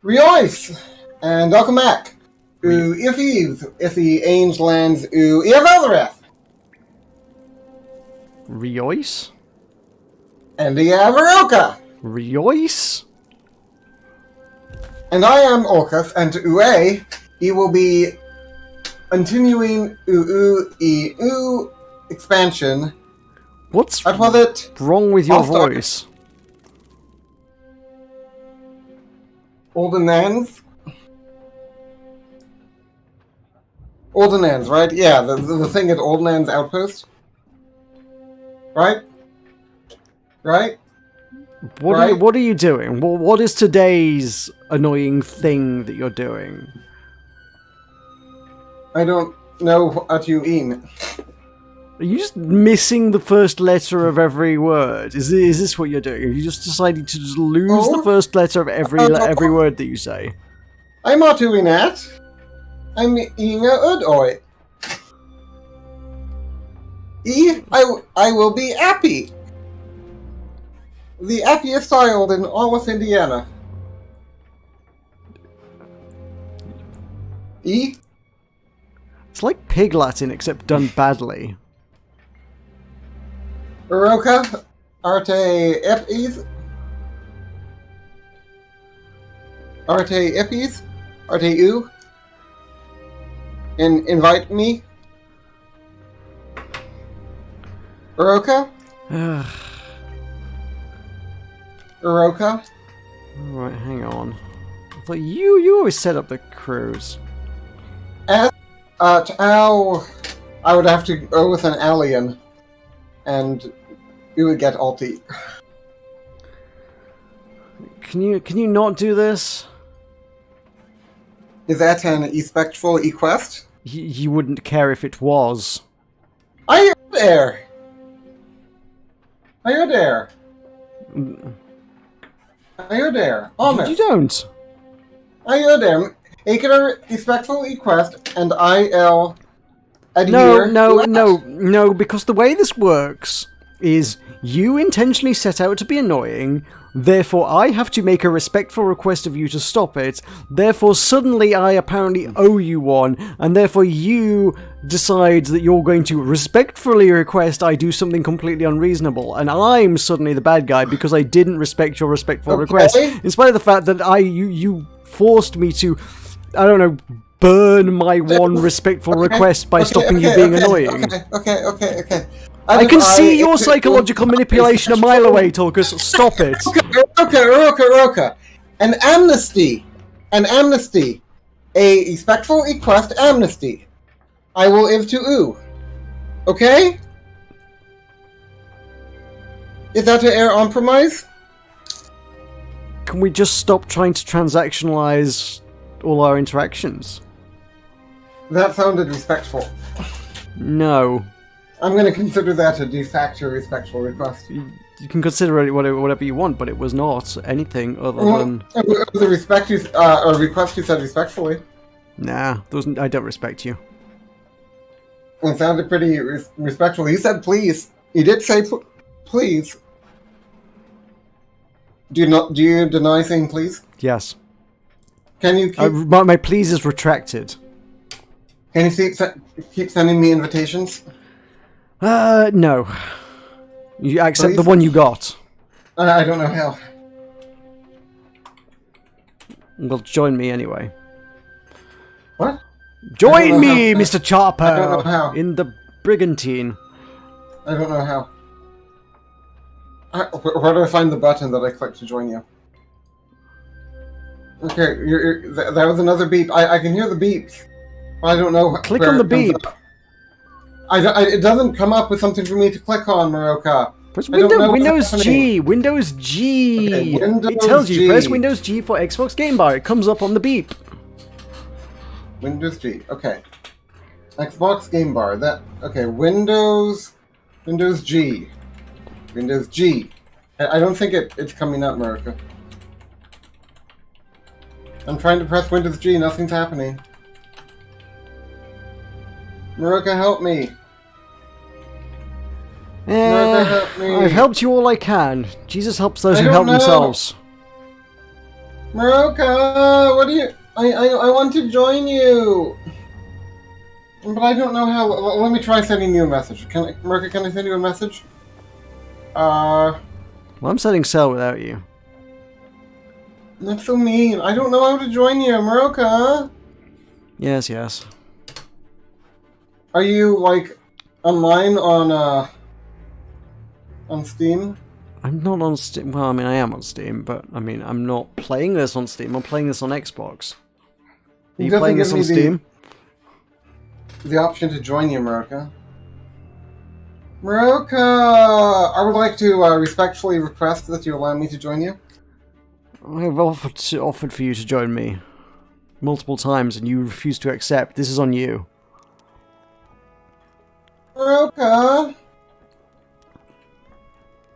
Rejoice! And welcome back to Sea of Thieves, if the Ainge lands u Evelreth. Rejoice? And the Meroka. Rejoice? And I am Orcus, and Ue, he will be continuing expansion. What's What was it? wrong with your voice? Oldenans, right? Yeah, the thing at Oldenans Outpost. Right? Right? What are you doing? What is today's annoying thing that you're doing? I don't know what you mean. Are you just missing the first letter of every word? Is this what you're doing? Have you just decided to just lose the first letter of every word that you say? I'm not doing that. I'm eating a udoi. I will be happy. The happiest child in all of Indiana. It's like Pig Latin, except done badly. Meroka, Arte Epis? Arte Epis? Arte U? And invite me? Meroka? Meroka? Alright, hang on. I thought you always set up the crews. I would have to go with an alien. And you would get ulti. Can you not do this? Is that an respectful request? You wouldn't care if it was. Are you there? Are you there? Are you there? Almost. You don't. Are you there? Make it a respectful request, and I'll adhere. No, because the way this works is you intentionally set out to be annoying, therefore I have to make a respectful request of you to stop it, therefore suddenly I apparently owe you one, and therefore you decide that you're going to respectfully request I do something completely unreasonable, and I'm suddenly the bad guy because I didn't respect your respectful request, in spite of the fact that you forced me to, I don't know, burn my one respectful request by stopping you being annoying. Okay. I can see your psychological manipulation a mile away, Tulkus. Stop it. Meroka. An amnesty. A respectful request amnesty. I will give to U. Okay? Is that to err on premise? Can we just stop trying to transactionalize all our interactions? That sounded respectful. No. I'm going to consider that a de facto respectful request. You can consider it whatever you want, but it was not anything other than... The request you said respectfully. Nah, I don't respect you. It sounded pretty respectful. He said please. He did say please. Do you deny saying please? Yes. Can you keep... my please is retracted. Can you keep sending me invitations? No. You accept the one you got. I don't know how. Well, join me anyway. What? Join me, Mr. Chopper! I don't know how. In the brigantine. I don't know how. Where do I find the button that I click to join you? Okay, that was another beep. I can hear the beeps. I don't know. Click on the beep. It doesn't come up with something for me to click on, Meroka. Press Windows G. Windows G. Okay, Windows it tells you G. press Windows G for Xbox Game Bar. It comes up on the beep. Windows G. Okay. Xbox Game Bar. Okay. Windows G. Windows G. I don't think it's coming up, Meroka. I'm trying to press Windows G. Nothing's happening. Meroka, help me. Meroka, help me. I've helped you all I can. Jesus helps those who help themselves. Meroka, what do you... I want to join you! But I don't know how... Let me try sending you a message. Meroka, can I send you a message? Well, I'm setting sail without you. That's so mean. I don't know how to join you, Meroka! Yes, yes. Are you, like, online on Steam? I'm not on Steam. Well, I mean, I am on Steam, but I mean, I'm not playing this on Steam. I'm playing this on Xbox. Are you playing this on Steam? The option to join you, Meroka. Meroka! I would like to respectfully request that you allow me to join you. I've offered for you to join me multiple times, and you refuse to accept. This is on you. Meroka!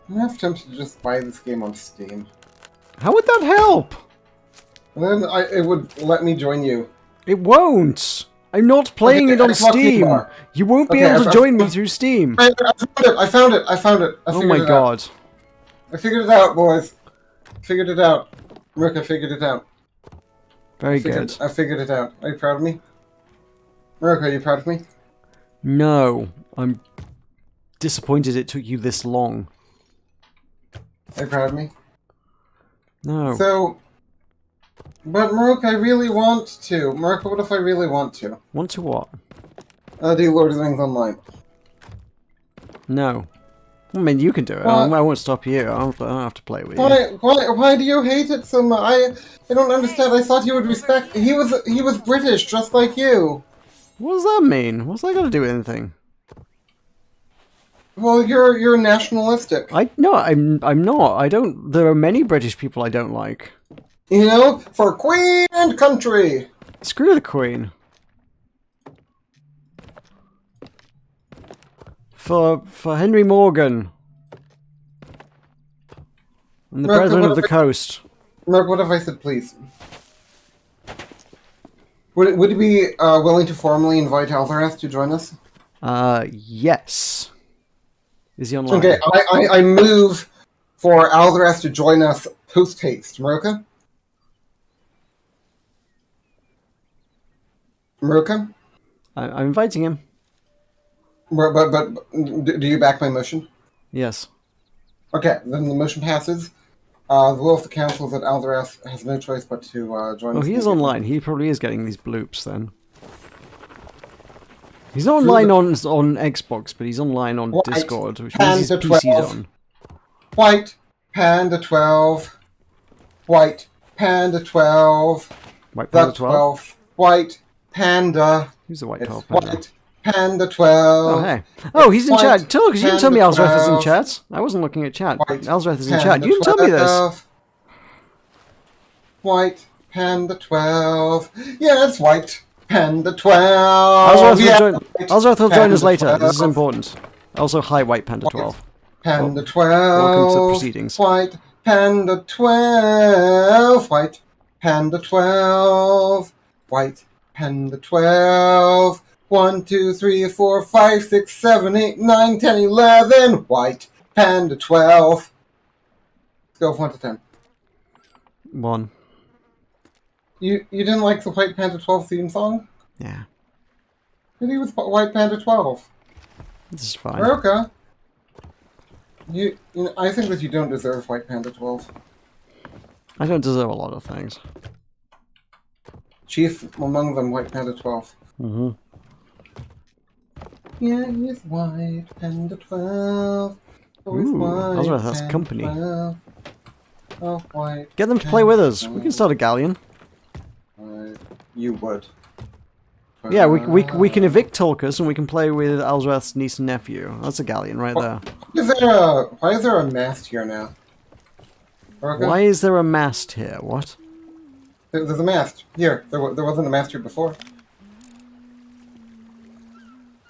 I'm half tempted to just buy this game on Steam. How would that help? And then it would let me join you. It won't! I'm not playing it on Steam! You won't be able to join me through Steam! I found it! Oh my god. I figured it out, boys. Figured it out. Meroka figured it out. Very good. I figured it out. Are you proud of me? Meroka, are you proud of me? No. I'm disappointed it took you this long. Are you proud of me? No. So... But Meroka, I really want to. Meroka, what if I really want to? Want to what? Do Lord of the Rings Online. No. I mean, you can do it. I won't stop you. I don't have to play with you. Why do you hate it so much? I don't understand. I thought you would respect... He was British, just like you. What does that mean? What's that got to do with anything? Well, you're nationalistic. No, I'm not. I don't... There are many British people I don't like. You know, for Queen and country. Screw the Queen. For Henry Morgan. And the Brethren of the Coast. Merc, what if I said please? Would you be willing to formally invite Alvarez to join us? Yes. Is he online? Okay, I move for Alvarez to join us post-haste. Meroka? Meroka? I'm inviting him. But do you back my motion? Yes. Okay, then the motion passes. The will of the council is that Alvarez has no choice but to join us. Oh, he is online. He probably is getting these bloops then. He's not online on Xbox, but he's online on Discord, which means his PC's on. White Panda 12. White Panda 12. White Panda 12? White Panda. Who's the White Panda? White Panda 12. Oh, hey. Oh, he's in chat. Because you didn't tell me Alzreth is in chat. I wasn't looking at chat. Alzreth is in chat. You didn't tell me this. White Panda 12. Yeah, it's White Panda 12. Alzreth will join us later. This is important. Also, hi, White Panda 12. Panda 12. Welcome to proceedings. White Panda 12. White Panda 12. White Panda 12. 1, 2, 3, 4, 5, 6, 7, 8, 9, 10, 11. White Panda 12. Let's go from 1 to 10. 1. You didn't like the White Panda 12 theme song? Yeah. Maybe with White Panda 12. This is fine. Meroka, you know, I think that you don't deserve White Panda 12. I don't deserve a lot of things. Chief among them, White Panda 12. Mm-hmm. Yeah, he's White Panda 12. Ooh, Alzreth has company. 12. Oh, White Get them to play with us. We can start a galleon. You would. Yeah, we can evict Tulkas and we can play with Alzreth's niece and nephew. That's a galleon right there. Why is there a mast here now? Meroka? Why is there a mast here? What? There's a mast. Here. There wasn't a mast here before.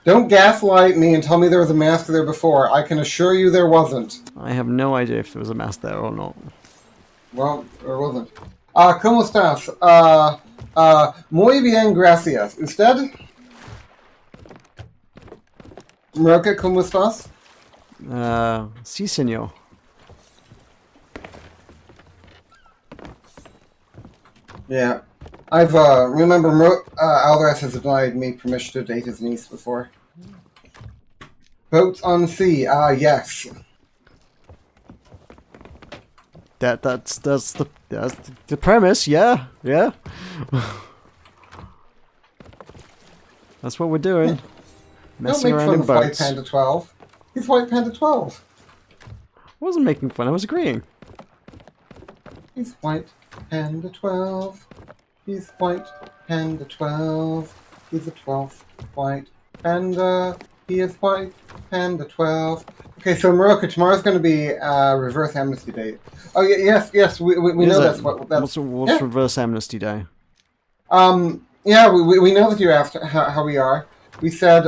Don't gaslight me and tell me there was a mast there before. I can assure you there wasn't. I have no idea if there was a mast there or not. Well, there wasn't. ¿Cómo estás? Muy bien, gracias. ¿Usted? Meroka, ¿cómo estás? Sí, señor. Yeah. I've, remember, Alvarez has denied me permission to date his niece before. Boats on sea, yes. That's the premise. Yeah, yeah. That's what we're doing. Don't Messing make around fun in of White boats. Panda 12. He's White Panda 12. I wasn't making fun. I was agreeing. He's White Panda 12. He's White Panda 12. He's a 12th White Panda. He is White Panda 12. Okay, so Meroka, tomorrow's going to be Reverse Amnesty Day. Oh, yes, we know that's what... That's, What's Reverse Amnesty Day? Yeah, we know that you asked how we are. We said,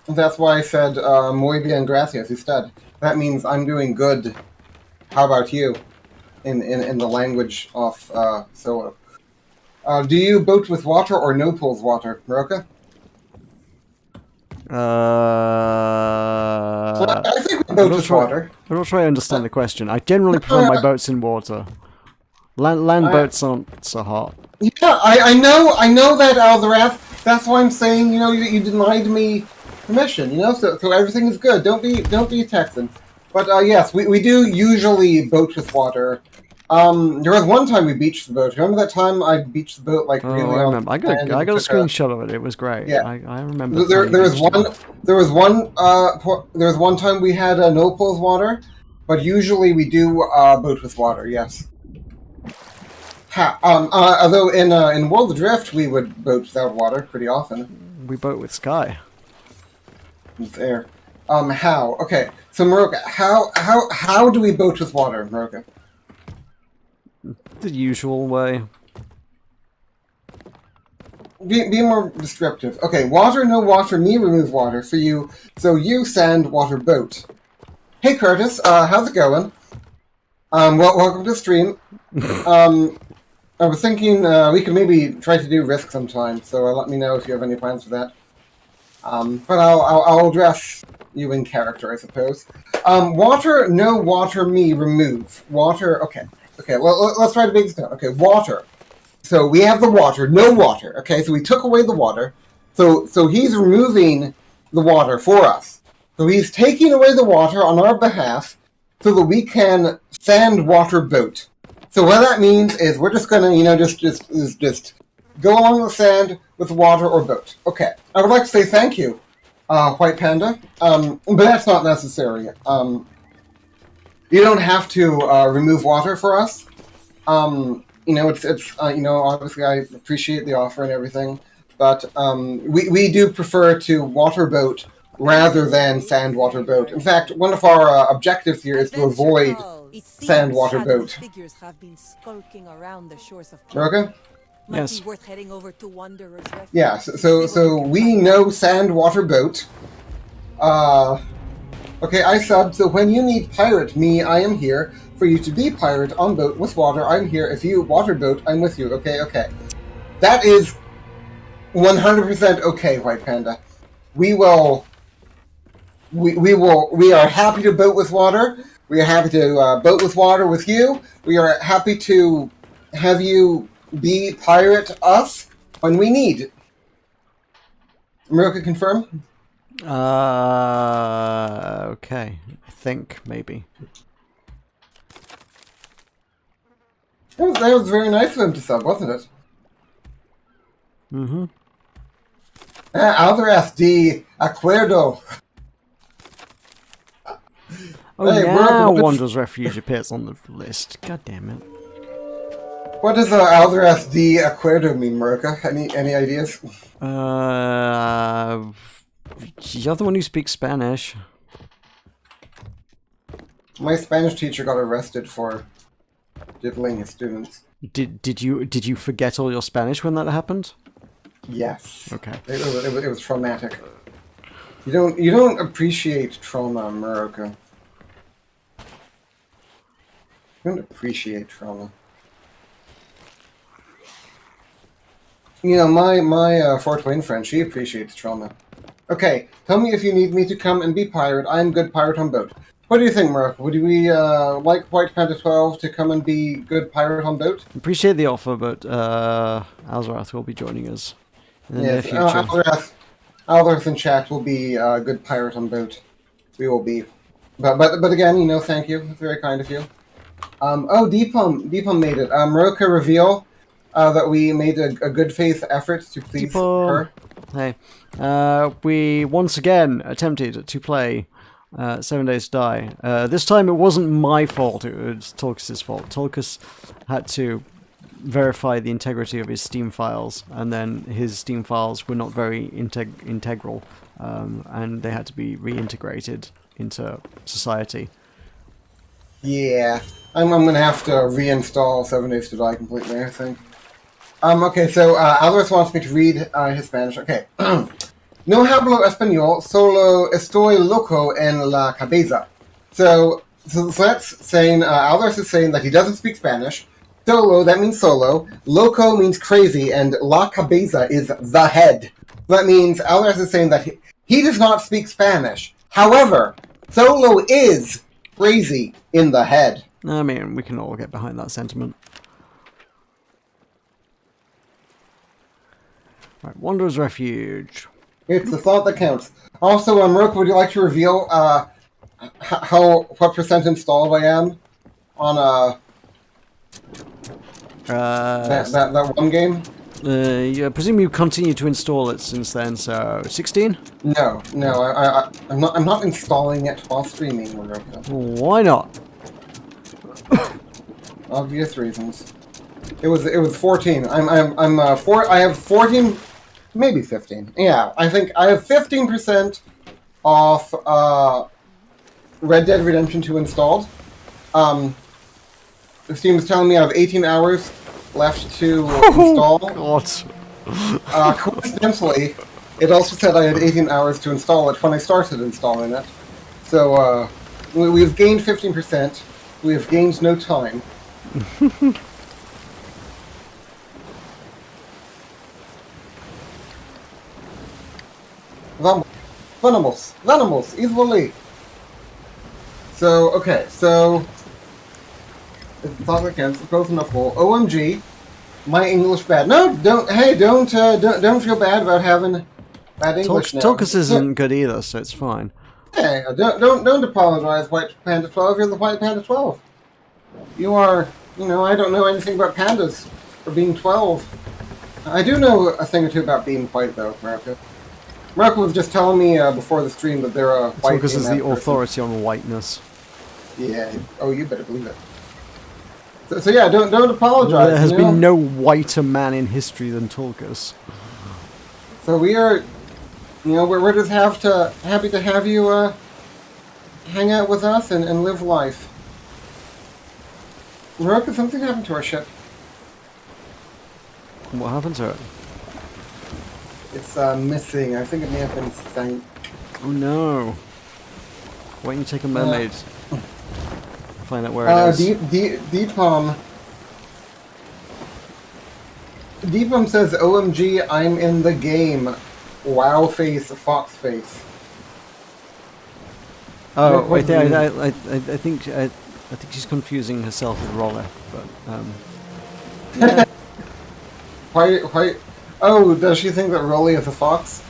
that's why I said, muy bien, gracias, instead. That means I'm doing good. How about you? In the language of, Solo. Do you boat with water or no pools water, Meroka? I think we boat with water. I'm not sure I understand the question. I generally prefer my boats in water. Land boats aren't so hot. Yeah, I know that, Alvarez. That's why I'm saying, you denied me permission, so everything is good. Don't be a Texan. But, yes, we do usually boat with water. There was one time we beached the boat. Remember that time I beached the boat, like, really I remember. I got a screenshot of it. It was great. Yeah. I remember. There was one time we had no pools water, but usually we do boat with water. Yes. Although in World Adrift we would boat without water pretty often. We boat with sky. It's air. How? Okay. So Meroka, how do we boat with water, Meroka? The usual way. Be more descriptive. Okay, water, no water, me remove water. So you sand, water, boat. Hey Curtis, how's it going? Welcome to the stream. I was thinking we could maybe try to do Risk sometime, so let me know if you have any plans for that. But I'll address you in character, I suppose. Water, no water, me remove. Water, okay. Okay, well, let's try to break this down. Okay, water. So we have the water, no water. Okay, so we took away the water. So he's removing the water for us. So he's taking away the water on our behalf so that we can sand water boat. So what that means is we're just gonna, just go along the sand with water or boat. Okay, I would like to say thank you, White Panda, but that's not necessary. You don't have to remove water for us. It's obviously I appreciate the offer and everything, but we do prefer to water boat rather than sand water boat. In fact, one of our objectives here is to avoid sand water boat. Figures have been skulking around the shores of Meroka? Yes. worth heading over to Wanderer's Refuge. Yeah, so we know sand water boat. Okay, I subbed, so when you need pirate me, I am here. For you to be pirate on boat with water, I'm here. If you water boat, I'm with you. Okay. That is 100% okay, White Panda. We are happy to boat with water. We are happy to boat with water with you. We are happy to have you be pirate us when we need. Meroka confirm? Okay. I think, maybe. That was very nice of him to sub, wasn't it? Mm-hmm. Alvarez de Acuerdo. Oh, Hey, now Wanderer's Refuge appears on the list. God damn it. What does Alvarez de Acuerdo mean, Meroka? Any ideas? You're the one who speaks Spanish. My Spanish teacher got arrested for diddling his students. Did you forget all your Spanish when that happened? Yes. Okay. It was traumatic. You don't appreciate trauma, Meroka. You don't appreciate trauma. My Fort Wayne friend, she appreciates trauma. Okay, tell me if you need me to come and be pirate. I'm good pirate on boat. What do you think, Meroka? Would we like White Panda 12 to come and be good pirate on boat? Appreciate the offer, but Alzarath will be joining us in the near Yes, future. Alvarez and chat will be good pirate on boat. We will be. But again, thank you. It's very kind of you. Deepum made it. Meroka reveal that we made a good faith effort to please her. Hey, we once again attempted to play 7 Days to Die. This time it wasn't my fault, it was Tulkas' fault. Tulkas had to verify the integrity of his Steam files, and then his Steam files were not very integral, and they had to be reintegrated into society. Yeah, I'm going to have to reinstall 7 Days to Die completely, I think. Okay, so Alvarez wants me to read his Spanish. Okay. No hablo español, solo estoy loco en la cabeza. So that's saying, Alvarez is saying that he doesn't speak Spanish. Solo, that means solo. Loco means crazy, and la cabeza is the head. That means Alvarez is saying that he does not speak Spanish. However, solo is crazy in the head. I mean, we can all get behind that sentiment. Right, Wanderer's Refuge. It's the thought that counts. Also, Meroka, would you like to reveal what percent installed I am on that one game? I presume you continue to install it since then, so 16? No, I'm not installing it while streaming, Meroka. Why not? Obvious reasons. It was 14. I have 14, maybe 15. Yeah, I think I have 15% off Red Dead Redemption 2 installed. Steam is telling me I have 18 hours left to install. God. Coincidentally, it also said I had 18 hours to install it when I started installing it. So we've gained 15%. We have gained no time. Venomous, easily. So, okay, so... It's not against, it's close enough full. OMG, my English bad. No, don't feel bad about having bad English now. Tulkas isn't good either, so it's fine. Hey, don't apologize, White Panda 12. You're the White Panda 12. You are, I don't know anything about pandas for being 12. I do know a thing or two about being white, though, Meroka. Meroka was just telling me before the stream that they're a white. Tulkas is the authority on whiteness. Yeah. Oh, you better believe it. So yeah, don't apologize. There has been no whiter man in history than Tulkas. So we are, we're just happy to have you hang out with us and live life. Meroka, something happened to our ship. What happened to it? It's missing. I think it may have been sank. Oh no! Why don't you take a mermaid? Find out where it is. Deepum says, OMG, I'm in the game. Wow face, fox face. Oh, wait, I think she's confusing herself with Roller, but yeah. Why? Oh, does she think that Rolly is a fox?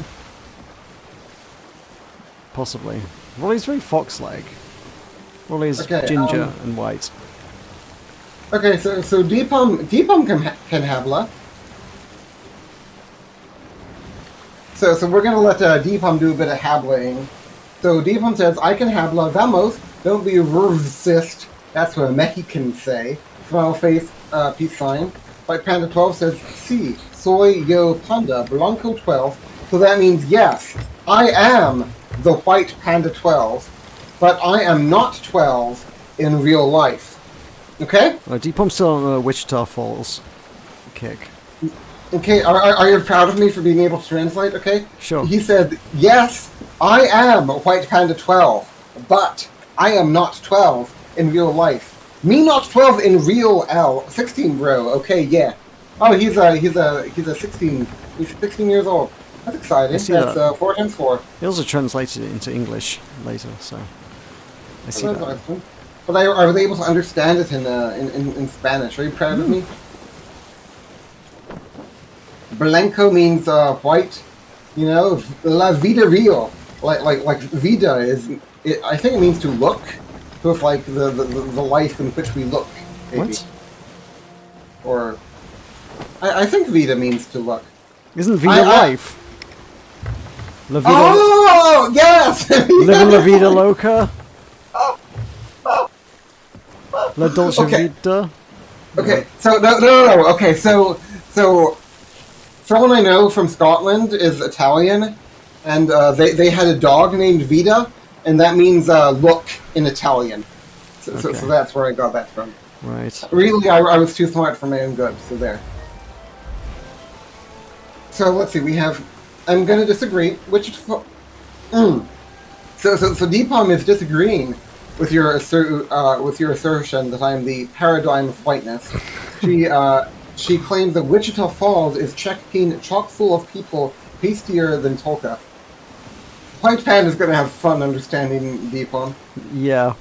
Possibly. Rolly's very fox-like. Rolly's ginger and white. Okay, so Deepum can habla. So we're gonna let Deepum do a bit of hablaing. So Deepum says, I can habla, vamos, don't be racist. That's what a Mexican say. Smile face, peace sign. White Panda 12 says, si, soy yo panda blanco 12. So that means, yes, I am the White Panda 12, but I am not 12 in real life. Okay? Deepum's still on the Wichita Falls kick. Okay, are you proud of me for being able to translate? Okay? Sure. He said, yes, I am White Panda 12, but I am not 12 in real life. Me not 12 in real L. 16, bro. Okay, yeah. Oh, he's 16. He's 16 years old. That's exciting. That's 4 times 4. He also translated it into English later, so. I see That's that. awesome. But I was able to understand it in Spanish. Are you proud of me? Blanco means white. You know, la vida real. Like vida is. I think it means to look. So it's like the life in which we look, maybe. What? Or I think vida means to look. Isn't Vida life? La Vida, Oh yes. Living La Vida Loca? La Dolce Okay. Vita? Okay, so no. Okay, so someone I know from Scotland is Italian, and they had a dog named Vida, and that means look in Italian. So, Okay. so that's where I got that from. Right. Really, I was too smart for my own good. So there. So let's see. We have. I'm going to disagree. So Deepom is disagreeing with your assertion that I am the paradigm of whiteness. She claims that Wichita Falls is chock full of people pastier than Tolka. White Panda is going to have fun understanding Deepom. Yeah.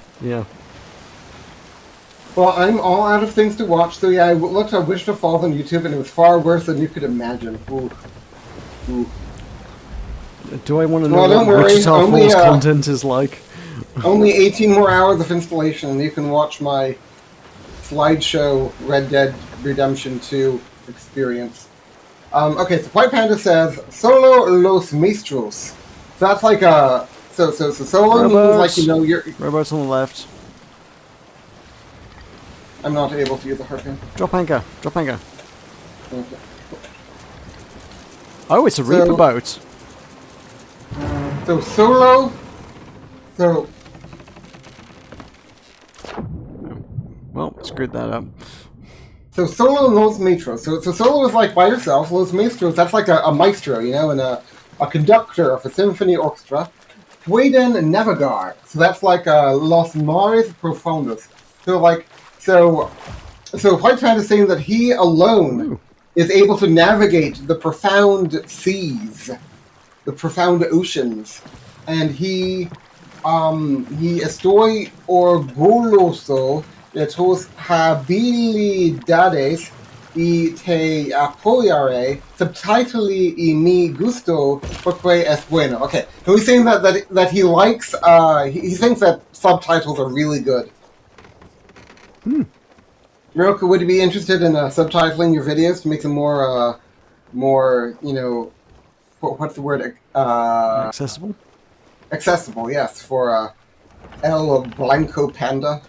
Well, I'm all out of things to watch, so yeah, I looked at Wichita Falls on YouTube, and it was far worse than you could imagine. Ooh. Do I want to know Well, don't what worry, Wichita only, Falls content is like? Only 18 more hours of installation, and you can watch my slideshow Red Dead Redemption 2 experience. Okay, so White Panda says, Solo los maestros. So that's like a... So solo means like, you know, you're... Robots on the left. I'm not able to use a harpoon. Drop anchor. Okay. Oh, it's a Reaper boat. So solo... So... Well, screwed that up. So solo los maestros. So solo is like by yourself. Los maestros, that's like a maestro, you know, and a conductor of a symphony orchestra. Pueden navegar. So that's like los mares profundos. So like, so White Panda is saying that he alone is able to navigate the profound seas, the profound oceans, and he estoy orgulloso de tus habilidades y te apoyaré. Subtitly y mi gusto porque es bueno. Okay, so he's saying that he likes. He thinks that subtitles are really good. Meroka, would you be interested in subtitling your videos to make them more, you know, what's the word? Accessible? Accessible, yes, for El Blanco Panda.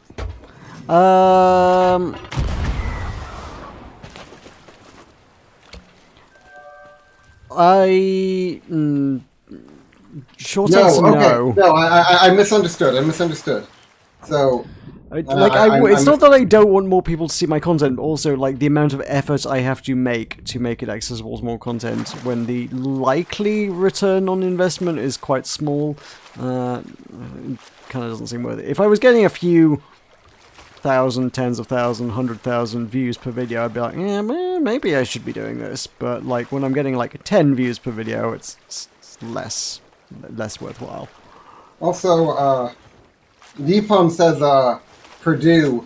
Short answer, no. No, I misunderstood. So, it's not that I don't want more people to see my content, also, like, the amount of effort I have to make it accessible to more content when the likely return on investment is quite small. It kind of doesn't seem worth it. If I was getting a few thousand, tens of thousand, 100,000 views per video, I'd be like, yeah, maybe I should be doing this. But, like, when I'm getting, like, 10 views per video, it's less worthwhile. Also, Deepom says, Purdue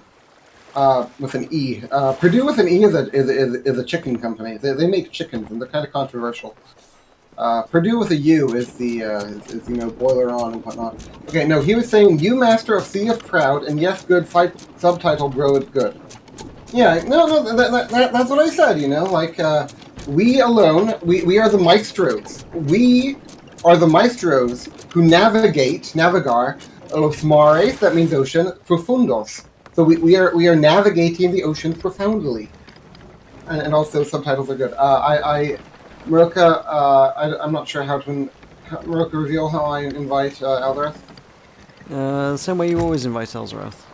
with an E. Purdue with an E is a chicken company. They make chickens, and they're kind of controversial. Purdue with a U is the you know, boiler on and whatnot. Okay, no, he was saying, you master of Sea of Proud, and yes, good fight subtitle, bro, it's good. Yeah, no, that's what I said, you know, like, we alone, we are the maestros. We are the maestros who navigar, los mares, that means ocean, profundos. So we are navigating the ocean profoundly. And also subtitles are good. Meroka, I'm not sure how to... Meroka, reveal how I invite Eldareth. The same way you always invite Elzarath.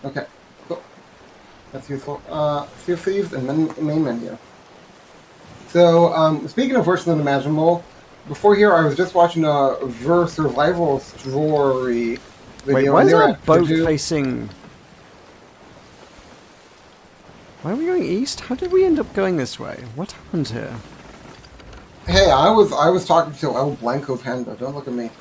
Okay, cool. That's useful. Sea of Thieves and main menu. So, speaking of worse than imaginable, before here I was just watching a survival story video. Wait, why is our boat facing... Why are we going east? How did we end up going this way? What happened here? Hey, I was talking to El Blanco Panda. Don't look at me.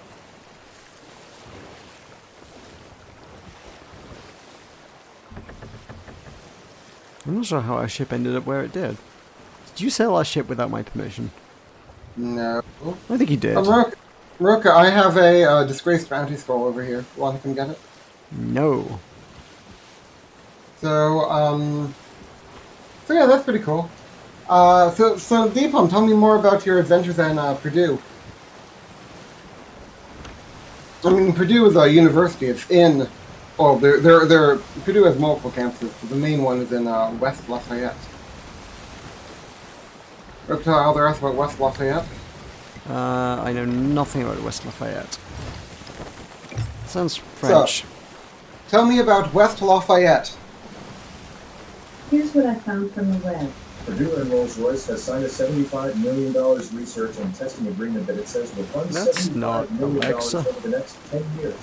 I'm not sure how our ship ended up where it did. Did you sail our ship without my permission? No. I think you did. Meroka, I have a disgraced bounty scroll over here. Want to come get it? No. So yeah, that's pretty cool. So Deepam, tell me more about your adventures in Purdue. I mean, Purdue is a university. It's in. Well, Purdue has multiple campuses, but the main one is in West Lafayette. Reptile, the rest about West Lafayette? I know nothing about West Lafayette. Sounds French. So, tell me about West Lafayette. Here's what I found from the web. Purdue and Rolls-Royce has signed a $75 million research and testing agreement that it says will fund That's not $75 million Alexa. over the next 10 years.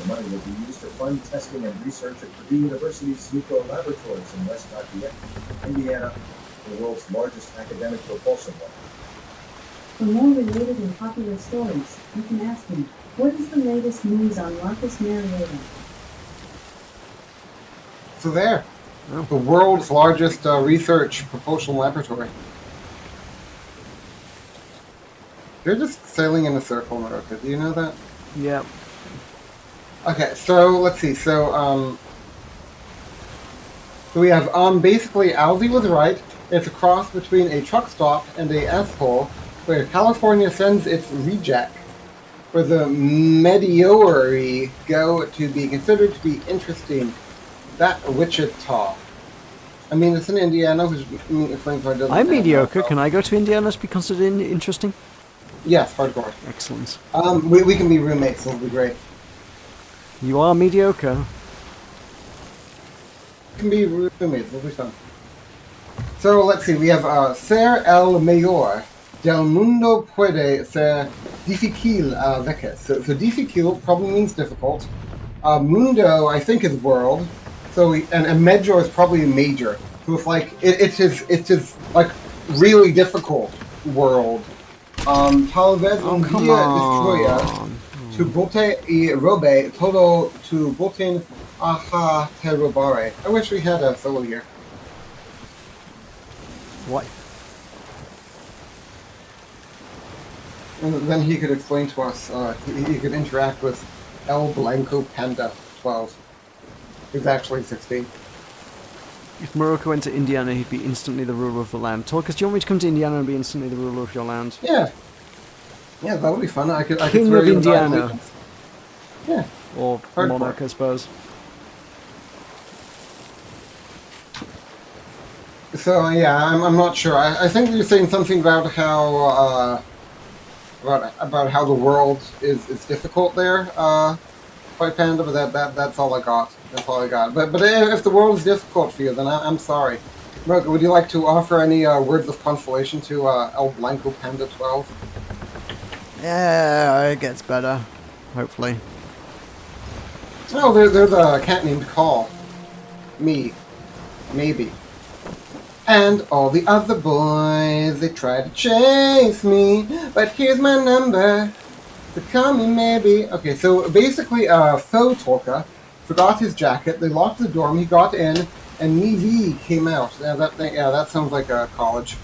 The money will be used to fund testing and research at Purdue University's nuclear laboratories in West Lafayette, Indiana, the world's largest academic propulsion lab. For more related and popular stories, you can ask me, what is the latest news on Marcus Mariota? So there. Oh. The world's largest research propulsion laboratory. You're just sailing in a circle, Meroka. Do you know that? Yeah. Okay, so let's see. So we have basically Alzi was right. It's a cross between a truck stop and a S-hole, where California sends its reject, where the Mediori go to be considered to be interesting. That Wichita. I mean, it's in Indiana, which explains why it doesn't. I'm mediocre. Can I go to Indiana to be considered interesting? Yes, hardcore. Excellent. We can be roommates. It'll be great. You are mediocre. We can be roommates. It'll be fun. So let's see. We have Ser el Mayor del Mundo puede ser difícil a veces. So difícil probably means difficult. Mundo, I think, is world. So and major is probably major. So it's like it's his like really difficult world. Talvez un dia destruya tu bote y robe todo tu botin aha te robare. I wish we had a solo here. What? And then he could explain to us. He could interact with El Blanco Panda 12. He's actually 16. If Meroka went to Indiana, he'd be instantly the ruler of the land. Torcus, do you want me to come to Indiana and be instantly the ruler of your land? Yeah. Yeah, that would be fun. I could King swear of you and I Indiana. allegiance. Yeah. Or Hardcore. monarch, I suppose. So yeah, I'm not sure. I think you're saying something about how about how the world is difficult there, White Panda. But that's all I got. That's all I got. But if the world is difficult for you, then I'm sorry. Meroka, would you like to offer any words of consolation to El Blanco Panda 12? Yeah, it gets better. Hopefully. Oh, there's a cat named Call. Me. Maybe. And all the other boys, they try to chase me, but here's my number, so call me maybe. Okay, so basically, Faux Torka forgot his jacket, they locked the dorm, he got in, and Nivi came out. Yeah, that sounds like a college.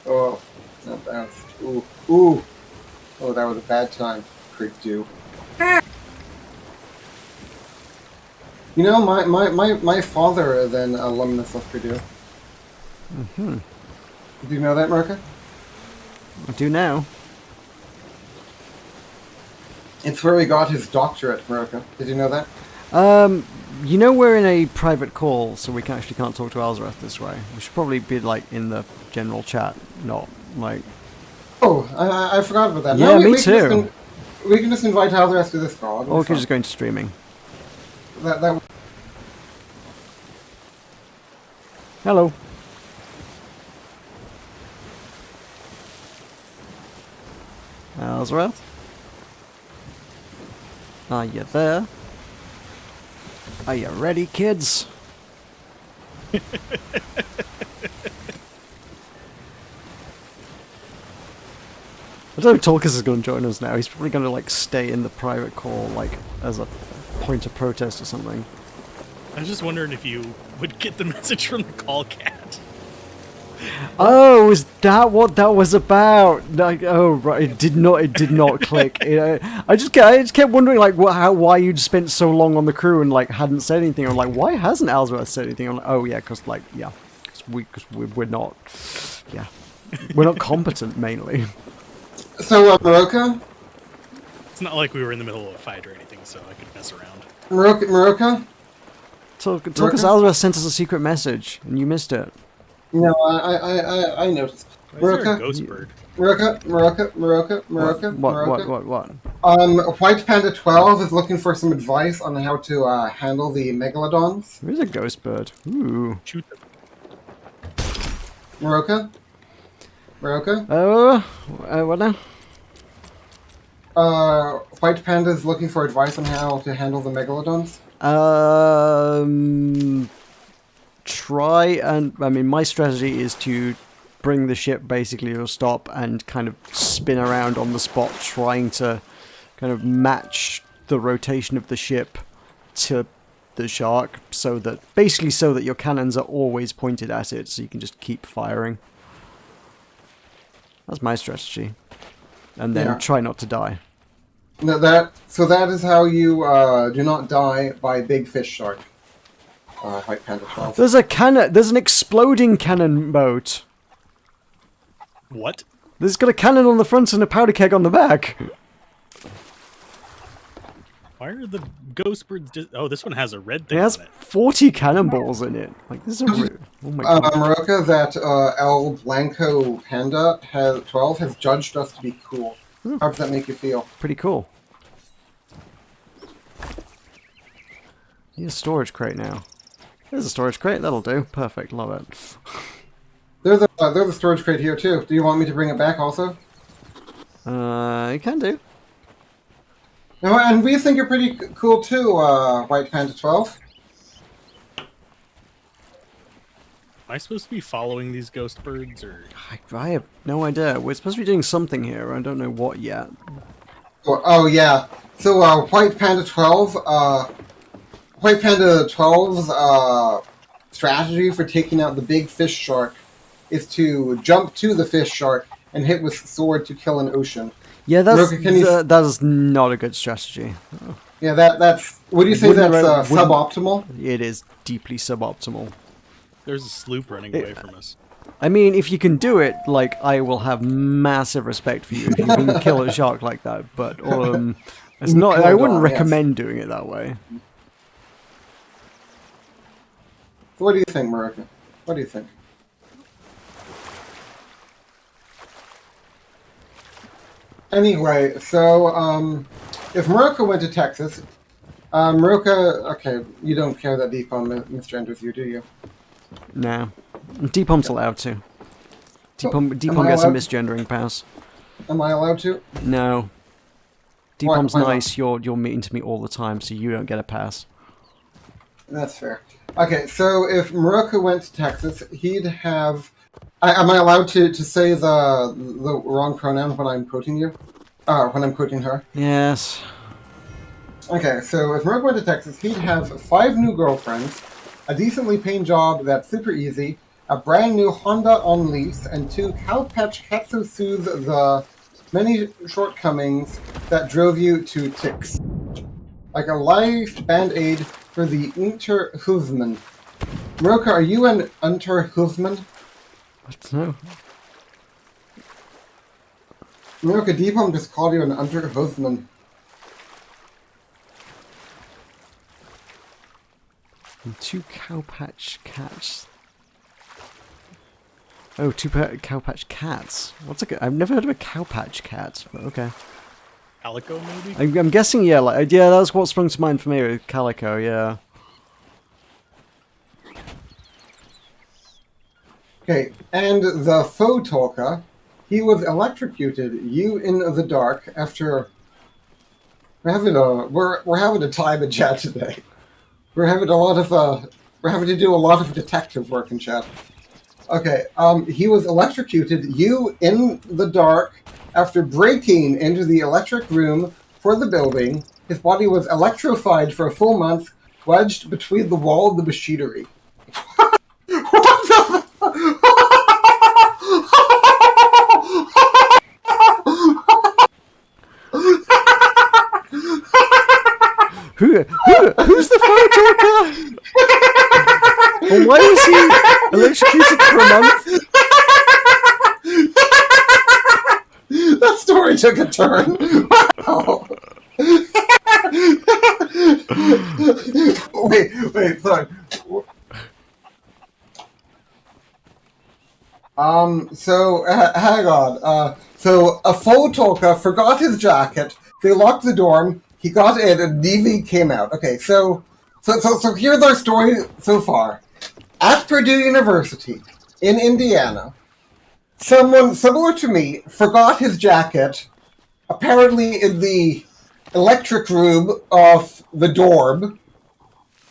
Oh, that was, ooh. Oh, that was a bad time, Purdue. You know, my father is an alumnus of Purdue. Mm-hmm. Do you know that, Meroka? I do now. It's where he got his doctorate, Meroka. Did you know that? You know we're in a private call, so we actually can't talk to Alzarath this way. We should probably be, like, in the general chat, not, like... Oh, I forgot about that. Yeah, no, me too. We can just invite Alzarath to this call. Or we could just go into streaming. That Hello. Alzarath? Are you there? Are you ready, kids? I don't know if Torcus is going to join us now. He's probably going to, like, stay in the private call, like, as a point of protest or something. I was just wondering if you would get the message from the call cat. Oh, is that what that was about? Like, oh, right. It did not click. I just kept wondering, like, why you'd spent so long on the crew and like hadn't said anything. I'm like, why hasn't Ellsworth said anything? I'm like, oh yeah, because we're not, yeah, we're not competent mainly. So, Meroka? It's not like we were in the middle of a fight or anything, so I could mess around. Meroka? Tulkas Ellsworth sent us a secret message, and you missed it. No, I noticed. Why is there a Meroka? ghost bird? Meroka. What? White Panda 12 is looking for some advice on how to handle the megalodons. There's a ghost bird. Ooh. Shoot them. Meroka? What now? White Panda is looking for advice on how to handle the megalodons. My strategy is to bring the ship basically to a stop and kind of spin around on the spot, trying to kind of match the rotation of the ship to the shark, so that your cannons are always pointed at it, so you can just keep firing. That's my strategy. And then try not to die. No, that is how you do not die by big fish shark. White Panda 12. There's an exploding cannon boat. What? There's got a cannon on the front and a powder keg on the back. Why are the ghost birds oh, this one has a red thing It has on it. 40 cannonballs in it. Like, this is a oh my god. Meroka, that El Blanco Panda 12 has judged us to be cool. How does that make you feel? Pretty cool. Need a storage crate now. There's a storage crate, that'll do. Perfect, love it. There's a storage crate here too. Do you want me to bring it back also? You can do. No, and we think you're pretty cool too, White Panda 12. Am I supposed to be following these ghost birds, or...? I have no idea. We're supposed to be doing something here. I don't know what yet. Oh yeah. So White Panda 12, White Panda 12's strategy for taking out the big fish shark is to jump to the fish shark and hit with sword to kill an ocean. Yeah, Meroka, that is not a good strategy. Yeah, that's. Would you say that's suboptimal? It is deeply suboptimal. There's a sloop running away from us. I mean, if you can do it, like, I will have massive respect for you if you can kill a shark like that. But it's not. I wouldn't recommend doing it that way. What do you think, Meroka? What do you think? Anyway, so if Meroka went to Texas, Meroka, okay, you don't care that Deepom misgenders you, do you? Nah, Deepom's allowed to. Deepom gets a misgendering pass. Am I allowed to? No. Deepom's Why not? nice. You're mean to me all the time, so you don't get a pass. That's fair. Okay, so if Meroka went to Texas, he'd have. Am I allowed to say the wrong pronoun when I'm quoting you? When I'm quoting her? Yes. Okay, so if Meroka went to Texas, he'd have 5 new girlfriends, a decently paying job that's super easy, a brand new Honda on lease, and 2 Cowpatch cats who soothe the many shortcomings that drove you to Tix. Like a life band-aid for the Unterhufmann. Meroka, are you an Unterhufmann? I don't know. Meroka, Deepom just called you an Unterhufmann. And 2 Cowpatch cats. Oh, 2 Cowpatch cats. I've never heard of a Cowpatch cat, but okay. Calico, maybe? I'm guessing, yeah, that's what sprung to mind for me with Calico, yeah. Okay, and the faux talker, he was electrocuted, you in the dark, after... We're having a time in chat today. We're having to do a lot of detective work in chat. Okay, he was electrocuted, you in the dark, after breaking into the electric room for the building. His body was electrified for a full month, wedged between the wall and the machinery. What the? Who's the photo talker? And why was he electrocuted for a month? That story took a turn. Wow. wait, sorry. Hang on. So a photo talker forgot his jacket. They locked the dorm. He got in, and Neely came out. Okay, so here's our story so far. At Purdue University in Indiana, someone similar to me forgot his jacket, apparently in the electric room of the dorm.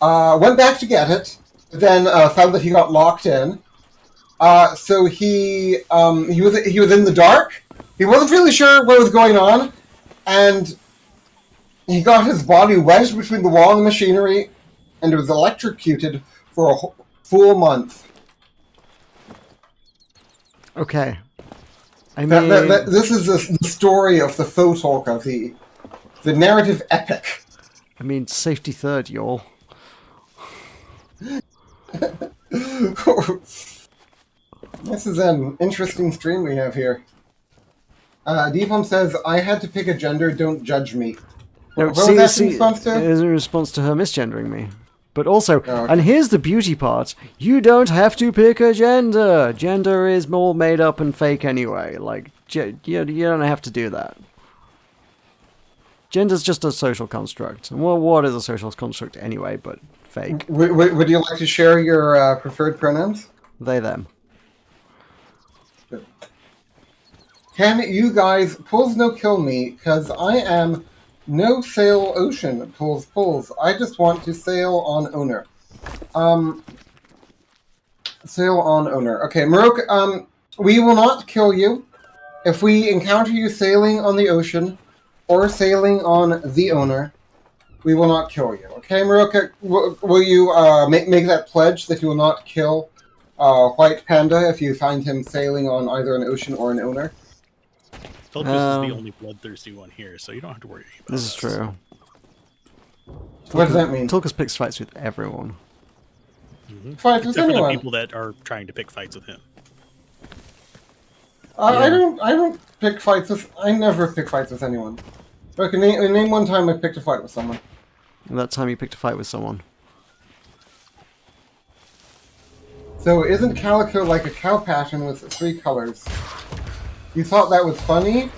Went back to get it, then found that he got locked in. So he was in the dark. He wasn't really sure what was going on, and he got his body wedged between the wall and the machinery, and was electrocuted for a full month. Okay. I mean, This is the story of the photo talker, the narrative epic. I mean, safety third, y'all. This is an interesting stream we have here. Deepam says, I had to pick a gender, don't judge me. No, What was that in response to? It is in response to her misgendering me. But also, okay. And here's the beauty part, you don't have to pick a gender. Gender is more made up and fake anyway. Like, you don't have to do that. Gender's just a social construct. Well, what is a social construct anyway, but fake? Would you like to share your preferred pronouns? They, them. Can you guys pulls no kill me, because I am no sail ocean pulls. I just want to sail on owner. Sail on owner. Okay, Meroka, we will not kill you. If we encounter you sailing on the ocean or sailing on the owner, we will not kill you. Okay, Meroka, will you make that pledge that you will not kill White Panda if you find him sailing on either an ocean or an owner? Tulkas is the only bloodthirsty one here, so you don't have to worry about This is true. What does that mean? Tulkas picks fights with everyone. Mm-hmm. Fights with Except for the anyone. people that are trying to pick fights with him. I don't pick fights with. I never pick fights with anyone. Okay, name one time I picked a fight with someone. And that time you picked a fight with someone. So isn't calico like a cow pattern with 3 colors? You thought that was funny?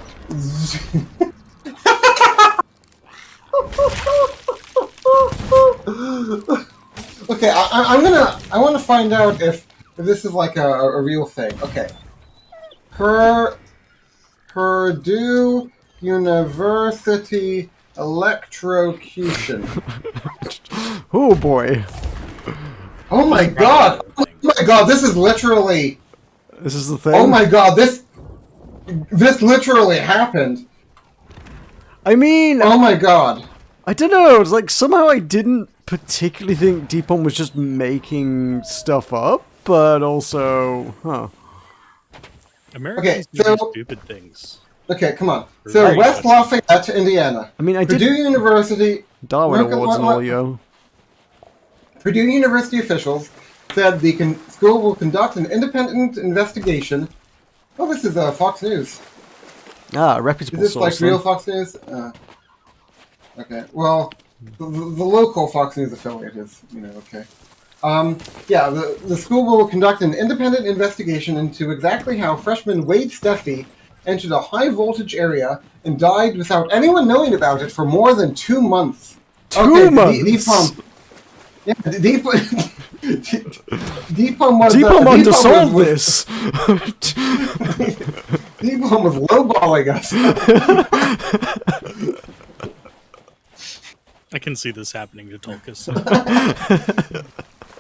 Okay, I want to find out if this is like a real thing. Okay. Purdue University electrocution. Oh boy. Oh my god! Oh my god, this is literally... This is the thing. Oh my god, this literally happened. I mean... Oh my god. I don't know, it's like somehow I didn't particularly think Deepon was just making stuff up, but also... Huh. Americans Okay, so- do stupid things. Okay, come on. So, Right. West Lafayette, Indiana. I mean, I Purdue did University... Darwin Look at Awards and what- all, yo. Purdue University officials said the school will conduct an independent investigation. Oh, this is Fox News. Ah, a Is reputable this source. like real then. Fox News? Okay. Well, the local Fox News affiliate is, okay. Yeah, the school will conduct an independent investigation into exactly how freshman Wade Steffi entered a high voltage area and died without anyone knowing about it for more than 2 months. 2 months? Deepom. Yeah, Deepom was... Deepon undersold was- this! Deepom was lowballing us. I can see this happening to Tulkas.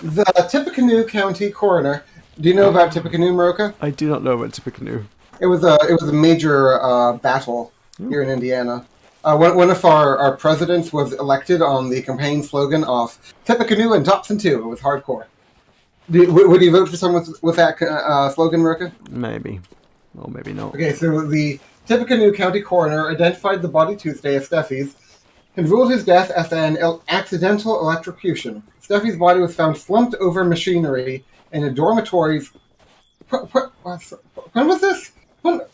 The Tippecanoe County coroner. Do you know about Tippecanoe, Meroka? I do not know about Tippecanoe. It was a major battle here in Indiana. One of our presidents was elected on the campaign slogan of Tippecanoe and Dobson too. It was hardcore. Would you vote for someone with that slogan, Meroka? Maybe. Or maybe not. Okay, so the Tippecanoe County Coroner identified the body Tuesday as Steffi's and ruled his death as an accidental electrocution. Steffi's body was found slumped over machinery in a dormitory's... When was this?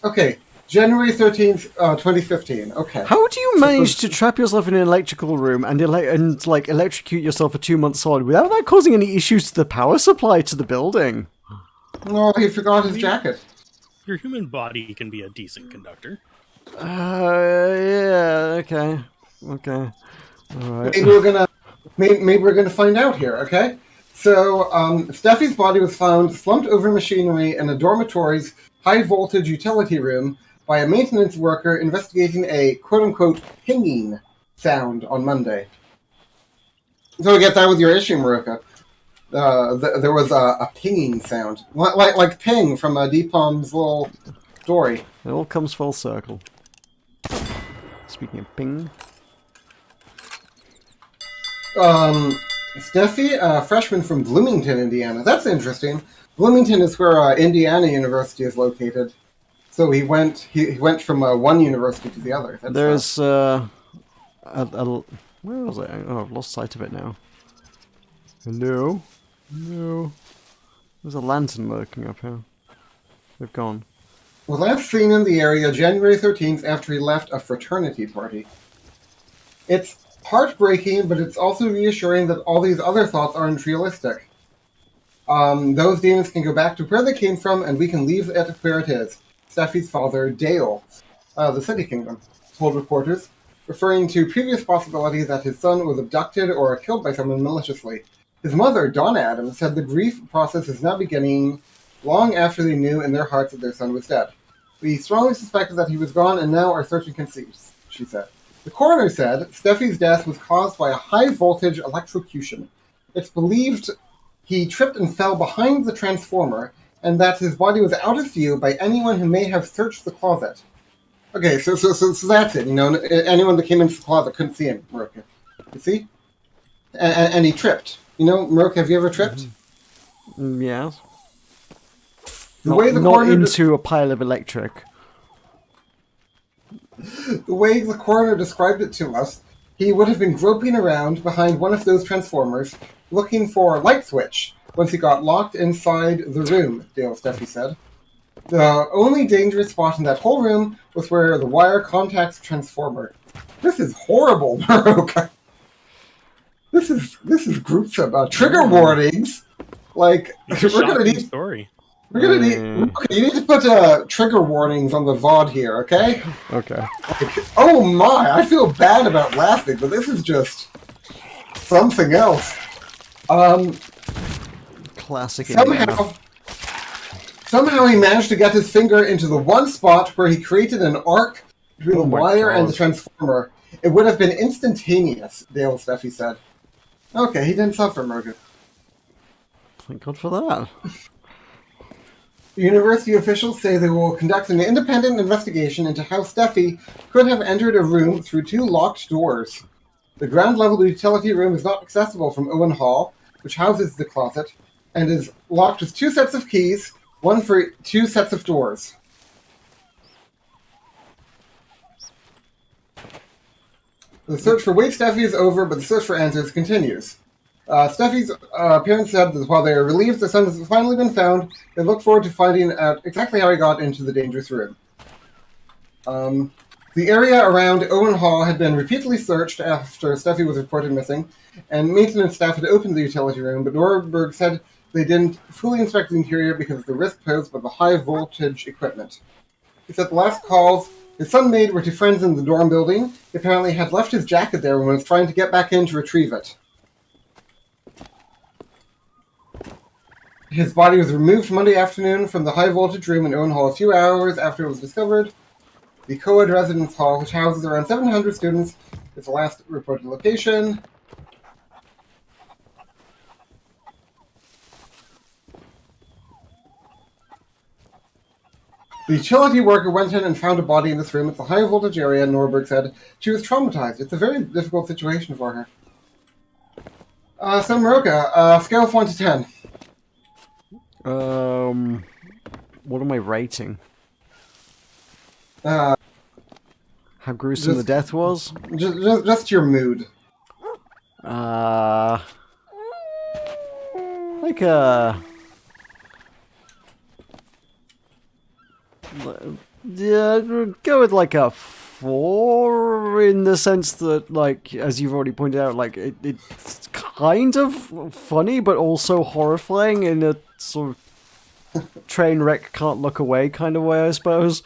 Okay, January 13th, 2015. Okay. How do you manage to trap yourself in an electrical room and electrocute yourself for 2 months solid without that causing any issues to the power supply to the building? Oh, he forgot his jacket. Your human body can be a decent conductor. Yeah, okay. Okay. Alright. Maybe we're gonna find out here, okay? So, Steffi's body was found slumped over machinery in a dormitory's high-voltage utility room by a maintenance worker investigating a quote-unquote pinging sound on Monday. So I guess that was your issue, Meroka. There was a pinging sound. Like Ping from Deep Palm's little story. It all comes full circle. Speaking of ping. Steffi, a freshman from Bloomington, Indiana. That's interesting. Bloomington is where Indiana University is located. So he went from one university to the other. That's, there's where was it? Oh, I've lost sight of it now. Hello? No. There's a lantern lurking up here. They've gone. Was last seen in the area January 13th after he left a fraternity party. It's heartbreaking, but it's also reassuring that all these other thoughts aren't realistic. Those demons can go back to where they came from, and we can leave it where it is. Steffi's father, Dale, the City Kingdom, told reporters, referring to previous possibility that his son was abducted or killed by someone maliciously. His mother, Donna Adams, said the grief process is now beginning long after they knew in their hearts that their son was dead. We strongly suspected that he was gone, and now our search continues, she said. The coroner said Steffi's death was caused by a high-voltage electrocution. It's believed he tripped and fell behind the transformer, and that his body was out of view by anyone who may have searched the closet. Okay, so that's it. You know, anyone that came into the closet couldn't see him, Meroka. You see? And he tripped. You know, Meroka, have you ever tripped? Yes. Not into a pile of electric. The way the coroner described it to us, he would have been groping around behind one of those transformers, looking for a light switch once he got locked inside the room, Dale Steffi said. The only dangerous spot in that whole room was where the wire contacts the transformer. This is horrible, Meroka. This is gruesome. Trigger warnings. Like we're gonna need story. We're gonna need. Okay, you need to put trigger warnings on the VOD here, okay? Okay. Oh my! I feel bad about laughing, but this is just something else. Classic. Indiana. Somehow he managed to get his finger into the one spot where he created an arc between the wire and the transformer. It would have been instantaneous, Dale Steffi said. Okay, he didn't suffer, Meroka. Thank God for that. University officials say they will conduct an independent investigation into how Steffi could have entered a room through two locked doors. The ground-level utility room is not accessible from Owen Hall, which houses the closet, and is locked with two sets of keys, one for two sets of doors. The search for Wade Steffi is over, but the search for answers continues. Steffi's parents said that while they are relieved their son has finally been found, they look forward to finding out exactly how he got into the dangerous room. The area around Owen Hall had been repeatedly searched after Steffi was reported missing, and maintenance staff had opened the utility room, but Norberg said they didn't fully inspect the interior because of the risk posed by the high-voltage equipment. He said the last calls his son made were to friends in the dorm building. He apparently had left his jacket there when he was trying to get back in to retrieve it. His body was removed Monday afternoon from the high-voltage room in Owen Hall a few hours after it was discovered. The co-ed residence hall, which houses around 700 students, is the last reported location. The utility worker went in and found a body in this room. It's a high voltage area, Norberg said. She was traumatized. It's a very difficult situation for her. So Meroka, scale of 1 to 10. What am I rating? Uh, How gruesome the death was? just your mood. Like a... Yeah, go with like a 4 in the sense that, like, as you've already pointed out, like, it's kind of funny, but also horrifying in a sort of train wreck can't look away kind of way, I suppose.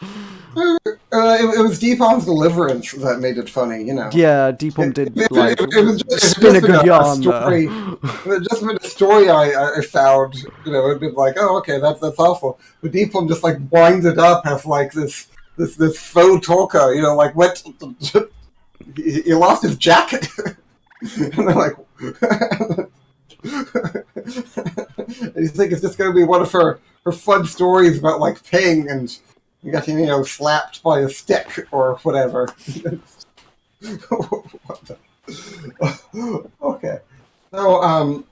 It was Deepon's deliverance that made it funny, you know. Yeah, Deepom did, like, it was just, spin a good yarn story. If it just been a story I found, you know, it'd been like, oh, okay, that's awful. But Deepom just, like, winds it up as, like, this faux talker, you know, like, he lost his jacket. And they're like... and you think it's just going to be one of her fun stories about, like, Ping and getting, you know, slapped by a stick or whatever. Okay. So,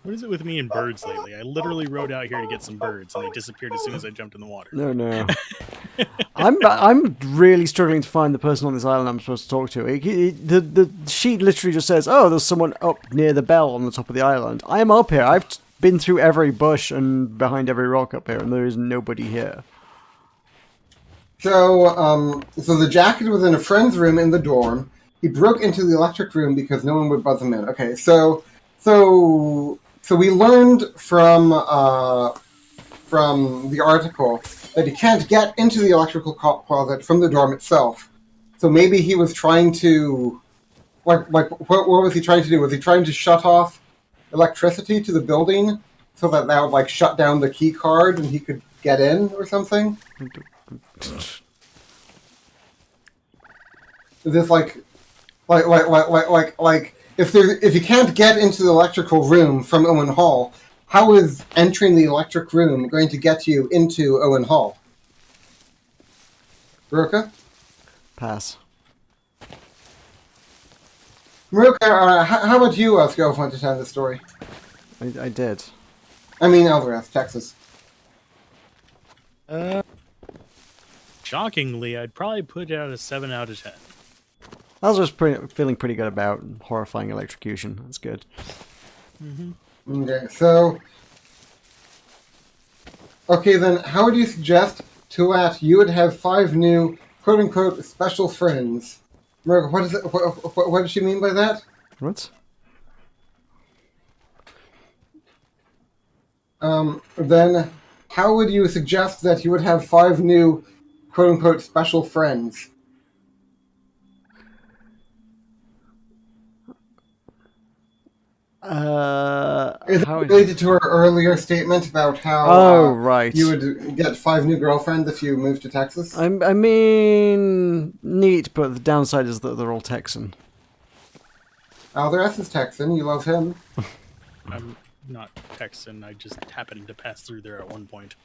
What is it with me and birds lately? I literally rode out here to get some birds, and they disappeared as soon as I jumped in the water. No. I'm really struggling to find the person on this island I'm supposed to talk to. The sheet literally just says, "Oh, there's someone up near the bell on the top of the island." I am up here. I've been through every bush and behind every rock up here, and there is nobody here. So the jacket was in a friend's room in the dorm. He broke into the electric room because no one would buzz him in. Okay, so we learned from the article that he can't get into the electrical closet from the dorm itself. So maybe he was trying to, what was he trying to do? Was he trying to shut off electricity to the building so that would, like, shut down the key card and he could get in or something? Is this like if you can't get into the electrical room from Owen Hall, how is entering the electric room going to get you into Owen Hall? Meroka? Pass. Meroka, how about you scale of 1 to 10 this story? I did. I mean, Alvarez, Texas. Shockingly, I'd probably put it at a 7 out of 10. I was just feeling pretty good about horrifying electrocution. That's good. Okay, so... Okay, then, how would you suggest, Tuat, you would have 5 new, quote-unquote, special friends? Meroka, what is it? What does she mean by that? What? Then, how would you suggest that you would have 5 new, quote-unquote, special friends? Is it related to her earlier statement about how right. you would get 5 new girlfriends if you moved to Texas? I mean, neat, but the downside is that they're all Texan. Alvarez is Texan. You love him. I'm not Texan. I just happened to pass through there at one point.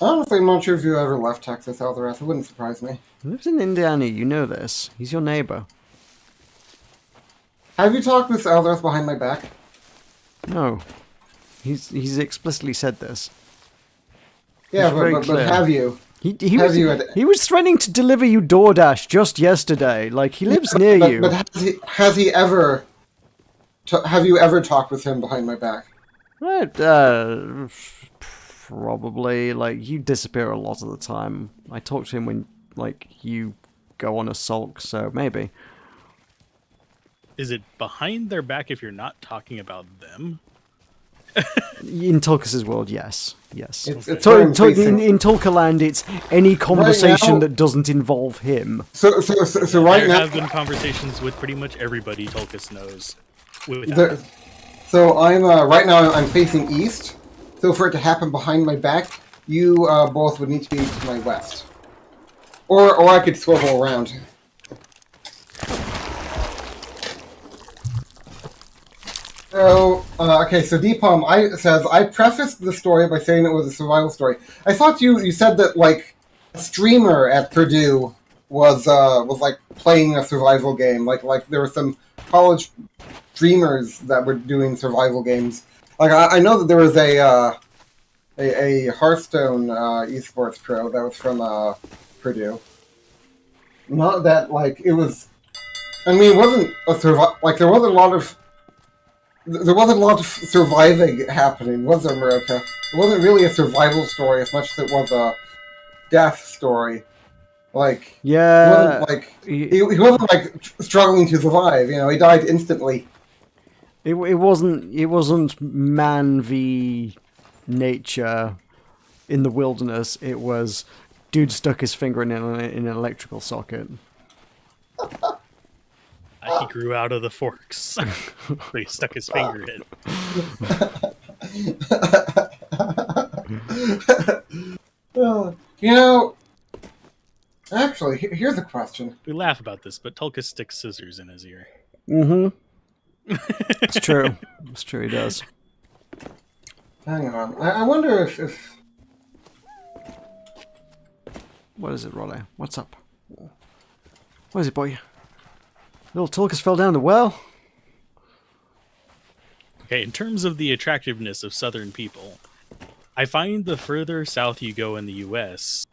Honestly, I'm not sure if you ever left Texas, Alvarez. It wouldn't surprise me. He lives in Indiana. You know this. He's your neighbor. Have you talked with Alvarez behind my back? No. He's explicitly said this. Yeah, It's very but clear. have you? He was threatening to deliver you DoorDash just yesterday. Like, he lives near you. But has he ever... have you ever talked with him behind my back? Probably. Like, you disappear a lot of the time. I talk to him when, like, you go on a sulk, so maybe. Is it behind their back if you're not talking about them? In Tulkas' world, yes. Yes. It's In facing. it's any conversation Right now- that doesn't involve him. So right There now... have been conversations with pretty much everybody Tulkas knows. So I'm right now I'm facing east. So for it to happen behind my back, you both would need to be to my west, or I could swivel around. So, okay, so Deepalm says, I prefaced the story by saying it was a survival story. I thought you said that, like, a streamer at Purdue was like, playing a survival game. Like there were some college streamers that were doing survival games. Like, I know that there was a Hearthstone esports pro that was from Purdue. Not that, like, it was... I mean, it wasn't a like, there wasn't a lot of surviving happening, was there, Meroka? It wasn't really a survival story as much as it was a death story. Like, Yeah, he wasn't like he wasn't like struggling to survive. You know, he died instantly. it wasn't man v nature in the wilderness. It was dude stuck his finger in an electrical socket. He grew out of the forks. So he stuck his finger in. You know, actually, here's a question. We laugh about this, but Tulkas sticks scissors in his ear. Mm-hmm. It's true. It's true, he does. Hang on. I wonder if... What is it, Rollo? What's up? What is it, boy? Little Tulkas fell down the well? Okay, in terms of the attractiveness of southern people, I find the further south you go in the U.S.,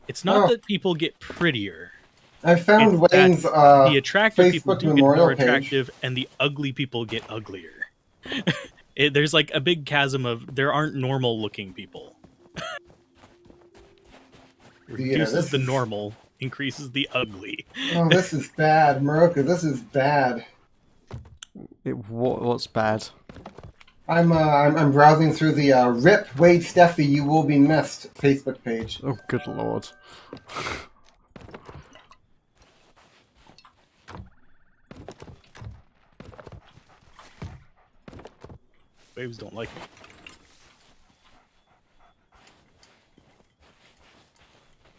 it's not that people get prettier. I found It's that Wayne's the attractive people Facebook do get memorial more page. attractive, and the ugly people get uglier. There's like a big chasm of there aren't normal-looking people. Reduces the normal, increases the ugly. Oh, this is bad, Meroka. This is bad. What's bad? I'm browsing through the Rip Wade Steffi You Will Be Missed Facebook page. Oh, good lord. Waves don't like me.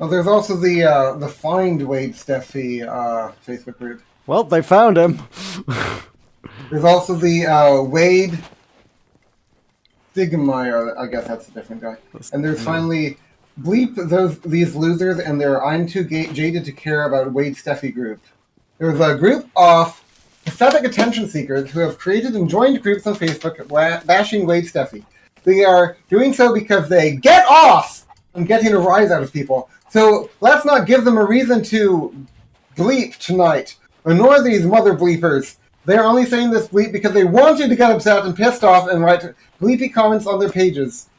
Oh, there's also the Find Wade Steffi Facebook group. Well, they found him. There's also the Wade Stigmeyer. I guess that's a different guy. And there's finally bleep these losers and their I'm too jaded to care about Wade Steffi group. There's a group of pathetic attention seekers who have created and joined groups on Facebook bashing Wade Steffi. They are doing so because they get off on getting a rise out of people. So let's not give them a reason to bleep tonight. Ignore these mother bleepers. They're only saying this bleep because they wanted to get upset and pissed off and write bleepy comments on their pages.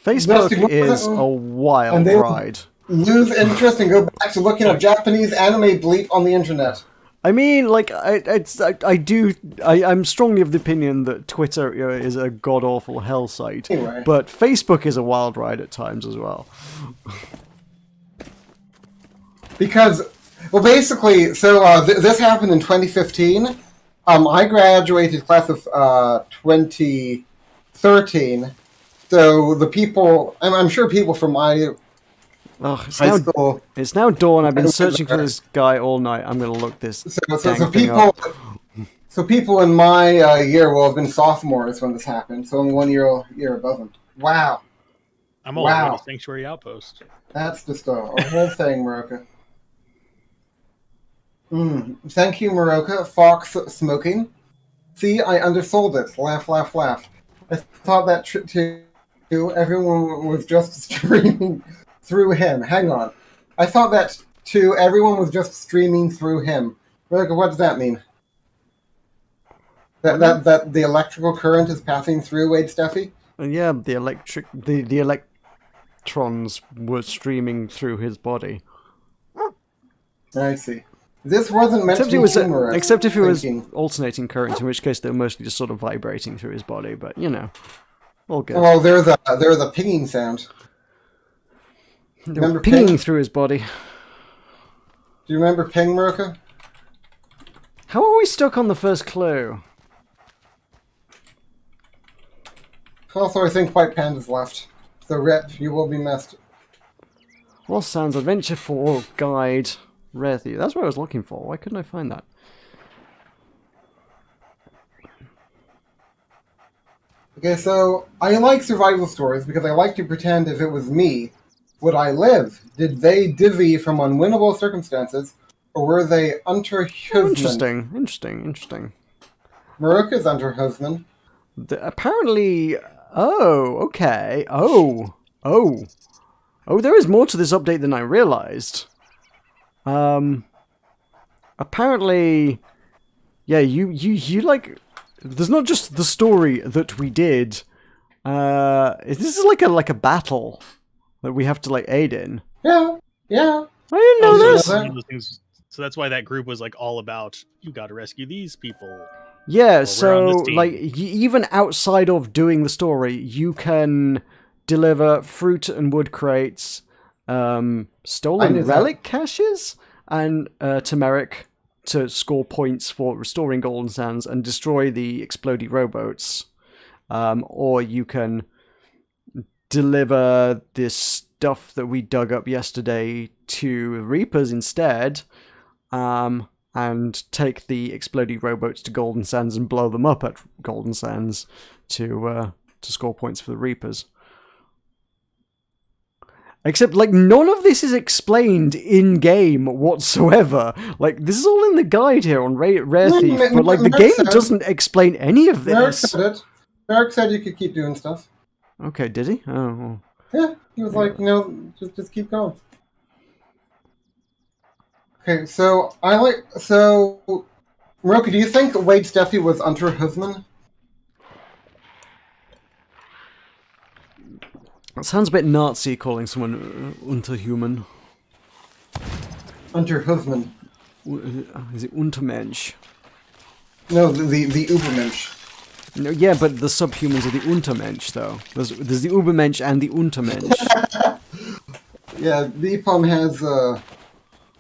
Facebook is a wild ride. Lose interest and go back to looking up Japanese anime bleep on the internet. I mean, like, I'm strongly of the opinion that Twitter is a god-awful hell site, Anyway. but Facebook is a wild ride at times as well. Because, well, basically, so this happened in 2015. I graduated class of 2013. So the people, I'm sure people from my high school. It's now dawn. I've been searching for this guy all night. I'm going to look this. So people in my year will have been sophomores when this happened. So only 1 year above them. Wow. I'm all at a sanctuary outpost. That's just a whole thing, Meroka. Thank you, Meroka. Fox smoking. See, I undersold it. Laugh, laugh, laugh. I thought that too. Everyone was just streaming through him. Hang on. I thought that too. Everyone was just streaming through him. Meroka, what does that mean? That the electrical current is passing through Wade Steffi? Yeah, the electrons were streaming through his body. I see. This wasn't meant to be humorous. Except if it was alternating current, in which case they were mostly just sort of vibrating through his body. But you know, all good. Well, there was a pinging sound. They were pinging through his body. Do you remember Ping, Meroka? How are we stuck on the first clue? Also, I think White Panda's left. So Rip, you will be missed. Lost Sounds Adventure 4 Guide. Rare Thief. That's what I was looking for. Why couldn't I find that? Okay, so I like survival stories because I like to pretend if it was me, would I live? Did they divvy from unwinnable circumstances, or were they unter Oh, husband? interesting. Meroka's unter husband. Apparently... Oh, okay. Oh. There is more to this update than I realized. Apparently... Yeah, you like... There's not just the story that we did. This is like a battle that we have to like aid in. Yeah. I didn't know so this. that's one of those things. So that's why that group was like all about you got to rescue these people. Yeah, we're on so this team. like even outside of doing the story, you can deliver fruit and wood crates, I knew stolen that. relic caches, and turmeric to score points for restoring golden sands and destroy the explodey rowboats. Or you can deliver this stuff that we dug up yesterday to Reapers instead, and take the exploding rowboats to Golden Sands and blow them up at Golden Sands to score points for the Reapers. Except, like, none of this is explained in-game whatsoever. Like, this is all in the guide here on Rare Thief, but, like, the game doesn't explain any of Merrick this. said it. Merrick said you could keep doing stuff. Okay, did he? Oh, well. Yeah, he was like, just keep going. Okay, so Meroka, do you think Wade Steffi was unter husband? It sounds a bit Nazi calling someone unterhuman. Unter husband. Is it Untermensch? No, the Ubermensch. No, yeah, but the subhumans are the Untermensch, though. There's the Ubermensch and the Untermensch. Yeah, Deepom has.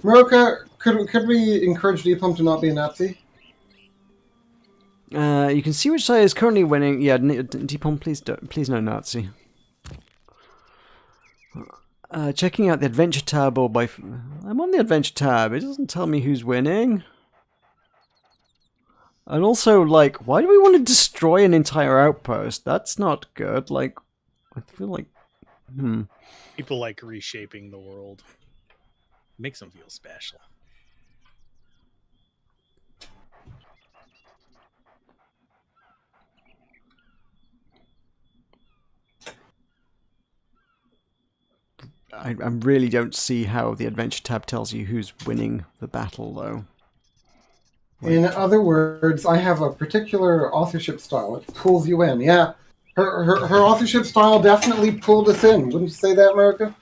Meroka, could we encourage Deepom to not be a Nazi? You can see which side is currently winning. Yeah, Deepom, please no Nazi. Checking out the adventure tab or by. I'm on the adventure tab. It doesn't tell me who's winning. And also, like, why do we want to destroy an entire outpost? That's not good. Like, I feel like, People like reshaping the world. Makes them feel special. I really don't see how the adventure tab tells you who's winning the battle, though. In other words, I have a particular authorship style. It pulls you in. Yeah, her authorship style definitely pulled us in. Wouldn't you say that, Meroka?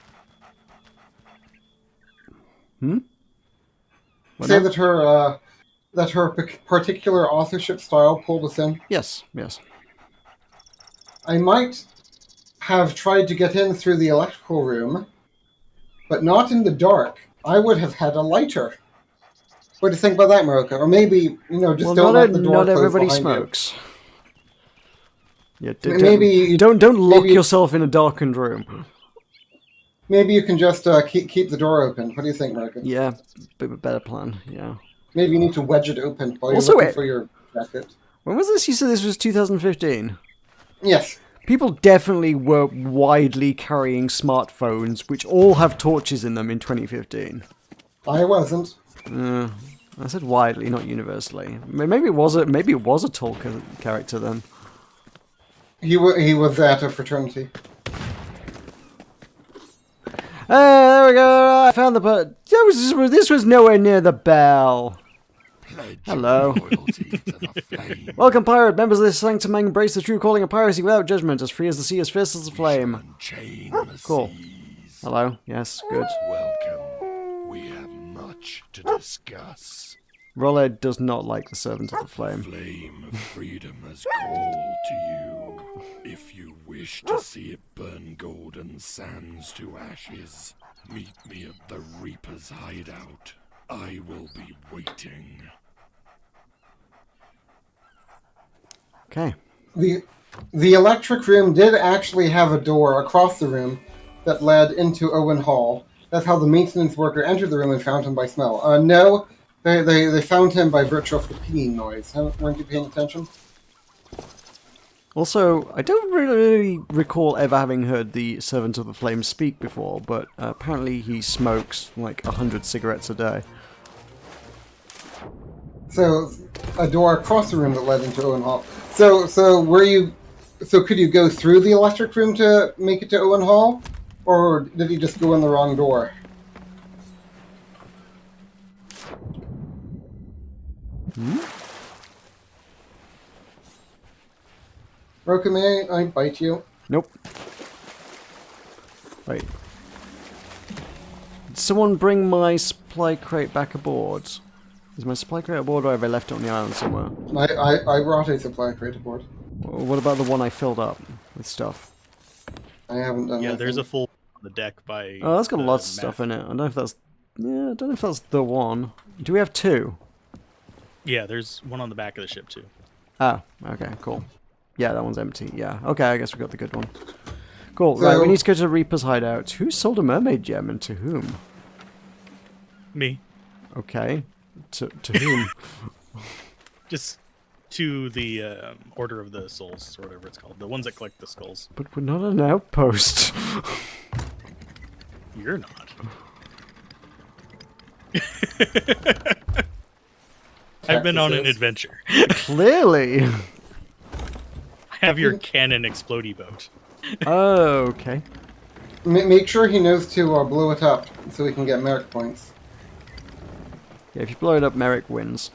Say that her particular authorship style pulled us in. Yes. I might have tried to get in through the electrical room, but not in the dark. I would have had a lighter. What do you think about that, Meroka? Or maybe, just don't let the door not close everybody behind smokes. Yeah, Maybe don't lock yourself in a darkened room. Maybe you can just keep the door open. What do you think, Meroka? Yeah, better plan. Yeah. Maybe you need to wedge it open while you're Also, looking for your jacket. When was this? You said this was 2015. Yes. People definitely were widely carrying smartphones, which all have torches in them in 2015. I wasn't. I said widely, not universally. Maybe it was a tall character then. He was at a fraternity. There we go. I found the this was nowhere near the bell. Hello. Welcome, pirate. Members of this sanctum embrace the true calling of piracy without judgment, as free as the sea, as fierce as the flame. Cool. Hello. Yes. Good. Welcome. We have much to discuss. Roled does not like the servant of the flame. The flame of freedom has called to you. If you wish to see it burn golden sands to ashes, meet me at the Reaper's hideout. I will be waiting. Okay. The electric room did actually have a door across the room that led into Owen Hall. That's how the maintenance worker entered the room and found him by smell. No, they found him by virtue of the pinging noise. Weren't you paying attention? Also, I don't really recall ever having heard the Servant of the Flame speak before, but apparently he smokes like 100 cigarettes a day. So, a door across the room that led into Owen Hall. So could you go through the electric room to make it to Owen Hall? Or did he just go in the wrong door? Meroka, may I bite you? Nope. Wait. Did someone bring my supply crate back aboard? Is my supply crate aboard, or have I left it on the island somewhere? I brought a supply crate aboard. What about the one I filled up with stuff? I haven't done that. Yeah, there's a full on the deck by. Oh, that's got the lots of stuff in it. I don't know if that's... Yeah, I don't know if that's the one. Do we have two? Yeah, there's one on the back of the ship too. Ah, okay, cool. Yeah, that one's empty. Yeah, okay, I guess we got the good one. Cool, So- right, we need to go to the Reaper's hideout. Who sold a mermaid gem and to whom? Me, Okay. To whom? just to the Order of the Souls, or whatever it's called, the ones that collect the skulls. But we're not an outpost. You're not. I've been on an adventure. Clearly. I have your cannon explodey boat. Oh, okay. Make sure he knows to blow it up so we can get merit points. Yeah, if you blow it up, Merrick wins.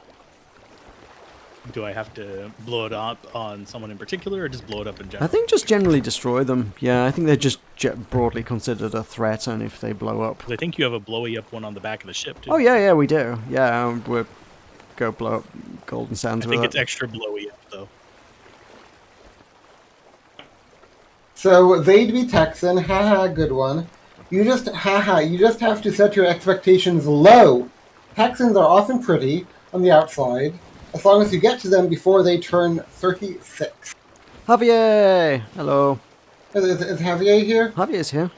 Do I have to blow it up on someone in particular, or just blow it up in I general? think just generally destroy them. Yeah, I think they're just broadly considered a threat, and if they blow up... 'Cause I think you have a blowy up one on the back of the ship, too. Oh, yeah, we do. Yeah, we'll go blow up Golden Sands I with think it. it's extra blowy up, though. So they'd be Texan, haha, good one. You just have to set your expectations low. Texans are often pretty on the outside, as long as you get to them before they turn 36. Javier! Hello. Is Javier here? Javier's here.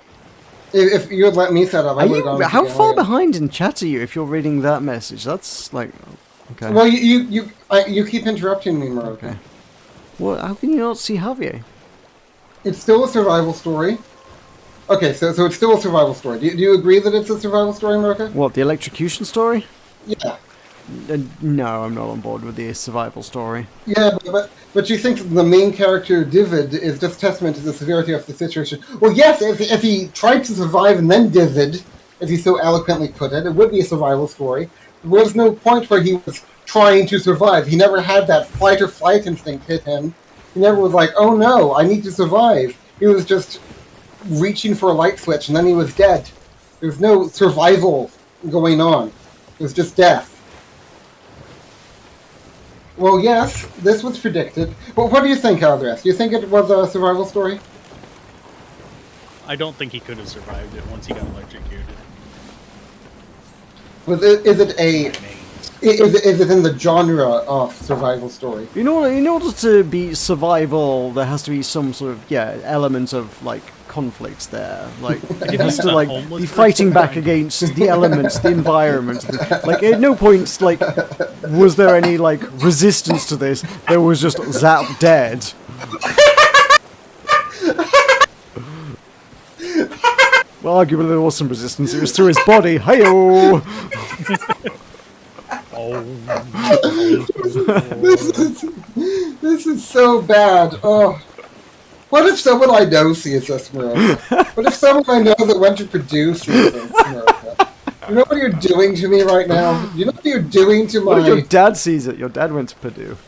If you would let me set up, I Are would you, have gone. how far behind in chat are you if you're reading that message? That's like... Okay. Well, you keep interrupting me, Meroka. Okay. Well, how can you not see Javier? It's still a survival story. Okay, so it's still a survival story. Do you agree that it's a survival story, Meroka? What, the electrocution story? Yeah. No, I'm not on board with the survival story. Yeah, but you think the main character, Divid, is just testament to the severity of the situation. Well, yes, if he tried to survive and then Divid, as he so eloquently put it, it would be a survival story. There was no point where he was trying to survive. He never had that fight or flight instinct hit him. He never was like, oh no, I need to survive. He was just reaching for a light switch and then he was dead. There was no survival going on. It was just death. Well, yes, this was predicted. But what do you think, Aldress? Do you think it was a survival story? I don't think he could have survived it once he got electrocuted. Is it in the genre of survival story? In order to be survival, there has to be some sort of element of like conflict there. Like it has to like be fighting back against the elements, the environment. Like at no point like was there any like resistance to this. There was just zap dead. Well, arguably there was some resistance. It was through his body. Hey-oh! This is so bad. Oh, what if someone I know sees this, Meroka? What if someone I know that went to Purdue sees this, Meroka? You know what you're doing to me right now? You know what you're doing to What if your my dad sees it? Your dad went to Purdue.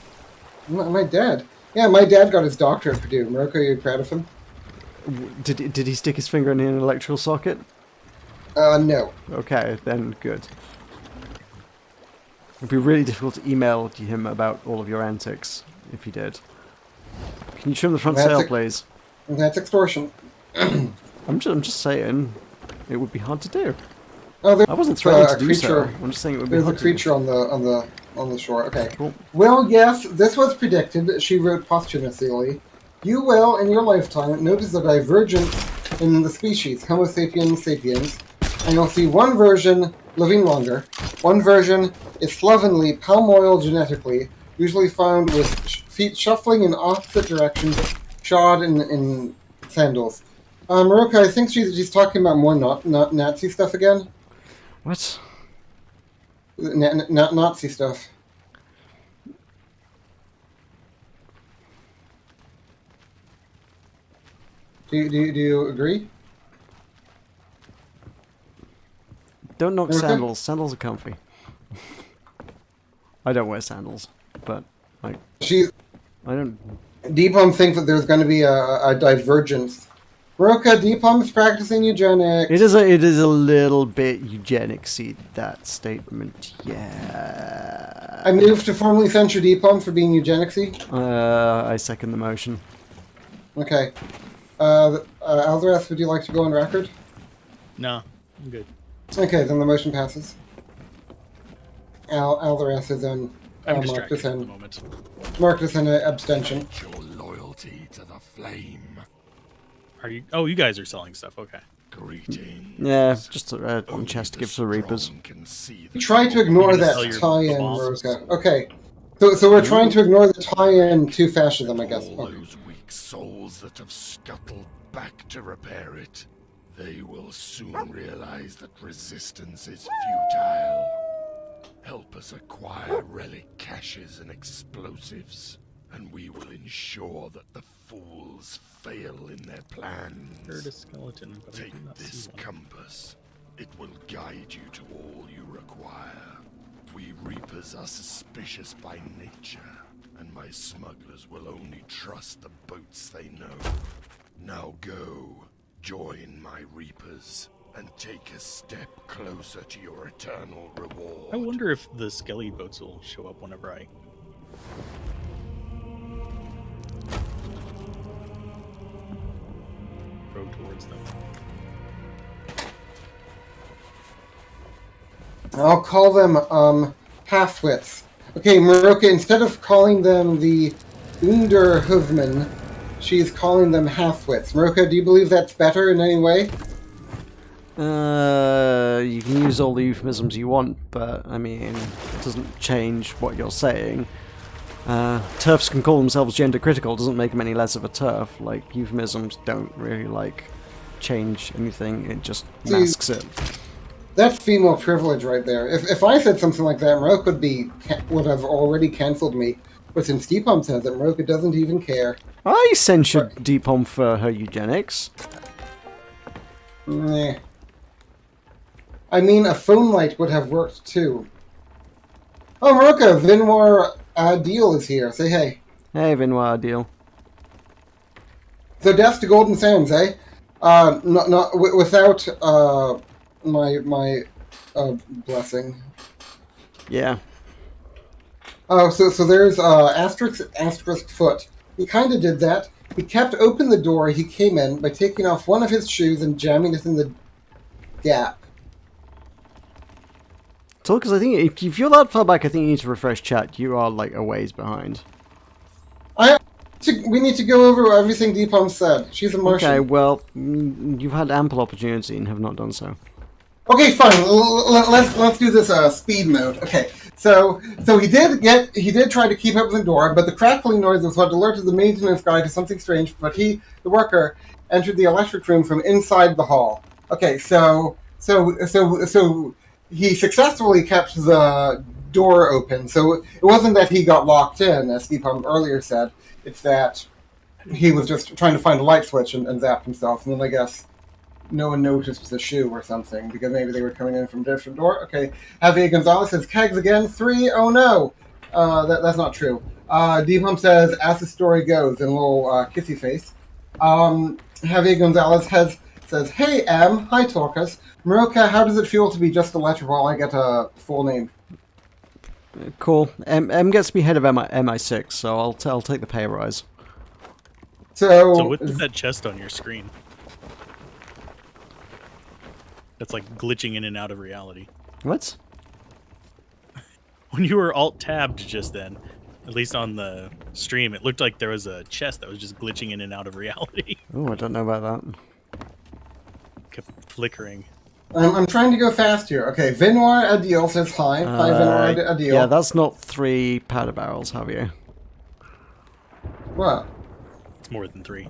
my dad? Yeah, my dad got his doctorate at Purdue. Meroka, are you proud of him? Did he stick his finger in an electrical socket? No. Okay, then good. It'd be really difficult to email him about all of your antics if he did. Can you trim the front sail, please? That's extortion. I'm just saying, it would be hard to do. Oh, I wasn't threatening to do so. I'm just saying it would be There's a hard to do. creature on the shore. Okay. Cool. Well, yes, this was predicted. She wrote posthumously. You will, in your lifetime, notice a divergence in the species, Homo sapiens sapiens, and you'll see one version living longer. One version is slovenly palm oil genetically, usually found with feet shuffling in opposite directions, shod in sandals. Meroka, I think she's talking about more not Nazi stuff again. What? Not Nazi stuff. Do you agree? Don't knock Okay. sandals. Sandals are comfy. I don't wear sandals, but like She's I don't. Deepom thinks that there's going to be a divergence. Meroka, Deepom's practicing eugenics. It is a little bit eugenicsy, that statement. Yeah. I move to formally censure Deepom for being eugenicsy. I second the motion. Okay. Alzaras, would you like to go on record? No, I'm good. Okay, then the motion passes. Alzaras is in. I'm Mark distracted is at the in. moment. Mark is in abstention. Your loyalty to the flame. Are you? Oh, you guys are selling stuff. Okay. Greetings. Yeah, just one Only chest to the give to the Reapers. strong can see the Try to ignore You gonna that sell your tie-in, bombs? Meroka. Okay. So we're trying to ignore the tie-in to fascism, I guess. all Okay. those weak souls that have scuttled back to repair it. They will soon realize that resistance is futile. Help us acquire relic caches and explosives, and we will ensure that the fools fail in their plans. Heard a skeleton, but I Take do not this see one. compass. It will guide you to all you require. We Reapers are suspicious by nature, and my smugglers will only trust the boats they know. Now go, join my Reapers, and take a step closer to your eternal reward. I wonder if the skelly boats will show up whenever I. Row towards them. I'll call them half-wits. Okay, Meroka, instead of calling them the Underhuvmen, she's calling them half-wits. Meroka, do you believe that's better in any way? You can use all the euphemisms you want, but I mean, it doesn't change what you're saying. TERFs can call themselves gender critical, doesn't make them any less of a TERF. Like, euphemisms don't really, like, change anything, it just masks it. That's female privilege right there. If I said something like that, Meroka would have already cancelled me. But since Deepom says it, Meroka doesn't even care. I censured Deepom for her eugenics. Meh. I mean, a phone light would have worked too. Oh, Meroka, Vinwar Adil is here. Say hey. Hey, Vinoir deal. So death to Golden Sands, eh? Without my blessing. Yeah. Oh, so there's asterisk foot. He kind of did that. He kept open the door he came in by taking off one of his shoes and jamming it in the gap. So, because I think if you're that far back, I think you need to refresh chat. You are, like, a ways behind. We need to go over everything Deepom said. She's a Martian. Okay, well, you've had ample opportunity and have not done so. Okay, fine. Let's do this speed mode. Okay, so he did try to keep open the door, but the crackling noise was what alerted the maintenance guy to something strange. But the worker, entered the electric room from inside the hall. Okay, so he successfully kept the door open. So it wasn't that he got locked in, as Deepom earlier said. It's that he was just trying to find a light switch and zapped himself, and then I guess no one noticed the shoe or something, because maybe they were coming in from a different door. Okay, Javier Gonzalez says, kegs again, 3, oh no! That's not true. Deepom says, as the story goes, in a little kissy face. Javier Gonzalez says, hey M, hi Torcas. Meroka, how does it feel to be just a letter while I get a full name? Cool. M gets me head of MI6, so I'll take the pay rise. So what's that chest on your screen? That's like glitching in and out of reality. What? When you were alt-tabbed just then, at least on the stream, it looked like there was a chest that was just glitching in and out of reality. Oh, I don't know about that. Kept flickering. I'm trying to go fast here. Okay, Vinwar Adil says hi. Hi, Vinwar Adil. Yeah, that's not 3 powder barrels, have you? What? It's more than 3.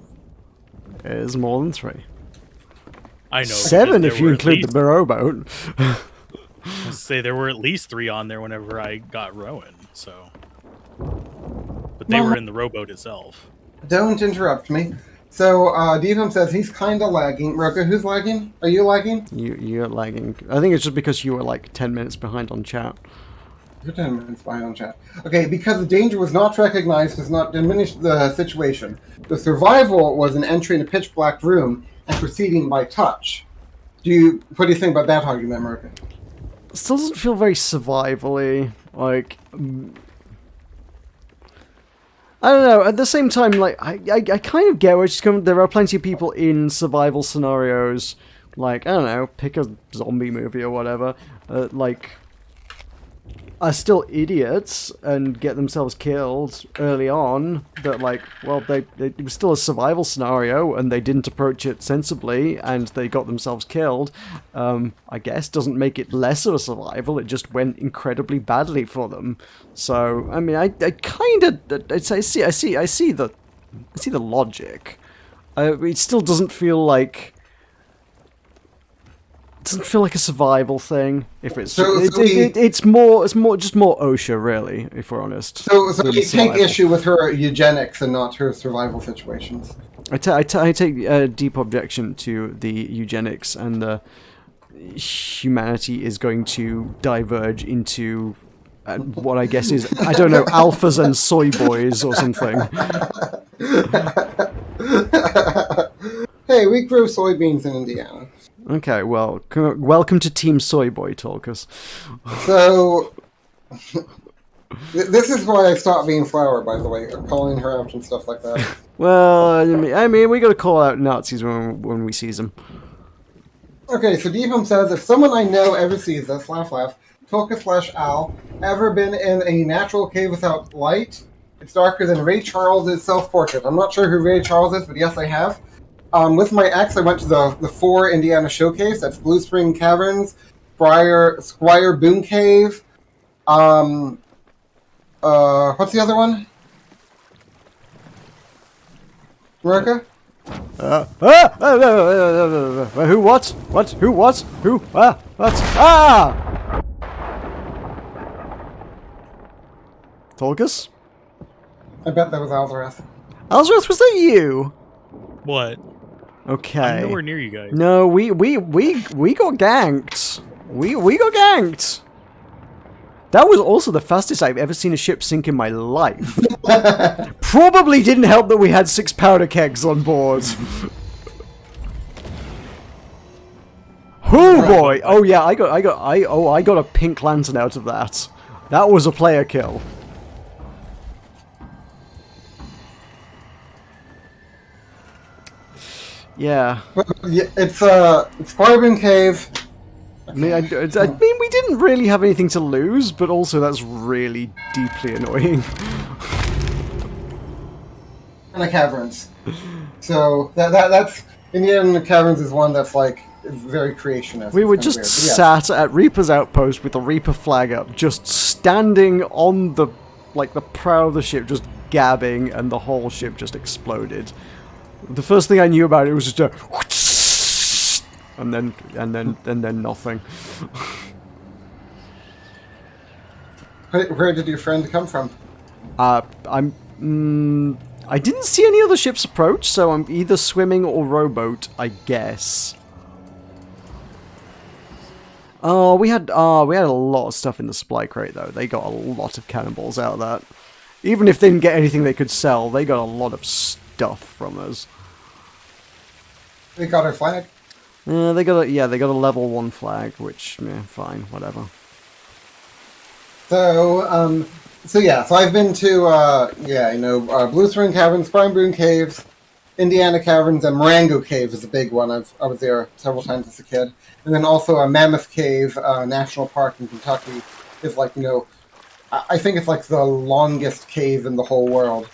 It is more than 3. I know. 7 because if you there were include the at rowboat. least- Let's say there were at least 3 on there whenever I got Rowan. So, but they were in the rowboat itself. Don't interrupt me. So, Devam says he's kind of lagging. Meroka, who's lagging? Are you lagging? You're lagging. I think it's just because you were like 10 minutes behind on chat. You're 10 minutes behind on chat. Okay, because the danger was not recognized does not diminish the situation. The survival was an entry in a pitch black room and proceeding by touch. What do you think about that argument, Meroka? Still doesn't feel very survival-y. Like, I don't know. At the same time, like, I kind of get where she's coming. There are plenty of people in survival scenarios, like, I don't know, pick a zombie movie or whatever, like, are still idiots and get themselves killed early on, but like, well, it was still a survival scenario and they didn't approach it sensibly and they got themselves killed. I guess doesn't make it less of a survival, it just went incredibly badly for them. So, I mean, I kind of, I see the logic. It still doesn't feel like a survival thing. If it's it's more OSHA, really, if we're honest. So you take issue with her eugenics and not her survival situations. I take deep objection to the eugenics, and the humanity is going to diverge into what I guess is, I don't know, alphas and soy boys or something. Hey, we grow soybeans in Indiana. Okay, well, welcome to Team Soy Boy Talkers. So, this is why I stopped being Flower, by the way, calling her out and stuff like that. Well, I mean, we gotta call out Nazis when we see them. Okay, so Devam says, if someone I know ever sees this, laugh laugh, Tolka/Al, ever been in a natural cave without light? It's darker than Ray Charles' self-portrait. I'm not sure who Ray Charles is, but yes, I have. With my ex, I went to the 4 Indiana Showcase. That's Blue Spring Caverns, Squire Boone Cave. What's the other one? Meroka? Who, what? What? Who, what? Who, what? Ah! Tolkus? I bet that was Alzareth. Alzareth, was that you? What? Okay. I'm nowhere near you guys. No, we got ganked. We got ganked. That was also the fastest I've ever seen a ship sink in my life. Probably didn't help that we had 6 powder kegs on board. Oh boy! Oh yeah, I got a pink lantern out of that. That was a player kill. Yeah. Yeah, it's Squire Cave. I mean, I mean, we didn't really have anything to lose, but also that's really deeply annoying. And the caverns. So that's Indiana Caverns is one that's like very creationist. We were It's kinda just weird, but yeah. sat at Reaper's outpost with the Reaper flag up, just standing on the prow of the ship, just gabbing, and the whole ship just exploded. The first thing I knew about it was just a and then nothing. Where did your friend come from? I didn't see any other ships approach, so I'm either swimming or rowboat, I guess. Oh, we had a lot of stuff in the supply crate though. They got a lot of cannonballs out of that. Even if they didn't get anything they could sell, they got a lot of stuff from us. They got our flag. They got a level 1 flag, which fine, whatever. So I've been to Blue Spring Caverns, Prime Boone Caves, Indiana Caverns, and Marengo Cave is a big one. I was there several times as a kid, and then also a Mammoth Cave National Park in Kentucky is like I think it's like the longest cave in the whole world,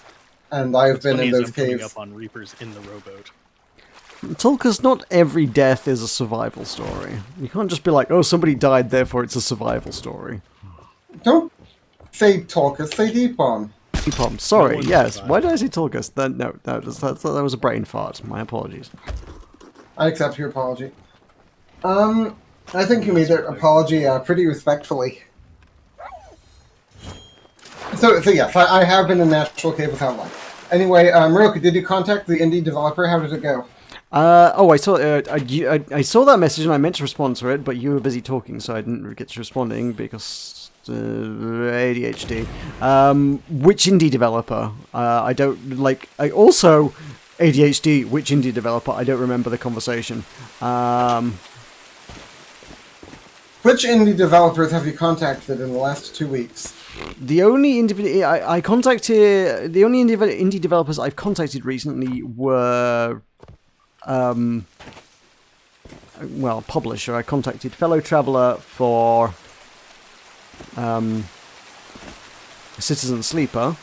and I've been in those caves. Up on Reapers in the rowboat. Tulkas, not every death is a survival story. You can't just be like, oh, somebody died, therefore it's a survival story. Don't say Tulkas, say Deepon. Pom, sorry, one yes. survived. Why did I say Tulgus? No, that was a brain fart. My apologies. I accept your apology. I think you made that apology pretty respectfully. So yes, I have been in Natural Cave without life. Anyway, Meroka, did you contact the indie developer? How did it go? I saw I saw that message and I meant to respond to it, but you were busy talking, so I didn't get to responding because ADHD. Which indie developer? I don't like. I also ADHD. Which indie developer? I don't remember the conversation. Which indie developers have you contacted in the last 2 weeks? The only I contacted the only indie developers I've contacted recently were publisher. I contacted Fellow Traveller for Citizen Sleeper,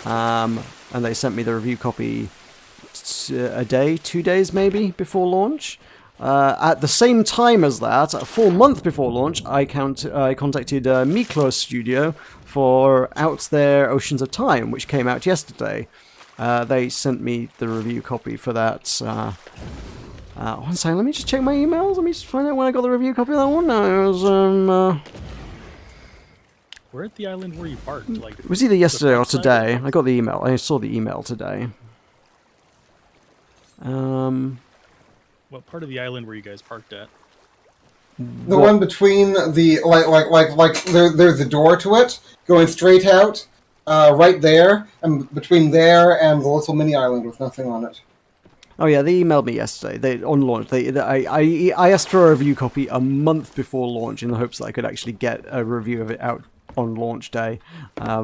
and they sent me the review copy a day, 2 days maybe before launch. At the same time as that, a full month before launch, I contacted Miklo Studio for Out There Oceans of Time, which came out yesterday. They sent me the review copy for that. One second, let me just check my emails. Let me just find out when I got the review copy of that one. No, it was We're at the island where you parked. Like, it was either yesterday or front side? today. I got the email. I saw the email today. What part of the island were you guys parked at? The one between the there's a door to it going straight out, right there, and between there and the little mini island with nothing on it. Oh yeah, they emailed me yesterday. On launch, I asked for a review copy a month before launch in the hopes that I could actually get a review of it out on launch day.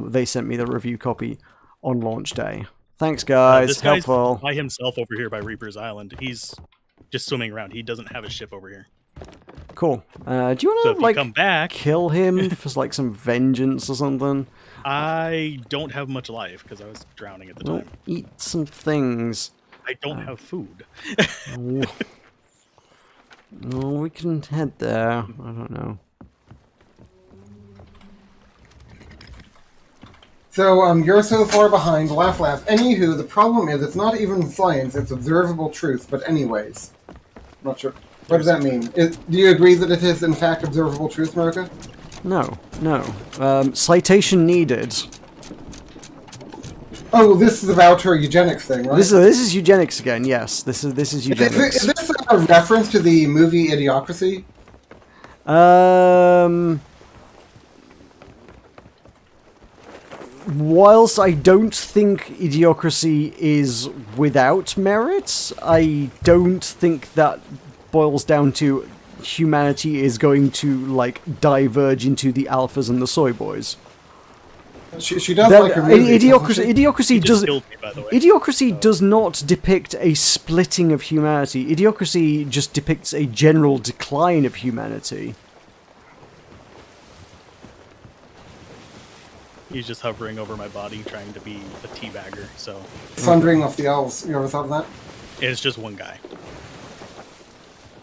They sent me the review copy on launch day. Thanks, guys. This guy's Helpful. by himself over here by Reaper's Island. He's just swimming around. He doesn't have a ship over here. Cool. Do you want So to if you come back, kill him for like some vengeance or something? I don't have much life because I was drowning at the Well, time. eat some things. I don't have food. Oh. Oh, we can head there. I don't know. So you're so far behind. Laugh, laugh. Anywho, the problem is it's not even science; it's observable truth. But anyways, I'm not sure. What does that mean? Do you agree that it is in fact observable truth, Meroka? No. Citation needed. Oh, this is about her eugenics thing, right? This is eugenics again. Yes, this is eugenics. Is this a reference to the movie Idiocracy? Whilst I don't think Idiocracy is without merit, I don't think that boils down to humanity is going to, like, diverge into the alphas and the soy boys. She does like her movie. Idiocracy does. Killed me, by the way. Idiocracy does not depict a splitting of humanity. Idiocracy just depicts a general decline of humanity. He's just hovering over my body, trying to be a teabagger. So Sundering of the elves. You ever thought of that? it's just one guy.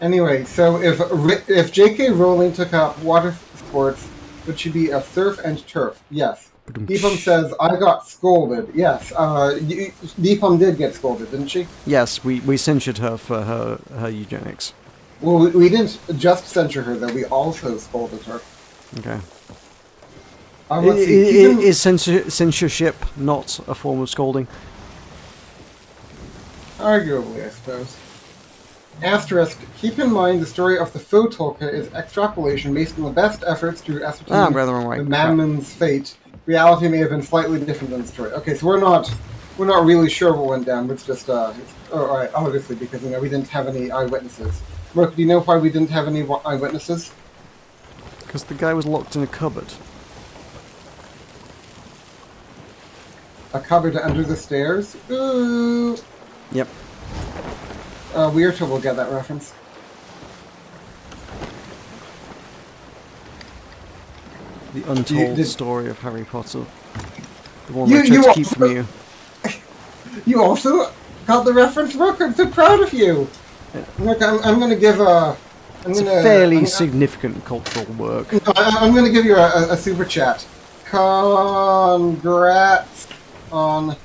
Anyway, so if J.K. Rowling took up water sports, would she be a surf and turf? Yes. Deepam says, I got scolded. Yes. Deepam did get scolded, didn't she? Yes, we censured her for her eugenics. Well, we didn't just censure her, though. We also scolded her. Okay. Let's see. Is censorship not a form of scolding? Arguably, I suppose. Asterisk, keep in mind the story of the Photolka is extrapolation based on the best efforts to ascertain rather wrong way. the madman's fate. Reality may have been slightly different than the story. Okay, so we're not really sure what went down. It's just alright, obviously because we didn't have any eyewitnesses. Merc, do you know why we didn't have any eyewitnesses? Because the guy was locked in a cupboard. A cupboard under the stairs? Ooh. Yep. Weirto will get that reference. The untold did- story of Harry Potter. The one I tried to keep from you. You also got the reference, Rook. I'm so proud of you. Look, I'm going to give a... It's a fairly significant cultural work. I'm going to give you a super chat. Congrats on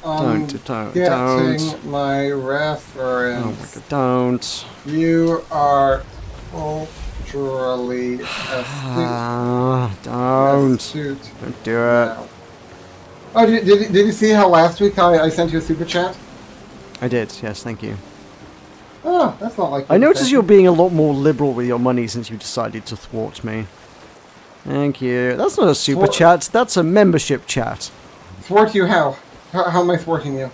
Don't. getting my Oh reference. my god, don't. You are culturally astute. Don't do it. Now. Oh, did you see how last week I sent you a super chat? I did, yes, thank you. Oh, that's not like I you to notice say. you're being a lot more liberal with your money since you decided to thwart me. Thank you. That's not a super chat, that's a membership chat. Thwart you how? How am I thwarting you?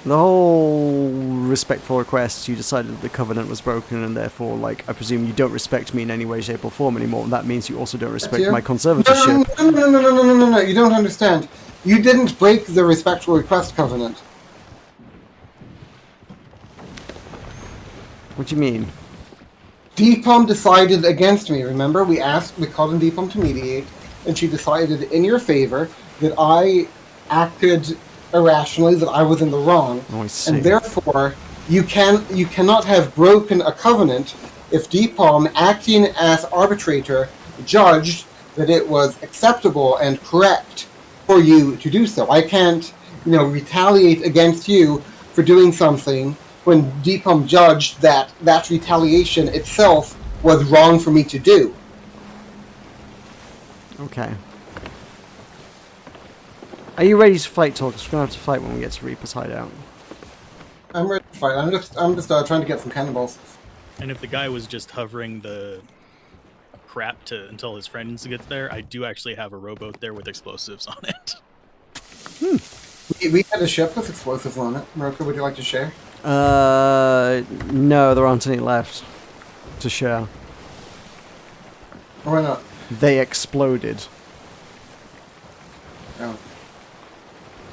The whole respectful request, you decided that the covenant was broken and therefore, like, I presume you don't respect me in any way, shape or form anymore, and that means you also don't respect you? my conservatorship. No, you don't understand. You didn't break the respectful request covenant. What do you mean? Deepom decided against me, remember? We called on Deepom to mediate, and she decided in your favor that I acted irrationally, that I was in the wrong. Oh, I see. And therefore, you cannot have broken a covenant if Deepom, acting as arbitrator, judged that it was acceptable and correct for you to do so. I can't, retaliate against you for doing something when Deepom judged that that retaliation itself was wrong for me to do. Okay. Are you ready to fight, Talk? 'Cause we're gonna have to fight when we get to Reaper's hideout. I'm ready to fight. I'm just trying to get some cannonballs. And if the guy was just hovering the crap until his friends get there, I do actually have a rowboat there with explosives on it. We had a ship with explosives on it. Meroka, would you like to share? No, there aren't any left to share. Or why not? They exploded. Oh.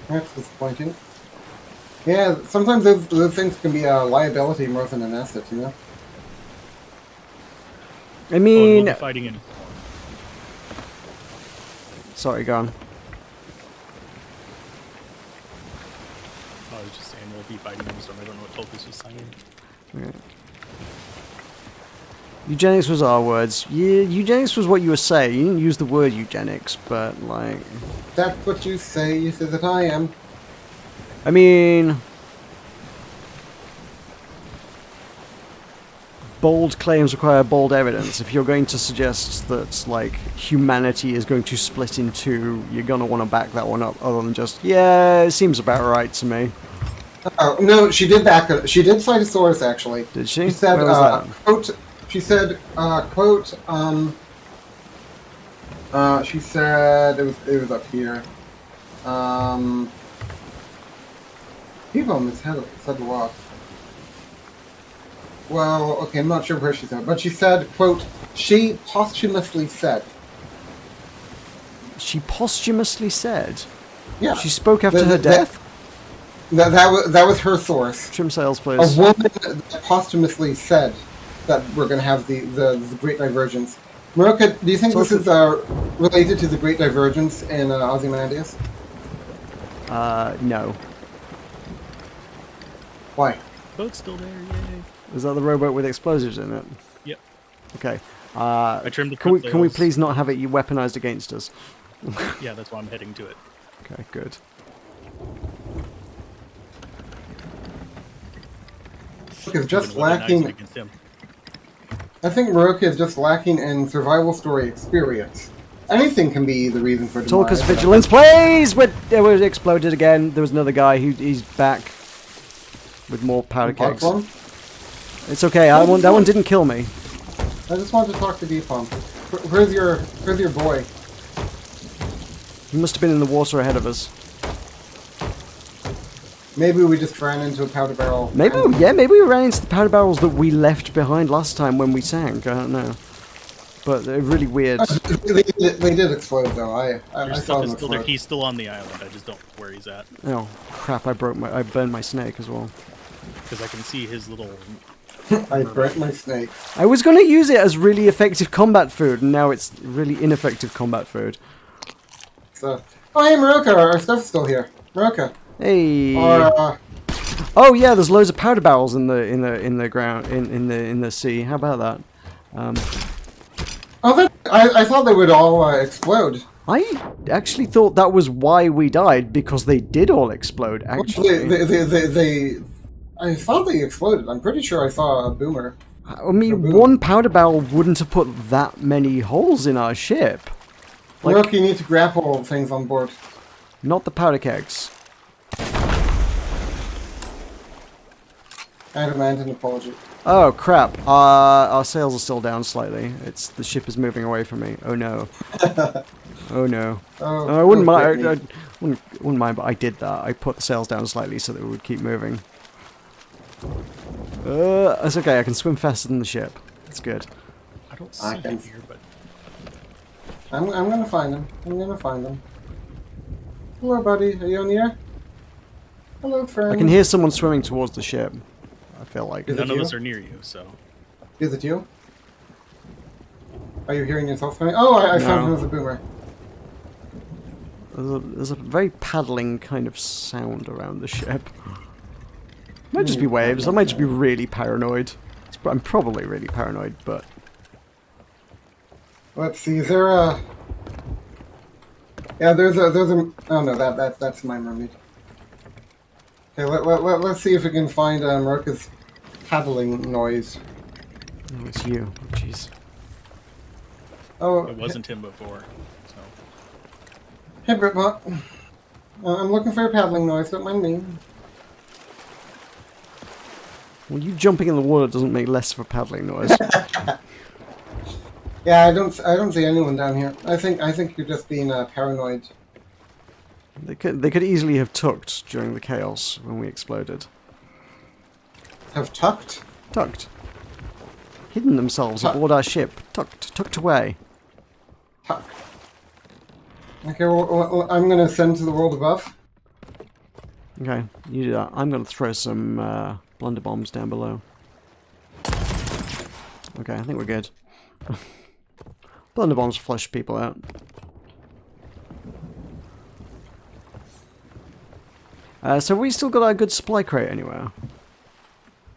That's disappointing. Yeah, sometimes those things can be a liability more than an asset, I Oh, and mean... we'll be fighting in. Sorry, go on. I was just saying we'll be fighting in the storm. I don't know what Tolkien was saying. Okay. Eugenics was our words. Yeah, eugenics was what you were saying. You didn't use the word eugenics, but, like... That's what you say. You say that I am. I mean... Bold claims require bold evidence. If you're going to suggest that, like, humanity is going to split in two, you're going to want to back that one up, other than just, yeah, it seems about right to me. Oh, no, she did back it. She did cite a source, actually. Did she? She said, Where was that? quote, she said, she said, it was up here. People said a lot. Well, okay, I'm not sure where she said, but she said, quote, she posthumously said. She posthumously said? Yeah. She spoke after her death? That was her source. Trim sales, please. A woman that posthumously said that we're going to have the Great Divergence. Meroka, do you think this is related to the Great Divergence in Ozymandias? No. Why? Boat's still there, yay. Is that the rowboat with explosives in it? Yep. Okay. I trimmed the can we sails. please not have it weaponized against us? Yeah, that's why I'm heading to it. Okay, good. Is just Even weaponized lacking. against him. I think Meroka is just lacking in survival story experience. Anything can be the reason for Talker's demise. vigilance, please! It was exploded again. There was another guy he's back with more powder kegs. One? It's okay. That one didn't kill me. I just wanted to talk to Deepom. Where's your boy? He must have been in the water ahead of us. Maybe we just ran into a powder barrel. Maybe we ran into the powder barrels that we left behind last time when we sank. I don't know. But they're really weird. They did explode though. I Your saw stuff them is still there. explode. He's still on the island. I just don't know where he's at. Oh crap! I burned my snake as well. Because I can see his little... I burnt my snake. I was gonna use it as really effective combat food, and now it's really ineffective combat food. So, oh hey Meroka, our stuff's still here. Meroka. Hey. Or, Oh yeah, there's loads of powder barrels in the ground in the sea. How about that? I thought they would all explode. I actually thought that was why we died, because they did all explode, actually. I thought they exploded. I'm pretty sure I saw a boomer. I mean, Boom. one powder barrel wouldn't have put that many holes in our ship. Like, Meroka, you need to grapple things on board. not the powder kegs. I demand an apology. Oh, crap. Our sails are still down slightly. The ship is moving away from me. Oh, no. Oh, no. I wouldn't mind. I wouldn't mind, but I did that. I put the sails down slightly so that it would keep moving. It's okay. I can swim faster than the ship. It's good. I don't see I can- him here, but I'm gonna find him. I'm gonna find him. Hello, buddy. Are you on the air? Hello, friend. I can hear someone swimming towards the ship. I feel like. Is it none of you? us are near you, so Is it you? Are you hearing yourself swimming? Oh, I found No. him as a boomer. There's a very paddling kind of sound around the ship. Might just be waves. I might just be really paranoid. I'm probably really paranoid, but Let's see. Is there a? Yeah, there's a. Oh no, that's my mermaid. Okay, let's see if we can find Meroka's paddling noise. oh, it's you. Oh, jeez. Oh, it wasn't him before. So hey, Britbot. I'm looking for a paddling noise. Don't mind me. Well, you jumping in the water doesn't make less of a paddling noise. Yeah, I don't see anyone down here. I think you're just being paranoid. They could easily have tucked during the chaos when we exploded. Have tucked? Tucked. Hidden themselves aboard our ship. Tucked away. Tuck. Okay, well, I'm gonna send to the world above. Okay, you do that. I'm going to throw some blunder bombs down below. Okay, I think we're good. Blunder bombs flush people out. So have we still got our good supply crate anywhere?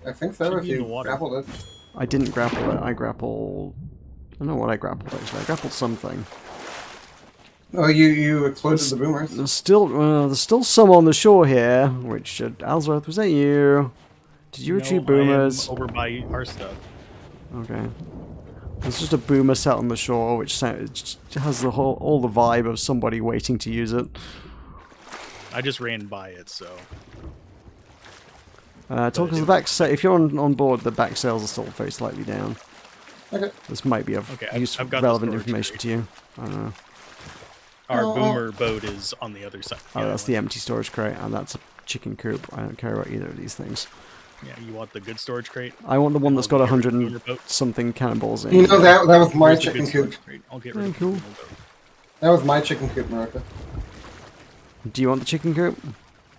I think so. Should If be in you the water. grappled it. I didn't grapple it. I grappled... I don't know what I grappled, actually. I grappled something. Oh, you exploded the boomers. There's still some on the shore here, which should... Alsworth, was that you? Did you retrieve No, I am boomers? over by our stuff. Okay. There's just a boomer set on the shore, which it just has all the vibe of somebody waiting to use it. I just ran by it, so Talk us the back if you're on board, the back sails are still very slightly down. Okay. This might be of Okay, useful, I've got the relevant storage information crate. to you. I don't know. our Oh. boomer boat is on the other side. Oh, that's the empty storage crate, and that's a chicken coop. I don't care about either of these things. Yeah, you want the good storage crate? I want the one that's got I'll get rid of 100 the and boomer boat. something cannonballs in. You know that was my Here's the chicken good coop. storage crate. I'll get Very rid of cool. the boomer boat. That was my chicken coop, Meroka. Do you want the chicken coop?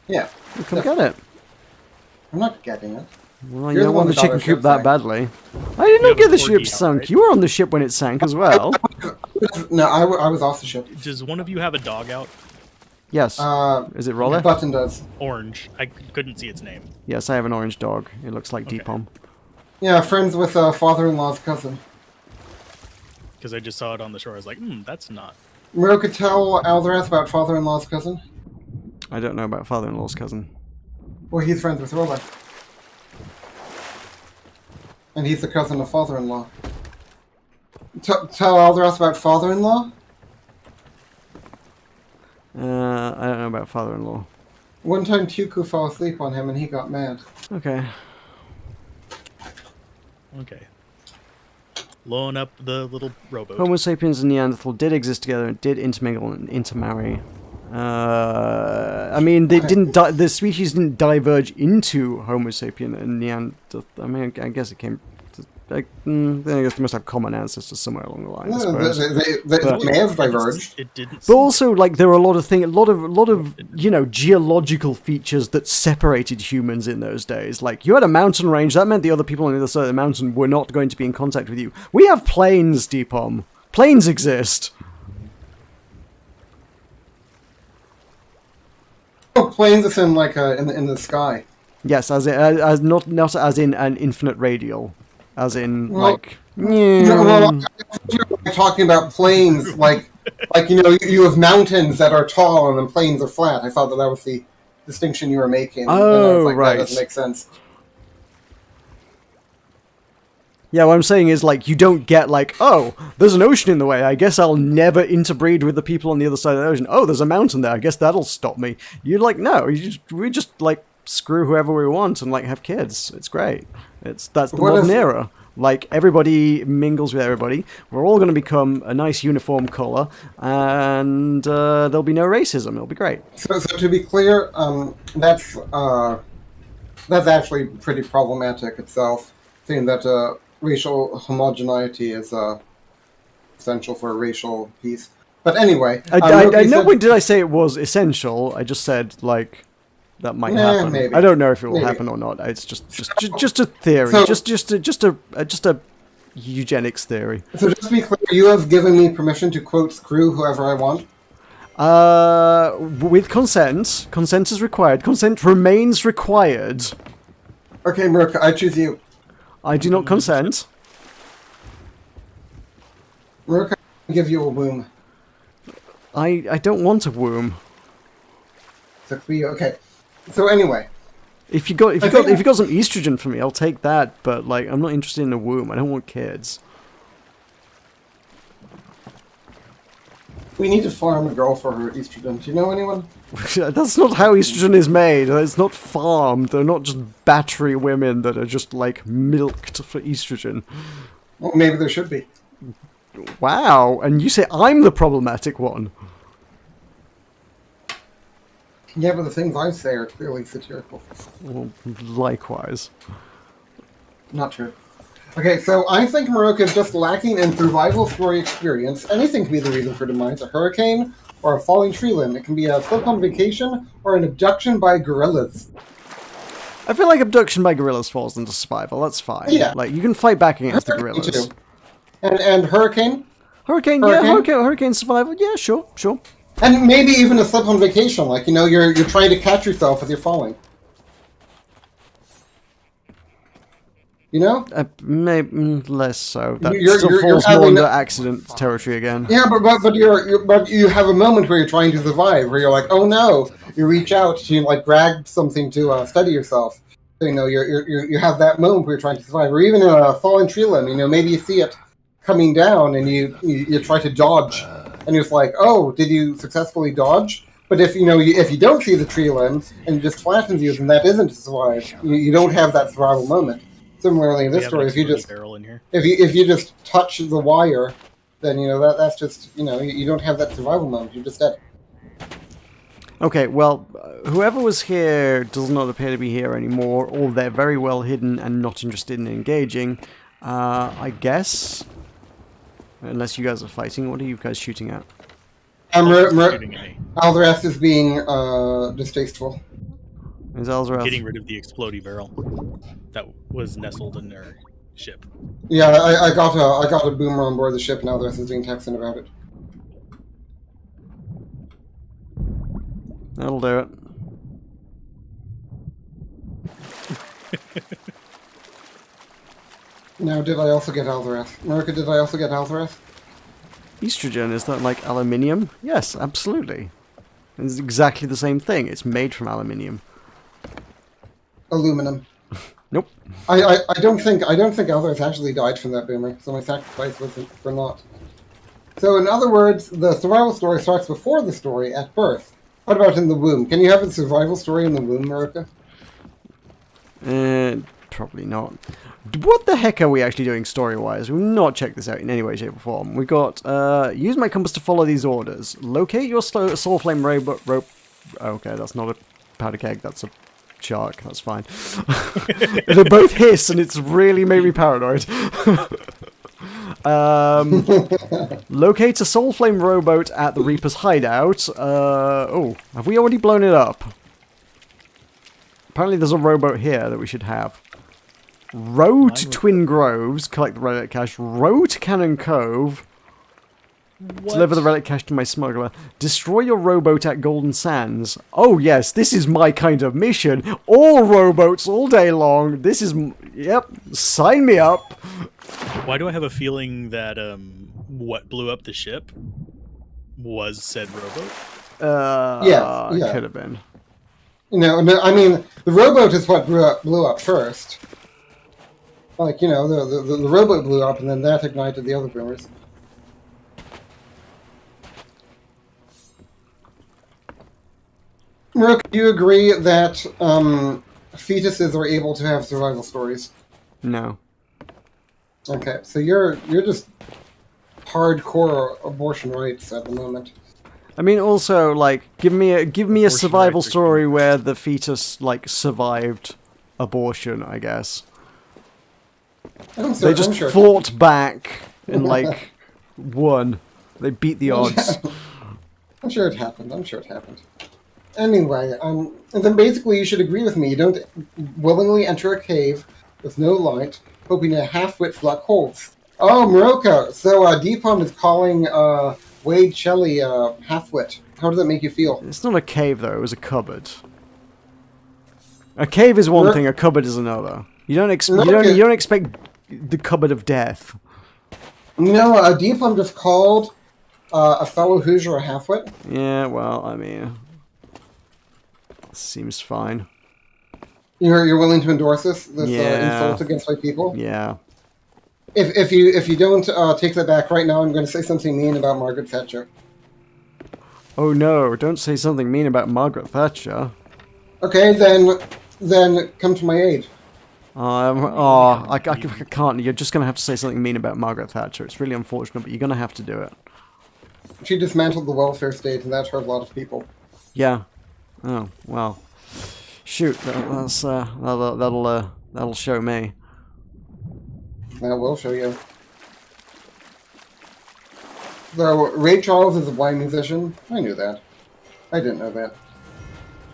Yeah. Well, come get it. I'm not getting it. Well, You're you the don't one want the that got chicken our coop ship that sank. badly. I did not have get a the 4D ship out, sunk. right? You were on the ship when it sank as well. No, I was off the ship. Does one of you have a dog out? Yes. Is it Roller? Button does. Orange. I couldn't see its name. Yes, I have an orange dog. It looks like Okay. Deepom. Yeah, friends with father-in-law's cousin. Because I just saw it on the shore. I was like, that's not. Meroka, tell Alzarath about father-in-law's cousin. I don't know about father-in-law's cousin. Well, he's friends with Rolla. And he's the cousin of father-in-law. Tell Alzarath about father-in-law? I don't know about father-in-law. One time Tuku fell asleep on him and he got mad. Okay. Okay. Blowing up the little rowboat. Homo sapiens and Neanderthal did exist together and did intermingle and intermarry. I mean, they didn't. The species didn't diverge into Homo sapien and Neanderthal. I mean, I guess it came. I guess they must have common ancestors somewhere along the line. I No, suppose. they But- may have diverged. It didn't. But also, like, there were a lot of geological features that separated humans in those days. Like, you had a mountain range, that meant the other people on the other side of the mountain were not going to be in contact with you. We have plains, Deepom. Plains exist. Oh, planes is in like in the sky. Yes, as not as in an infinite radial, as in Well, like. No, well, you're talking about planes like Like, you have mountains that are tall and then plains are flat. I thought that was the distinction you were making. And I was Oh, like, right. That doesn't make sense. Yeah, what I'm saying is, like, you don't get, like, oh, there's an ocean in the way, I guess I'll never interbreed with the people on the other side of the ocean. Oh, there's a mountain there, I guess that'll stop me. You're like, no, we just, like, screw whoever we want and, like, have kids. It's great. That's the What modern if- era. Like, everybody mingles with everybody. We're all going to become a nice uniform colour, and there'll be no racism. It'll be great. So to be clear, that's actually pretty problematic itself, saying that racial homogeneity is essential for racial peace. But anyway, I Loki know said- when did I say it was essential? I just said, like, that might happen. maybe. I don't know if it will Maybe. happen or not. It's just a theory. So- just a eugenics theory. So just to be clear, you have given me permission to quote screw whoever I want. With consent. Consent is required. Consent remains required. Okay, Meroka, I choose you. I do not consent. Meroka, I give you a womb. I don't want a womb. So for you, okay. So anyway, If you got I think- if you got some estrogen for me, I'll take that. But like, I'm not interested in a womb. I don't want kids. we need to farm a girl for her estrogen. Do you know anyone? That's not how estrogen is made. It's not farmed. They're not just battery women that are just like milked for estrogen. Well, maybe there should be. Wow, and you say I'm the problematic one. Yeah, but the things I say are clearly satirical. Well, likewise. Not true. Okay, so I think Meroka is just lacking in survival story experience. Anything can be the reason for demise. A hurricane or a falling tree limb. It can be a slip on vacation or an abduction by gorillas. I feel like abduction by gorillas falls into survival. That's fine. Yeah. Like you can fight back against the Hurricane, gorillas. too. And hurricane? Hurricane, hurricane survival. Yeah, sure. And maybe even a slip on vacation. Like, you're trying to catch yourself as you're falling. Maybe less so. That You're- still you're falls having more into a- accident territory again. Yeah, but you have a moment where you're trying to survive, where you're like, oh no, you reach out to like grab something to steady yourself. So, you have that moment where you're trying to survive, or even a fallen tree limb. Maybe you see it coming down and you try to dodge, and you're just like, oh, did you successfully dodge? But if if you don't see the tree limb and it just flattens you, then that isn't to survive. You don't have that survival moment. Similarly, in We this have an story, if you exploding just barrel in here. if you just touch the wire, then that's just you don't have that survival moment. You're just dead. Okay, well, whoever was here does not appear to be here anymore, or they're very well hidden and not interested in engaging. I guess. Unless you guys are fighting, what are you guys shooting at? Shooting at me. Alvarez is being distasteful. Is Alzarath? Getting rid of the exploding barrel that was nestled in their ship. Yeah, I got a boomer on board the ship, and Alvarez is being texting about it. That'll do it. Now, did I also get Alvarez? Meroka, did I also get Alvarez? Estrogen, is that like aluminium? Yes, absolutely. It's exactly the same thing. It's made from aluminium. Aluminum. Nope. I don't think Alvarez actually died from that boomer, so my sacrifice was for naught. So in other words, the survival story starts before the story at birth. What about in the womb? Can you have a survival story in the womb, Meroka? Probably not. What the heck are we actually doing story-wise? We've not checked this out in any way, shape, or form. We've got, use my compass to follow these orders. Locate your soul flame rope. Okay, that's not a powder keg, that's a shark. That's fine. They both hiss, and it's really made me paranoid. Locate a soul flame rowboat at the Reaper's hideout. Oh, have we already blown it up? Apparently there's a rowboat here that we should have. Row to Twin Groves, collect the relic cache. Row to Cannon Cove, deliver the relic cache to my smuggler. Destroy your rowboat at Golden Sands. Oh yes, this is my kind of mission. All rowboats all day long. This is, yep, sign me up. Why do I have a feeling that what blew up the ship Was said rowboat? Yeah. Could have been. No, I mean, the rowboat is what blew up first. Like, the rowboat blew up, and then that ignited the other boomers. Meroka, do you agree that fetuses are able to have survival stories? No. Okay, so you're just hardcore abortion rights at the moment. I mean, also, like, give me a Abortion survival rights are story where the fetus, like, survived abortion, I guess. They just fought back and, like, won. They beat the odds. I'm sure it happened. Anyway, and then basically you should agree with me. You don't willingly enter a cave with no light, hoping a half-wit's luck holds. Oh, Meroka! So Deepon is calling Wade Shelley half-wit. How does that make you feel? It's not a cave, though. It was a cupboard. A cave is one thing, a cupboard is another. You don't expect the cupboard of death. No, Deepon just called a fellow Hoosier a half-wit. Yeah, well, I mean... Seems fine. You're willing to endorse this insult against white people? Yeah. If you don't take that back right now, I'm going to say something mean about Margaret Thatcher. Oh no! Don't say something mean about Margaret Thatcher. Okay, then come to my aid. I can't. You're just going to have to say something mean about Margaret Thatcher. It's really unfortunate, but you're going to have to do it. She dismantled the welfare state, and that hurt a lot of people. Yeah. Oh well. Shoot. That'll show me. That will show you. Though Ray Charles is a blind musician, I knew that. I didn't know that.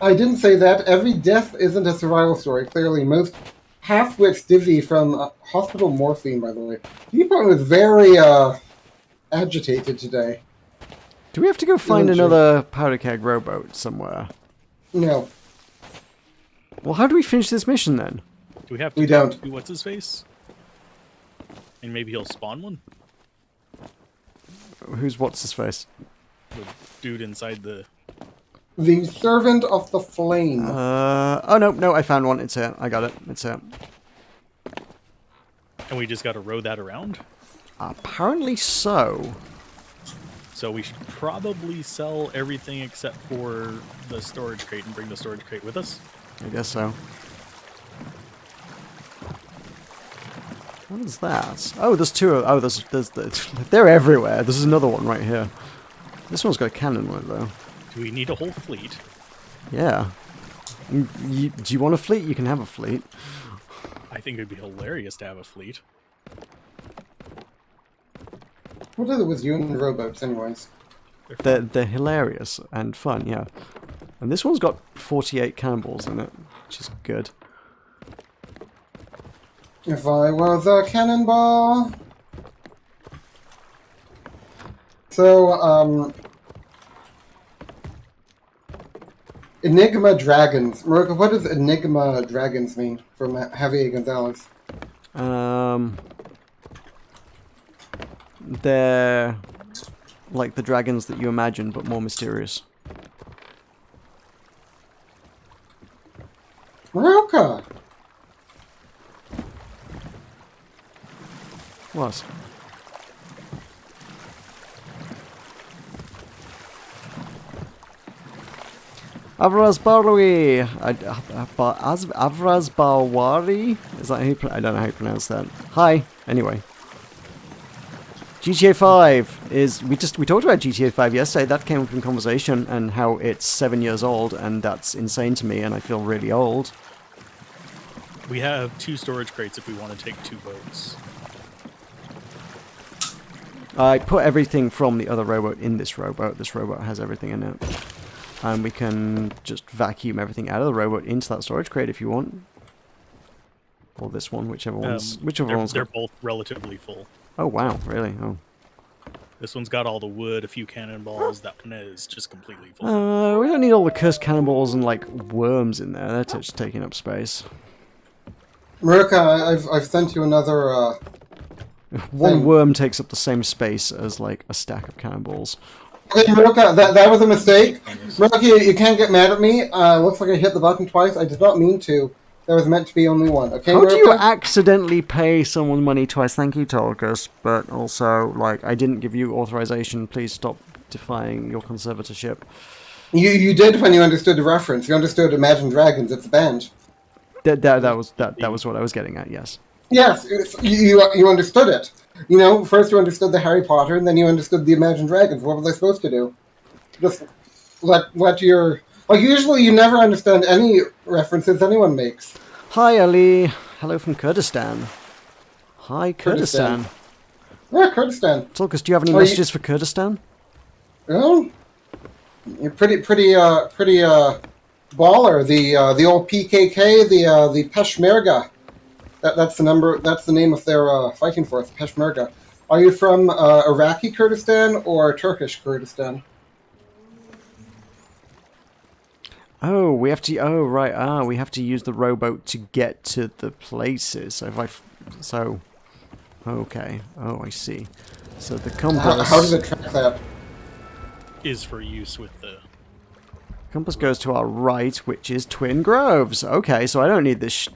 I didn't say that. Every death isn't a survival story. Clearly, most half-wits dizzy from hospital morphine, by the way. Deepon was very agitated today. Do we have to go find another powder keg rowboat somewhere? No. Well, how do we finish this mission then? Do we have to We don't. do what's his face? And maybe he'll spawn one? Who's what's his face? The dude inside the... The Servant of the Flame. Oh no, I found one. It's here. I got it. It's here. And we just gotta row that around? Apparently so. So we should probably sell everything except for the storage crate and bring the storage crate with us? I guess so. What is that? Oh, there's two. Oh, there's they're everywhere. There's another one right here. This one's got a cannon on it, though. Do we need a whole fleet? Yeah. Do you want a fleet? You can have a fleet. I think it'd be hilarious to have a fleet. What is it with you and rowboats, anyways? They're hilarious and fun, yeah. And this one's got 48 cannonballs in it, which is good. If I was a cannonball... So, Enigma Dragons. Meroka, what does Enigma Dragons mean from Javier Gonzalez? They're like the dragons that you imagine, but more mysterious. Meroka! What? Avrazbarwi! Avrazbarwari? Is that how you I don't know how you pronounce that. Hi! Anyway. GTA 5 is... We talked about GTA 5 yesterday. That came up in conversation and how it's 7 years old, and that's insane to me, and I feel really old. We have 2 storage crates if we want to take 2 boats. I put everything from the other rowboat in this rowboat. This rowboat has everything in it. And we can just vacuum everything out of the rowboat into that storage crate if you want. Or this one, whichever one's... They're both relatively full. Oh, wow, really? Oh. This one's got all the wood, a few cannonballs. That one is just completely full. We don't need all the cursed cannonballs and, like, worms in there. They're just taking up space. Meroka, I've sent you another, One worm takes up the same space as, like, a stack of cannonballs. Okay, Meroka, that was a mistake. Meroka, you can't get mad at me. Looks like I hit the button twice. I did not mean to. There was meant to be only one. Okay, How do you Meroka? accidentally pay someone money twice? Thank you, Tolkus. But also, like, I didn't give you authorization. Please stop defying your conservatorship. You did when you understood the reference. You understood Imagine Dragons. It's a band. That was what I was getting at. Yes. Yes, you understood it. You know, first you understood the Harry Potter, and then you understood the Imagine Dragons. What was I supposed to do? Just let your... Like, usually you never understand any references anyone makes. Hi, Ali. Hello from Kurdistan. Hi, Kurdistan. Yeah, Kurdistan. Tolkus, do you have any Oh, messages for Kurdistan? Well, you're pretty baller. The old PKK, the Peshmerga. That's the number. That's the name of their fighting force, Peshmerga. Are you from Iraqi Kurdistan or Turkish Kurdistan? Oh, we have to. Oh, right. Ah, we have to use the rowboat to get to the places. So if I, so, okay. Oh, I see. So the compass. How does it track that? Is for use with the... Compass goes to our right, which is Twin Groves. Okay, so I don't need this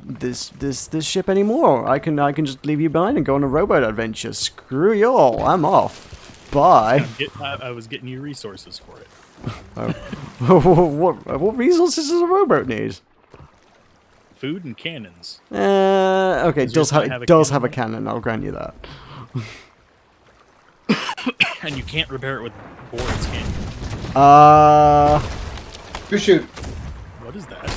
ship anymore. I can just leave you behind and go on a rowboat adventure. Screw y'all. I'm off. Bye. I was getting you resources for it. What resources does a rowboat need? Food and cannons. Okay, it does yours have a cannon. I'll grant you that. And you can't repair it with boards, can you? Who shoot? What is that?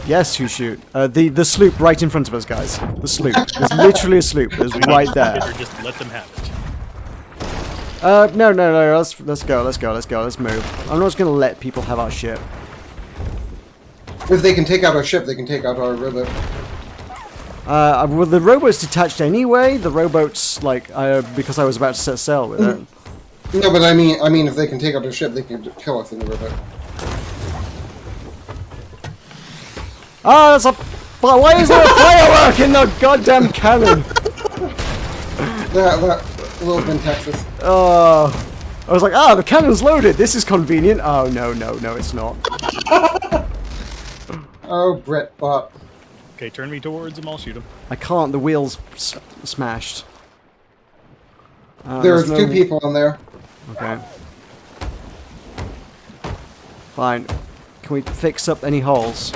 Yes, who shoot? The sloop right in front of us, guys. The sloop. There's literally a sloop. There's right there. Or just let them have it. No. Let's go. Let's move. I'm not just gonna let people have our ship. If they can take out our ship, they can take out our rowboat. Well, the rowboat's detached anyway. The rowboat's like because I was about to set sail with it. No, but I mean, if they can take out our ship, they can kill us in the rowboat. Ah, that's a. Why is there a firework in the goddamn cannon? That little in Texas. Oh, I was like, the cannon's loaded. This is convenient. Oh no, it's not. Oh, Brett Bot. Okay, turn me towards him, I'll shoot him. I can't. The wheel's smashed. There's two people in there. Okay. Fine. Can we fix up any holes?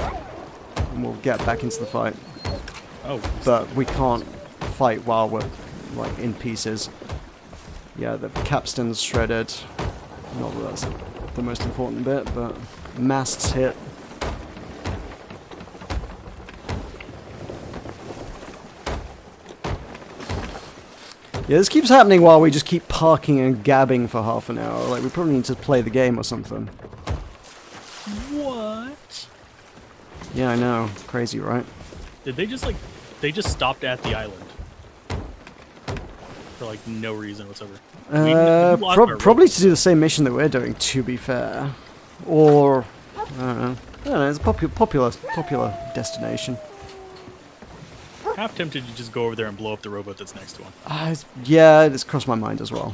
And we'll get back into the fight. Oh. But we can't fight while we're like in pieces. Yeah, the capstan's shredded. Not that that's the most important bit, but masts hit. Yeah, this keeps happening while we just keep parking and gabbing for half an hour. Like, we probably need to play the game or something. What? Yeah, I know. Crazy, right? Did they just, they just stopped at the island? For, no reason whatsoever. Probably to do the same mission that we're doing, to be fair. Or, I don't know, it's a popular destination. Half tempted to just go over there and blow up the rowboat that's next to him. Yeah, it's crossed my mind as well.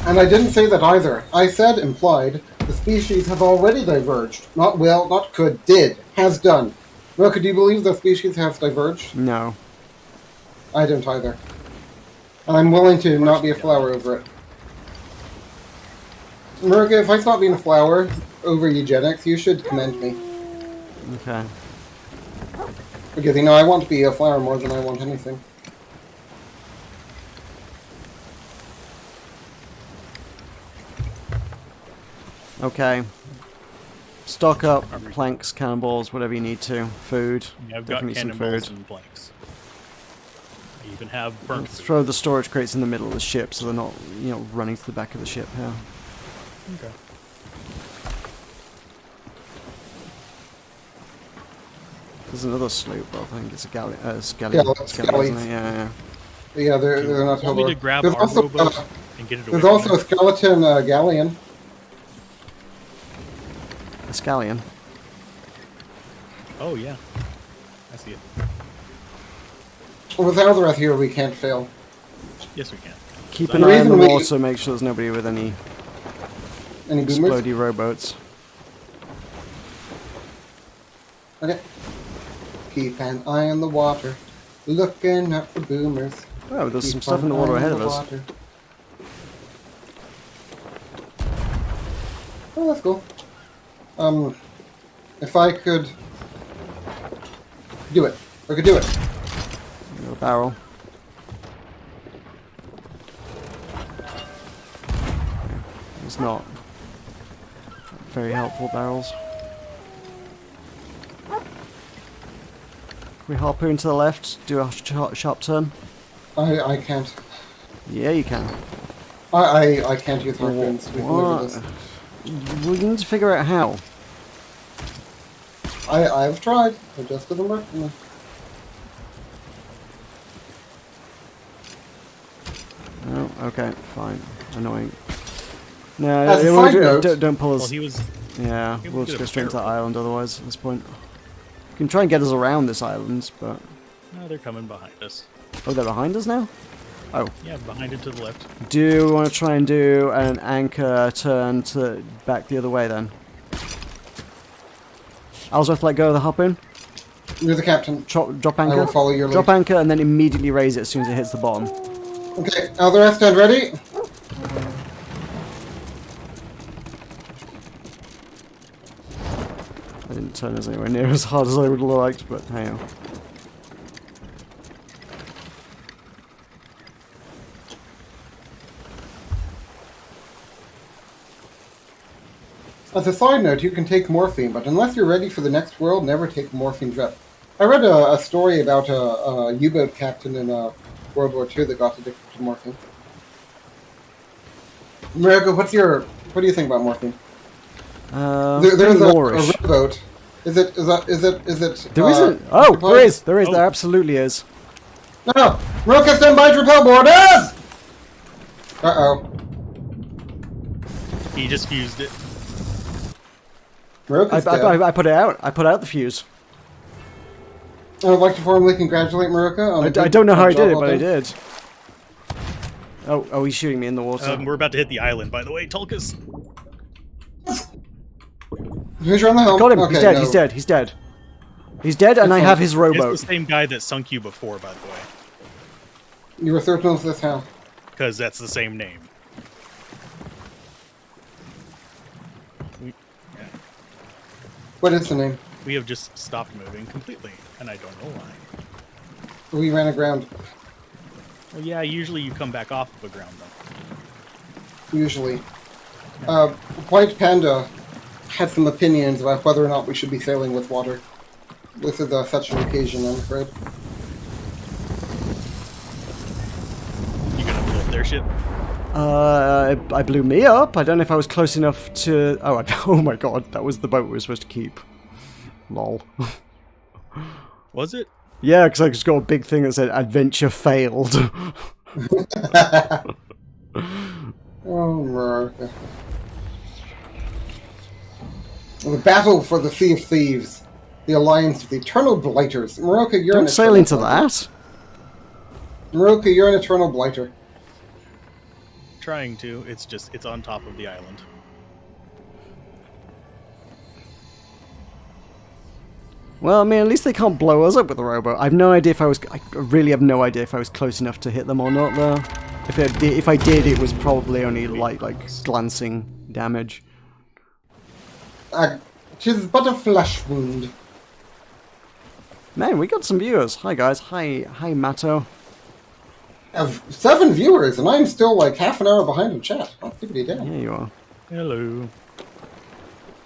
And I didn't say that either. I said, implied, the species have already diverged. Not will, not could, did, has done. Well, could you believe the species has diverged? No. I don't either. And I'm willing to not be a flower over it. Meroka, if I stop being a flower over eugenics, you should commend me. Okay. Because, I want to be a flower more than I want anything. Okay. Stock up, planks, cannonballs, whatever you need to. Food. Yeah, I've got Definitely some cannonballs food. and planks. I even have burnt food. Throw the storage crates in the middle of the ship so they're not, running to the back of the ship here. Okay. There's another sloop, I think it's a galley. Scally, Yeah, Scally, isn't it? Yeah. Yeah, they're not Want me to totally... grab There's our also, rowboat and get it away there's from also a there? skeleton galleon. A scallion. Oh, yeah. I see it. With Alzarath here, we can't fail. Yes, we can. Keep So an The eye on the reason we- water, make sure there's nobody with any Any boomers? explodey rowboats. Okay. Keep an eye on the water. Looking out for boomers. Oh, there's some Keep stuff in an the water eye on ahead of the us. water. Oh, that's cool. If I could do it, I could do it. Got a barrel. It's not very helpful barrels. We harpoon to the left, do a sharp turn. I can't. Yeah, you can. I can't use harpoons. We've been over What? this. We need to figure out how. I've tried. It just doesn't work for me. Oh, okay, fine. Annoying. No, As a side note- don't pull us. Well, he was. Yeah, he we'll was just good go at straight to that barrel. island otherwise at this point. You can try and get us around this island, but... No, they're coming behind us. Oh, they're behind us now? Oh. Yeah, behind it to the left. Do we want to try and do an anchor turn to back the other way then? Alsworth, let go of the harpoon. You're the captain. Drop I anchor. will follow your lead. Drop anchor and then immediately raise it as soon as it hits the bottom. Okay, Alzarath, stand ready. I didn't turn us anywhere near as hard as I would have liked, but hey. Oh. As a side note, you can take morphine, but unless you're ready for the next world, never take a morphine drip. I read a story about a U-boat captain in World War II that got addicted to morphine. Meroka, what do you think about morphine? There's pretty a Moorish. rowboat. Is it? There isn't. Oh, there is. There is. Oh. There absolutely is. No! Meroka, stand by to repel boarders! Uh-oh. He just fused it. Meroka's dead. I put it out. I put out the fuse. I would like to formally congratulate Meroka on I don't know how I did it, but I did. Oh, he's shooting me in the water. We're about to hit the island, by the way, Tulkas. Who's on the helm? Got him. Okay, He's dead. no. He's dead. He's dead. He's dead, and I fine. have his It's rowboat. the same guy that sunk you before, by the way, You were certain of this how? because that's the same name. What is the name? We have just stopped moving completely, and I don't know why. We ran aground, Well, yeah, usually you come back off of the ground, though. usually. White Panda had some opinions about whether or not we should be sailing with water. This is such an occasion, I'm afraid. You gonna blow up their ship? I blew me up. I don't know if I was close enough to... Oh, oh my god, that was the boat we were supposed to keep. Lol. Was it? Yeah, because I just got a big thing that said, adventure failed. Oh, Meroka. The battle for the Sea of Thieves. The alliance of the Eternal Blighters. Meroka, you're an Don't sail into Eternal that. Blighter. Meroka, you're an Eternal Blighter. Trying to. It's on top of the island. Well, I mean, at least they can't blow us up with a rowboat. I have no idea if I was... I really have no idea if I was close enough to hit them or not, though. If I did, it was probably only like glancing damage. 'Tis but a flesh wound. Man, we got some viewers. Hi, guys. Hi, Matto. I have 7 viewers, and I'm still like half an hour behind in chat. Oh, diggity damn. Yeah, you are. Hello.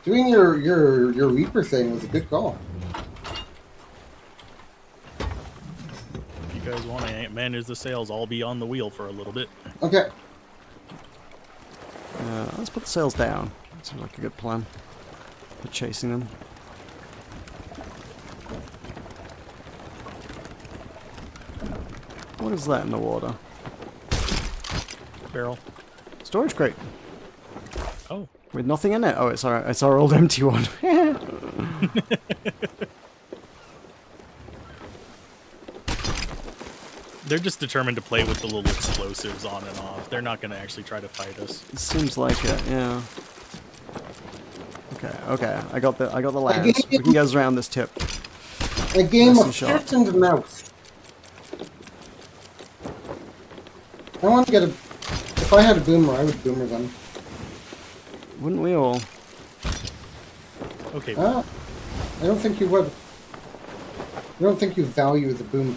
Doing your Reaper thing was a good call. If you guys want to manage the sails, I'll be on the wheel for a little bit. Okay. Let's put the sails down. That seems like a good plan for chasing them. What is that in the water? Barrel. Storage crate. Oh. With nothing in it? Oh, it's our old empty one. they're just determined to play with the little explosives on and off. They're not going to actually try to fight us. It seems like it, yeah. Okay. I got the lands. We can go around this tip. A game Nice and of sharp. cat and mouse. I want to get a... If I had a boomer, I would boomer them. Wouldn't we all? Okay. I don't think you would. I don't think you value the boom.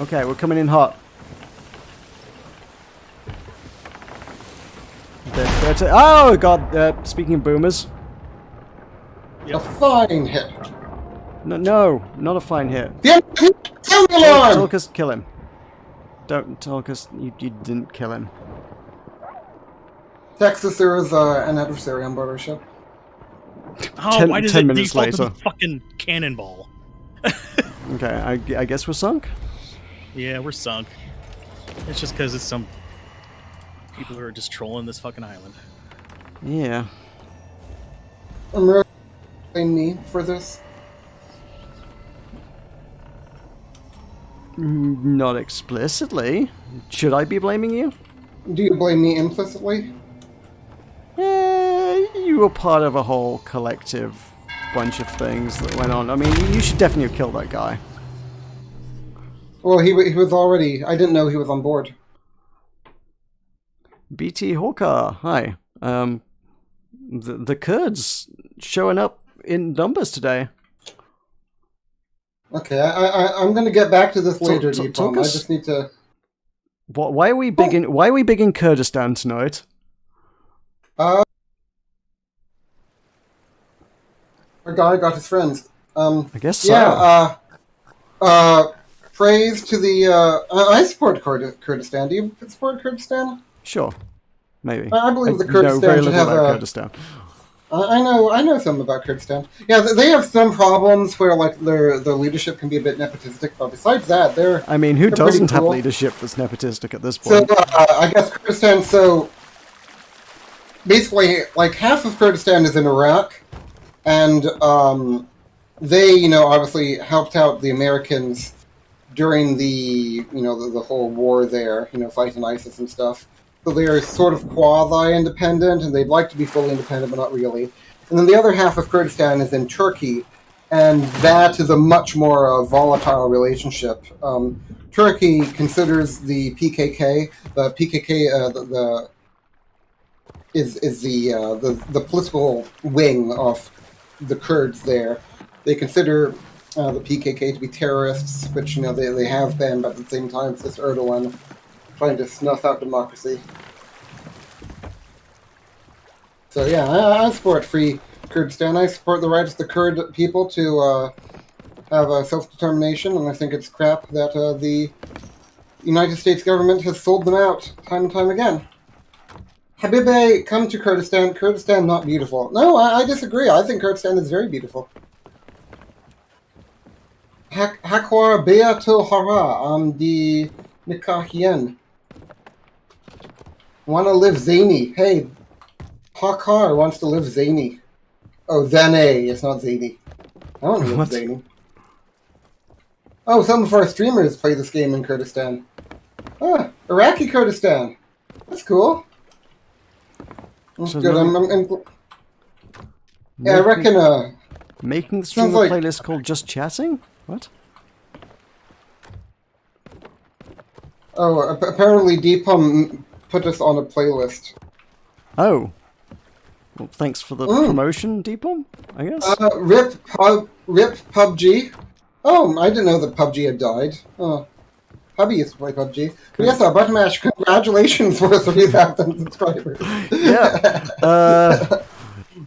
Okay, we're coming in hot. Oh god! Speaking of boomers, A fine hit. no, not a fine hit. The alarm! Tulkas, kill him. Don't, Tulkas, you didn't kill him. Texas, there is an adversary on board our ship. Oh, why does 10 it minutes default to later. the fucking cannonball? Okay, I guess we're sunk. Yeah, we're sunk. It's just because it's some people who are just trolling this fucking island. Yeah. Meroka blame me for this. Not explicitly. Should I be blaming you? Do you blame me implicitly? You were part of a whole collective bunch of things that went on. I mean, you should definitely have killed that guy. Well, he was already... I didn't know he was on board. BT Hawker, hi. The Kurds showing up in numbers today. Okay, I'm going to get back to this later, Deepom. I Tulkas? just need to... Why are we big in? Why are we big in Kurdistan tonight? Our guy got his friends. I guess so. Yeah, praise to the... I support Kurdistan. Do you support Kurdistan? Sure, maybe. I believe the know Kurdistan very should little have about a... Kurdistan. I know something about Kurdistan. Yeah, they have some problems where like their leadership can be a bit nepotistic, but besides that, they're... I mean, who they're pretty doesn't have cool. leadership that's nepotistic at this So, point? I guess Kurdistan, so... Basically, like, half of Kurdistan is in Iraq, and, they, obviously helped out the Americans during the, the whole war there, fighting ISIS and stuff. So they're sort of quasi-independent, and they'd like to be fully independent, but not really. And then the other half of Kurdistan is in Turkey, and that is a much more volatile relationship. Turkey considers the PKK, the PKK, is the political wing of the Kurds there. They consider the PKK to be terrorists, which they have been, but at the same time, it's just Erdogan trying to snuff out democracy. So yeah, I support free Kurdistan. I support the rights of the Kurd people to have self-determination, and I think it's crap that the United States government has sold them out time and time again. Habibi, come to Kurdistan. Kurdistan not beautiful. No, I disagree. I think Kurdistan is very beautiful. Hakwar Beatul Hara the Nikahian. Wanna live zany. Hey, Hakar wants to live zany. Oh, Zane, it's not zany. I want to live What? zany. Oh, some of our streamers play this game in Kurdistan. Ah, Iraqi Kurdistan. That's cool. That's So good. then- Yeah, I reckon. Making the stream sounds a like- playlist called Just Chatting? What? Oh, apparently Deepom put us on a playlist. Oh. Well, thanks for the promotion, Deepom, I guess. Rip PUBG. Oh, I didn't know that PUBG had died. Oh, hubby used to play PUBG. But yes, Buttonmash, congratulations for 3,000 subscribers. Yeah.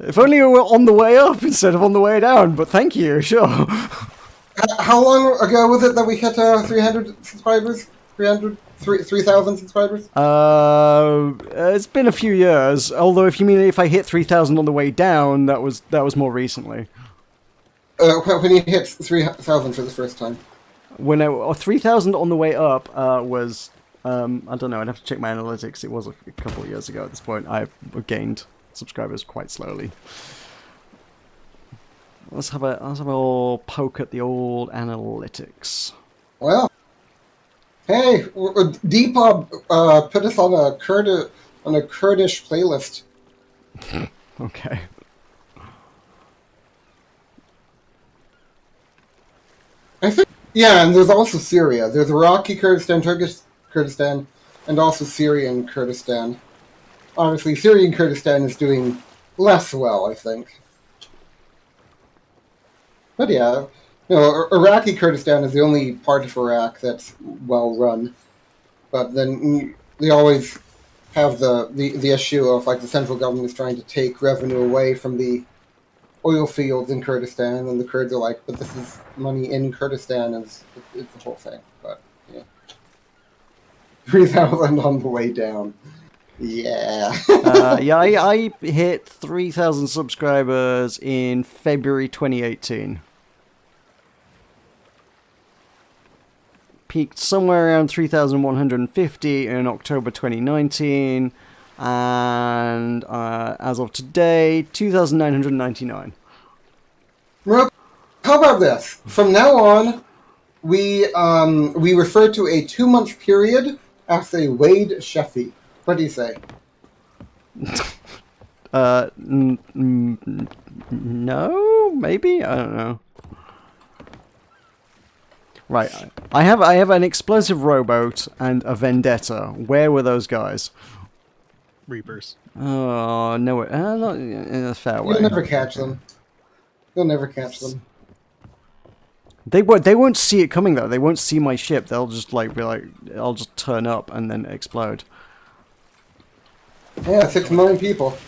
If only we were on the way up instead of on the way down, but thank you, sure. How long ago was it that we hit 300 subscribers? 3,000 subscribers? It's been a few years. Although, if you mean if I hit 3,000 on the way down, that was more recently. When you hit 3,000 for the first time. When 3,000 on the way up was I don't know. I'd have to check my analytics. It was a couple of years ago. At this point, I've gained subscribers quite slowly. let's have a little poke at the old analytics. Well, hey, Depop put us on a Kurdish playlist. Okay. I think, yeah, and there's also Syria. There's Iraqi Kurdistan, Turkish Kurdistan, and also Syrian Kurdistan. Obviously, Syrian Kurdistan is doing less well, I think. But yeah, Iraqi Kurdistan is the only part of Iraq that's well run. But then they always have the issue of like the central government is trying to take revenue away from the oil fields in Kurdistan, and the Kurds are like, but this is money in Kurdistan, and it's the whole thing. But yeah, 3,000 on the way down. Yeah. Yeah, I hit 3,000 subscribers in February 2018. Peaked somewhere around 3,150 in October 2019, and as of today, 2,999. Meroka, how about this? From now on, we refer to a 2-month period as a Wade Sheffy. What do you say? No, maybe, I don't know. Right, I have an explosive rowboat and a vendetta. Where were those guys? Reapers. Oh no, not in a fair way. You'll never catch them. You'll never catch them. They won't see it coming though. They won't see my ship. They'll just like be like, I'll just turn up and then explode. Yeah, 6 million people.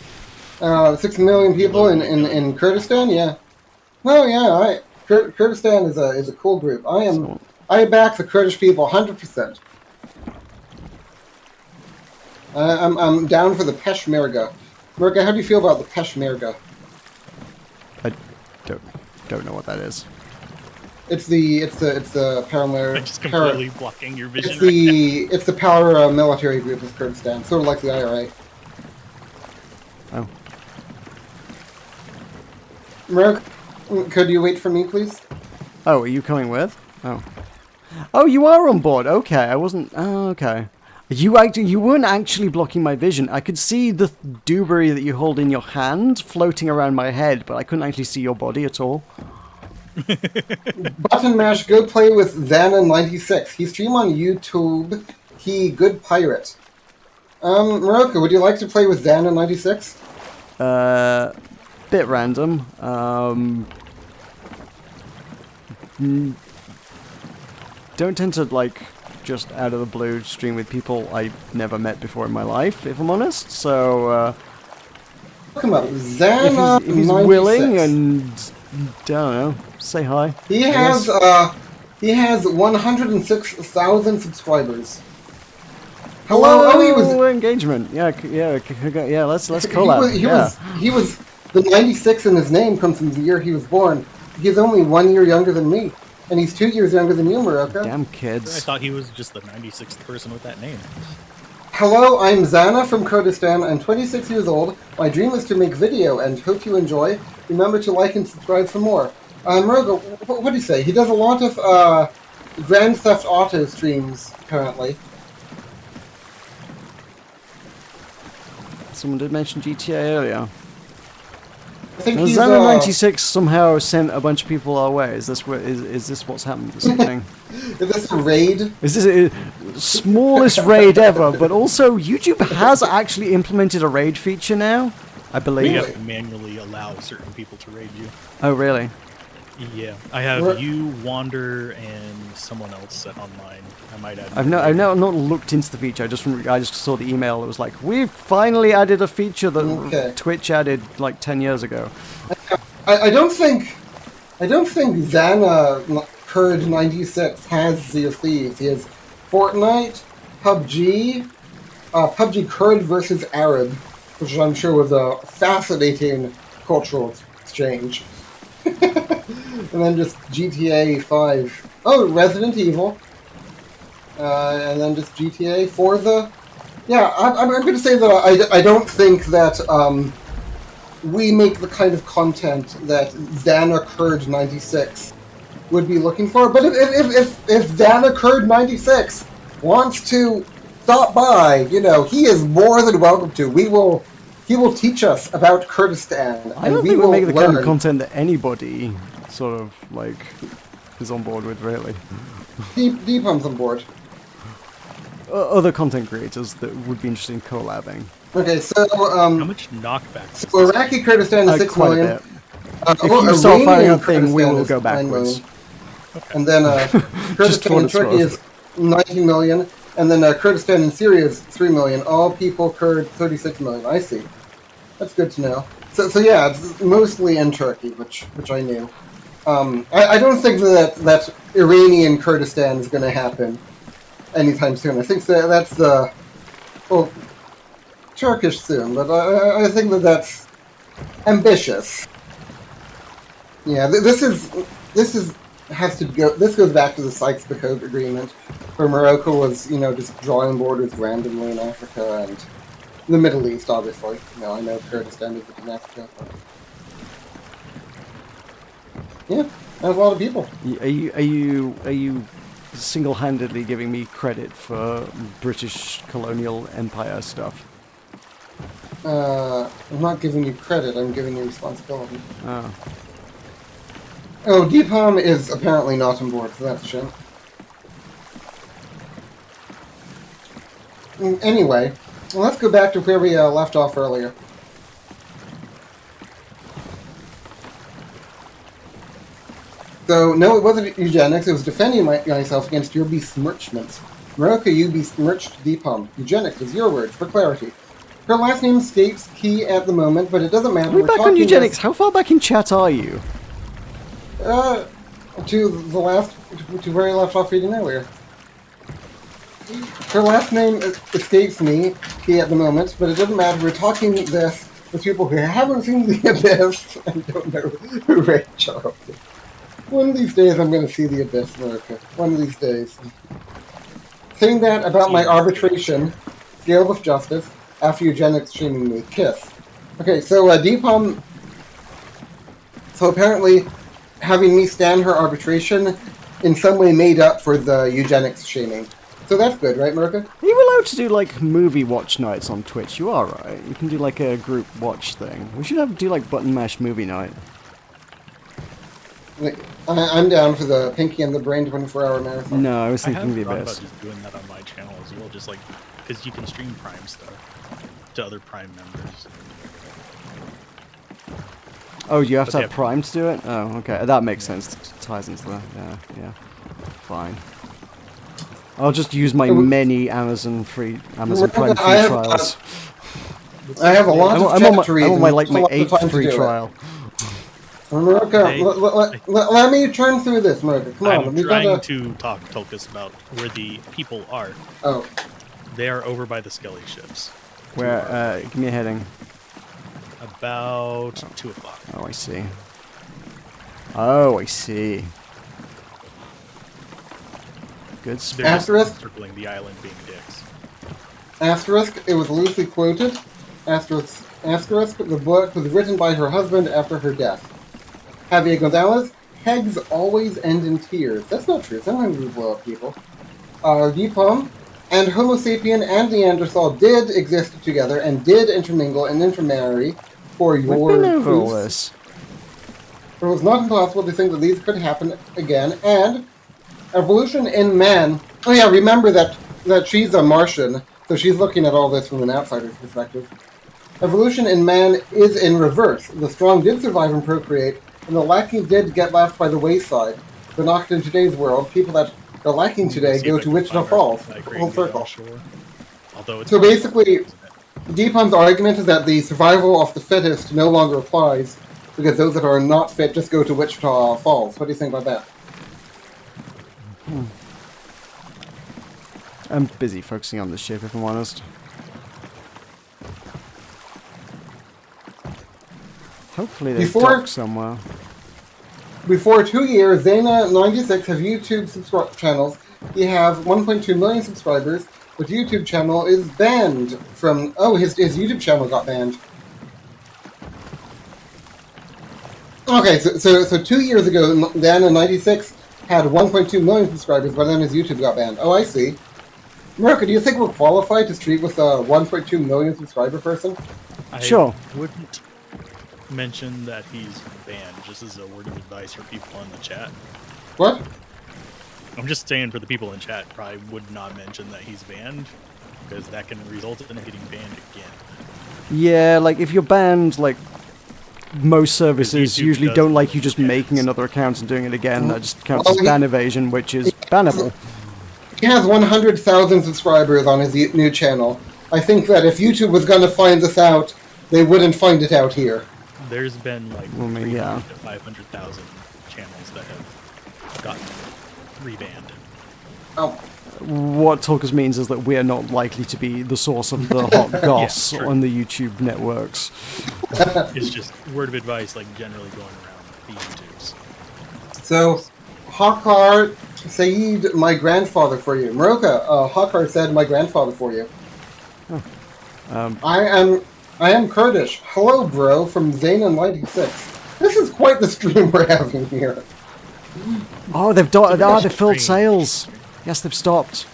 6 million people in Kurdistan. Yeah. Oh yeah, Kurdistan is a cool group. I back the Kurdish people 100%. I'm down for the Peshmerga. Meroka, how do you feel about the Peshmerga? I don't know what that is. It's the paramilitary. I'm just completely blocking your vision. It's the power military group of Kurdistan, sort of like the IRA. Oh. Meroka, could you wait for me, please? Oh, are you coming with? Oh. Oh, you are on board. Okay, I wasn't. Oh, okay. You weren't actually blocking my vision. I could see the dewberry that you hold in your hand floating around my head, but I couldn't actually see your body at all. Button mash, go play with Xana96. He stream on YouTube. He good pirate. Meroka, would you like to play with Xana96? Bit random. Don't tend to like just out of the blue stream with people I never met before in my life, if I'm honest. So Come on, Xana96. if he's willing and don't know, say hi. He has 106,000 subscribers. Hello, Hello, he was engagement. Yeah. Let's collab. He was the 96 in his name comes from the year he was born. He's only 1 year younger than me, and he's 2 years younger than you, Meroka. Damn I kids. thought he was just the 96th person with that name. Hello, I'm Xana from Kurdistan. I'm 26 years old. My dream is to make video, and hope you enjoy. Remember to like and subscribe for more. Meroka, what do you say? He does a lot of Grand Theft Auto streams currently. Someone did mention GTA earlier. I think Now, he's Xana 96 somehow sent a bunch of people our way. Is this what's happened this evening? Is this a raid? Is this a smallest raid ever? But also, YouTube has actually implemented a raid feature now, I We believe. have to manually allow certain people to raid you. Oh, really? Yeah, I have We're- you, Wander, and someone else set on mine. I might add. I've not looked into the feature. I just saw the email. It was like, we've finally added a feature that Okay. Twitch added like 10 years ago. I don't think Xana Kurd 96 has Sea of Thieves. He has Fortnite, PUBG, PUBG Kurd versus Arab, which I'm sure was a fascinating cultural exchange. And then just GTA 5. Oh, Resident Evil. And then just GTA, Forza. Yeah, I'm going to say that I don't think that we make the kind of content that Xana Kurd 96 would be looking for. But if Xana Kurd 96 wants to stop by, he is more than welcome to. He will teach us about Kurdistan, I and don't we think we will make the learn. kind of content that anybody sort of like is on board with, really. Deepham's on board. Other content creators that would be interested in collabing. Okay, so How much knockback? is so this? Iraqi Kurdistan is 6 Quite million. a bit. If you start firing up thing, we will go backwards. And then Kurdistan what in it's Turkey worth. is 19 million, and then Kurdistan in Syria is 3 million. All people Kurd 36 million. I see. That's good to know. So yeah, it's mostly in Turkey, which I knew. I don't think that Iranian Kurdistan is going to happen anytime soon. I think that's the Turkish soon, but I think that's ambitious. Yeah, this goes back to the Sykes-Picot Agreement, where Meroka was, just drawing borders randomly in Africa and the Middle East, obviously. I know Kurdistan is in Africa. But... yeah, that's a lot of people. Are you single-handedly giving me credit for British colonial empire stuff? I'm not giving you credit, I'm giving you responsibility. Oh. Oh, Deepham is apparently not on board, so that's a shame. Anyway, let's go back to where we left off earlier. So, no, it wasn't eugenics, it was defending myself against your besmirchments. Meroka, you besmirched Deepham. Eugenics is your words, for clarity. Her last name escapes key at the moment, but it doesn't matter. We're back on eugenics. How far back in chat are you? To where I left off reading earlier. Her last name escapes me, key at the moment, but it doesn't matter. We're talking this with people who haven't seen The Abyss and don't know who Ray Charles is. One of these days I'm going to see The Abyss, Meroka. One of these days. Saying that about my arbitration, scale of justice, after eugenics shaming me, kiss. Okay, so Deepam... So apparently, having me stand her arbitration in some way made up for the eugenics shaming. So that's good, right, Meroka? Are you allowed to do, like, movie watch nights on Twitch? You are, right? You can do, like, a group watch thing. We should do, like, Button Mash movie night. I'm down for the Pinky and the Brain 24-hour marathon. No, I was I thinking have The thought about Abyss. just doing that on my channel as well, just like because you can stream Prime stuff to other Prime members. Oh, you have to But have yeah. Prime to do it? Oh, okay. That makes sense. It ties into that. Yeah. Fine. I'll just use my many Amazon Prime free trials. I have a lot of chat to read. I'm on my and not a lot of 8th time to free do it. trial. Meroka, let me turn through this, Meroka. Come on. I'm We've trying got to talk Tulkas about where the people are. Oh, They are over by the Skelly ships. Where, give me a heading. About 2 o'clock. Oh, I see. Oh, I see. Good They're stuff. just Asterisk? circling the island being dicks. asterisk, it was loosely quoted. Asterisk, the book was written by her husband after her death. Javier Gonzalez, kegs always end in tears. That's not true. Sometimes we blow up people. Deepam, and Homo sapien and Neanderthal did exist together and did intermingle and intermarry for We've your been over all proofs. this. It was not impossible to think that these could happen again, and evolution in man... Oh yeah, remember that she's a Martian, so she's looking at all this from an outsider's perspective. Evolution in man is in reverse. The strong did survive and procreate, and the lacking did get left by the wayside. But not in today's world. People that are lacking today See if go I to can Wichita find Falls. where I Full created the circle. offshore. Although it's So probably basically, isn't it? Deepham's argument is that the survival of the fittest no longer applies, because those that are not fit just go to Wichita Falls. What do you think about that? I'm busy focusing on the ship, if I'm honest. Hopefully they dock somewhere. Before 2 years, Zana96 have YouTube channels. He have 1.2 million subscribers, but YouTube channel is banned from... Oh, his YouTube channel got banned. Okay, so 2 years ago, Dan in '96 had 1.2 million subscribers, but then his YouTube got banned. Oh, I see. Meroka, do you think we're qualified to stream with a 1.2 million subscriber person? I Sure. wouldn't mention that he's banned, just as a word of advice for people in the chat. What? I'm just saying for the people in chat, probably would not mention that he's banned, because that can result in him getting banned again. Yeah, like if you're banned, like most services YouTube usually does don't like you just bans. making another account and doing it again. That just counts Well, as ban evasion, which is bannable. He has 100,000 subscribers on his new channel. I think that if YouTube was going to find this out, they wouldn't find it out here. There's been like I mean, 300 yeah. to 500,000 channels that have gotten rebanned. Oh, What Talkers means is that we're not likely to be the source of the hot goss true. on the YouTube networks. It's just word of advice, like generally going around the YouTubes. so Hakar Saeed, my grandfather for you. Meroka, Hakar said my grandfather for you. I am Kurdish. Hello, bro, from Zayn96. This is quite the stream we're having here. Oh, they've they've filled sails. Yes, they've stopped.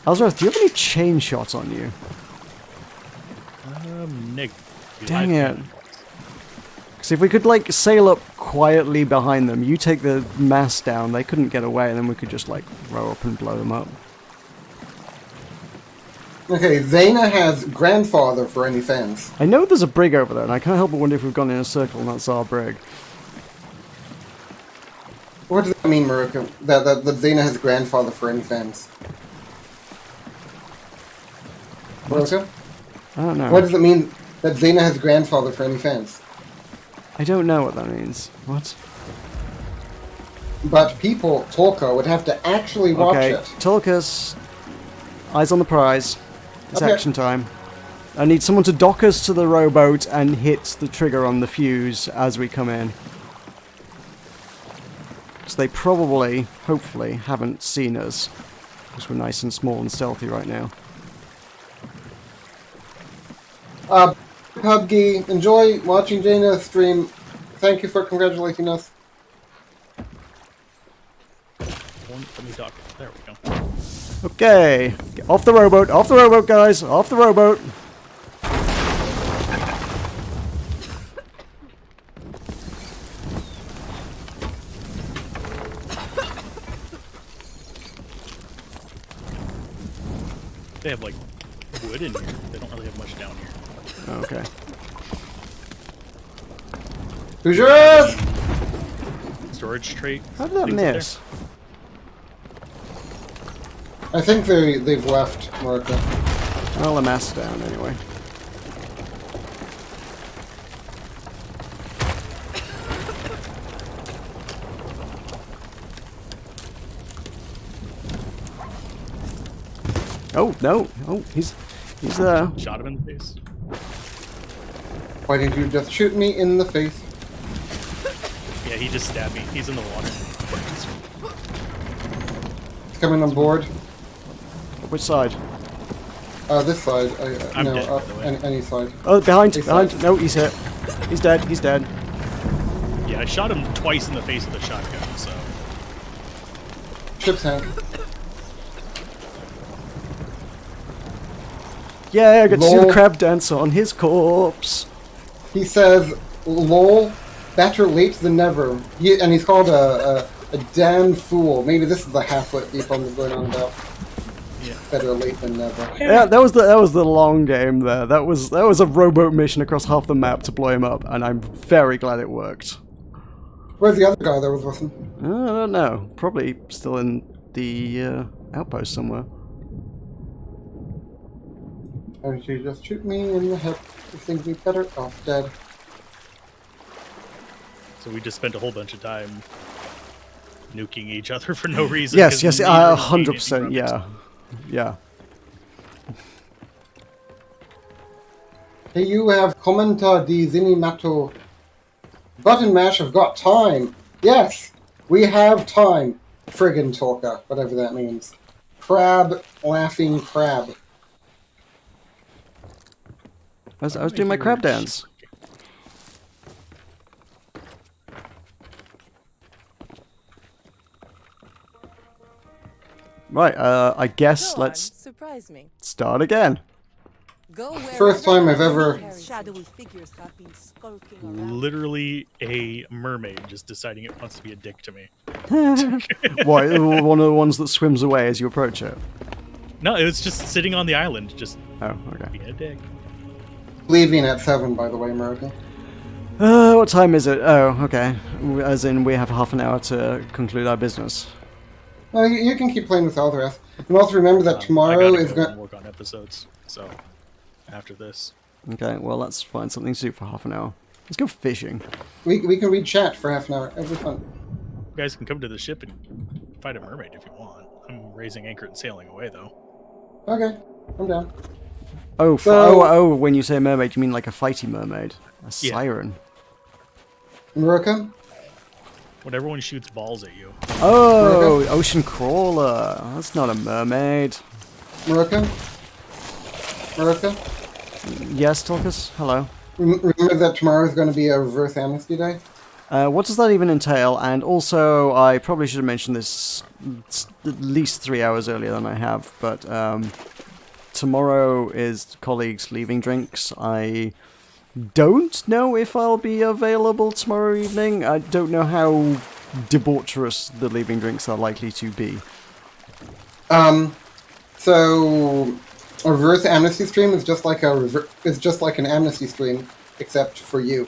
Ellsworth, do you have any chain shots on you? Nick. Dang it. Because if we could, like, sail up quietly behind them, you take the mast down, they couldn't get away, and then we could just, like, row up and blow them up. Okay, Zayna has grandfather for any fans. I know there's a brig over there, and I can't help but wonder if we've gone in a circle and that's our brig. What does that mean, Meroka? That Zayna has grandfather for any fans? Meroka? I don't know. What does it mean that Zayna has grandfather for any fans? I don't know what that means. What? But people, Tolka, would have to actually watch Okay, it. Tulkas, eyes on the prize. It's Okay. action time. I need someone to dock us to the rowboat and hit the trigger on the fuse as we come in. So they probably, hopefully, haven't seen us. Because we're nice and small and stealthy right now. PUBG, enjoy watching Jaina stream. Thank you for congratulating us. Let me dock it. There we go. Okay, off the rowboat, guys, off the rowboat. They have like wood in here. They don't really have much down here. Okay. Hoosiers! Storage trait. How did that things up miss? I think they've left, Meroka. Well, the mast's down anyway. Oh no! Oh, he's there? Shot him in the face. Why didn't you just shoot me in the face? Yeah, he just stabbed me. He's in the water. Coming on board. Which side? This side. I'm no, dead, by the way. any side. Oh, behind! This Behind! side. No, he's hit. He's dead. He's dead. Yeah, I shot him twice in the face with a shotgun, so. Ship's hank. Yeah, I got to see the Lol. crab dance on his corpse. He says, "Lol, better late than never." And he's called a damn fool. Maybe this is the half-wit deep I'm going on about. Yeah. Better late than never. Yeah, that was the long game there. That was a rowboat mission across half the map to blow him up, and I'm very glad it worked. Where's the other guy that was with him? I don't know. Probably still in the outpost somewhere. Why did you just shoot me in the head? You think me better off dead. So we just spent a whole bunch of time nuking each other for no reason. Yes, 'cause yes, neither of us gained 100%. any Yeah, yeah. Hey, you have commenta di zinimato. Button mash have got time. Yes, we have time. Friggin' Torka, whatever that means. Crab, laughing crab. I was doing my crab dance. Right, I guess Go on, let's surprise me. start again. Go First time I've ever- shadowy figures have been skulking around. Literally a mermaid just deciding it wants to be a dick to me. What, one of the ones that swims away as you approach it? No, it was just sitting on the island, just Oh, okay. being a dick. Leaving at 7, by the way, Meroka. What time is it? Oh, okay. As in, we have half an hour to conclude our business. Well, you can keep playing with Alvarez. And also remember that I tomorrow gotta is go going. and work on episodes. So after this, Okay, well, let's find something to do for half an hour. Let's go fishing. We can read chat for half an hour. It'll be fun. you guys can come to the ship and fight a mermaid if you want. I'm raising anchor and sailing away, though. Okay, I'm down. Oh, So- when you say mermaid, you mean like a fighty mermaid? A Yeah. siren? Meroka? When everyone shoots balls at you. Oh, ocean crawler. That's not a mermaid. Meroka? Meroka? Yes, Tulkas? Hello. Remember that tomorrow is going to be a reverse amnesty day? What does that even entail? And also, I probably should have mentioned this at least 3 hours earlier than I have, but tomorrow is colleagues leaving drinks. I don't know if I'll be available tomorrow evening. I don't know how debaucherous the leaving drinks are likely to be. So a reverse amnesty stream is just like an amnesty stream, except for you.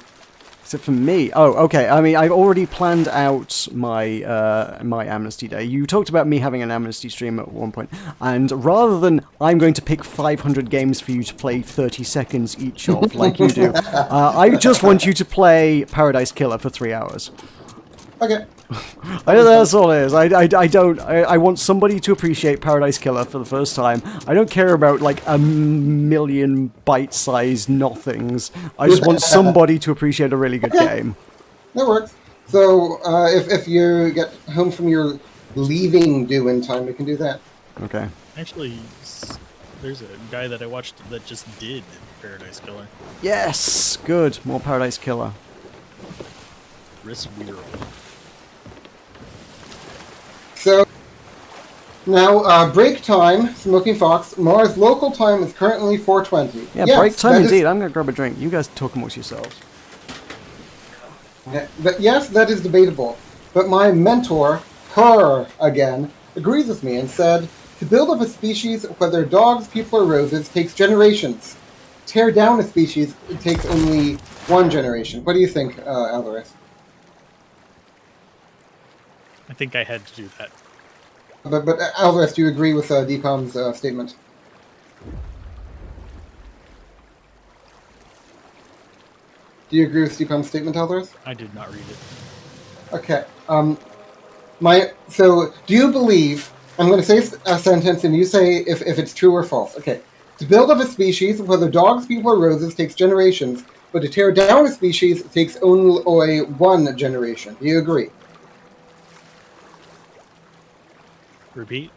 Except for me. Oh, okay. I mean, I've already planned out my my amnesty day. You talked about me having an amnesty stream at one point, and rather than I'm going to pick 500 games for you to play 30 seconds each of, like you do, I just want you to play Paradise Killer for 3 hours. Okay. That's all it is. I want somebody to appreciate Paradise Killer for the first time. I don't care about like a million bite-sized nothings. I just want somebody to appreciate a really good game. That works. So if you get home from your leaving due in time, we can do that. Okay. Actually, there's a guy that I watched that just did Paradise Killer. Yes! Good. More Paradise Killer. Riss Weird. So now break time, Smoking Fox. Mars local time is currently 4:20. Yeah, Yes, break time that is- indeed. I'm going to grab a drink. You guys talk amongst yourselves. Yes, that is debatable. But my mentor, her again, agrees with me and said, to build up a species, whether dogs, people, or roses, takes generations. Tear down a species, it takes only one generation. What do you think, Alvarez? I think I had to do that. But Alvarez, do you agree with Deepam's statement? Do you agree with Deepam's statement, Alvarez? I did not read it. Okay. So, do you believe? I'm going to say a sentence, and you say if it's true or false. Okay. To build up a species, whether dogs, people, or roses, takes generations, but to tear down a species takes only one generation. Do you agree? Repeat.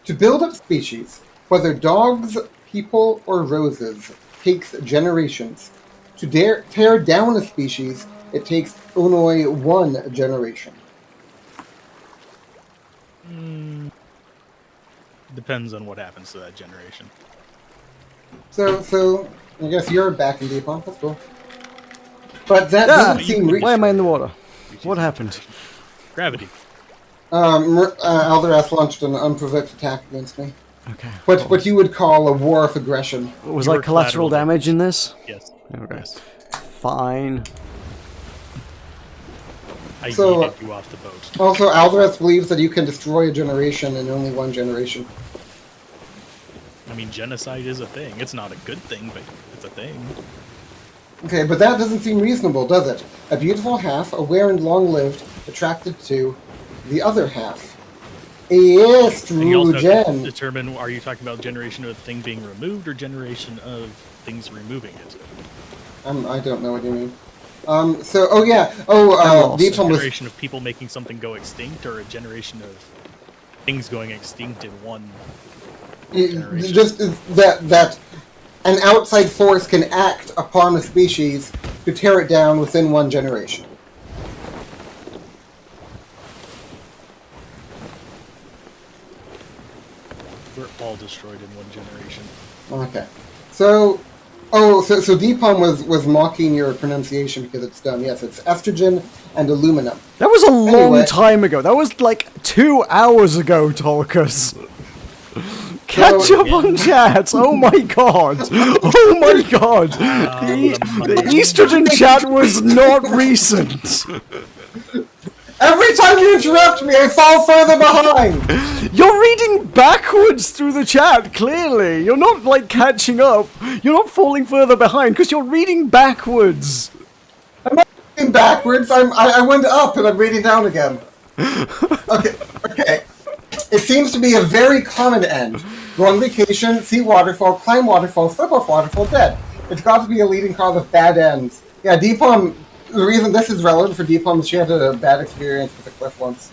To build up species, whether dogs, people, or roses, takes generations. To tear down a species, it takes only one generation. Depends on what happens to that generation. So I guess you're back in Deepon. That's cool. But that doesn't seem Why am I in the water? What happened? Gravity. Alderas launched an unprovoked attack against me. Okay. What you would call a war of aggression. Was You like were collateral collateral damage in this? Yes. Okay. Yes. Fine. I So, yeeted you off the boat. Also, Alderas believes that you can destroy a generation in only one generation. I mean, genocide is a thing. It's not a good thing, but it's a thing. Okay, but that doesn't seem reasonable, does it? A beautiful half, aware and long-lived, attracted to the other half. Yes, And you also true, have to Jen. determine, are you talking about generation of a thing being removed or generation of things removing it? I don't know what you mean. Deepon was... Generation of people making something go extinct or a generation of things going extinct in one generation? Just that an outside force can act upon a species to tear it down within 1 generation. We're all destroyed in 1 generation. Okay. So Deepalm was mocking your pronunciation because it's dumb. Yes, it's estrogen and aluminum. That was a long Anyway. time ago. That was like 2 hours ago, Tolkus. Catch up on chat. Oh my god. Oh my god. The estrogen chat was not recent. Every time you interrupt me, I fall further behind! You're reading backwards through the chat, clearly. You're not, like, catching up. You're not falling further behind, because you're reading backwards. I'm not reading backwards, I went up and I'm reading down again. Okay. It seems to be a very common end. Go on vacation, see waterfall, climb waterfall, slip off waterfall, dead. It's got to be a leading cause of bad ends. Yeah, Deepalm, the reason this is relevant for Deepalm is she had a bad experience with a cliff once.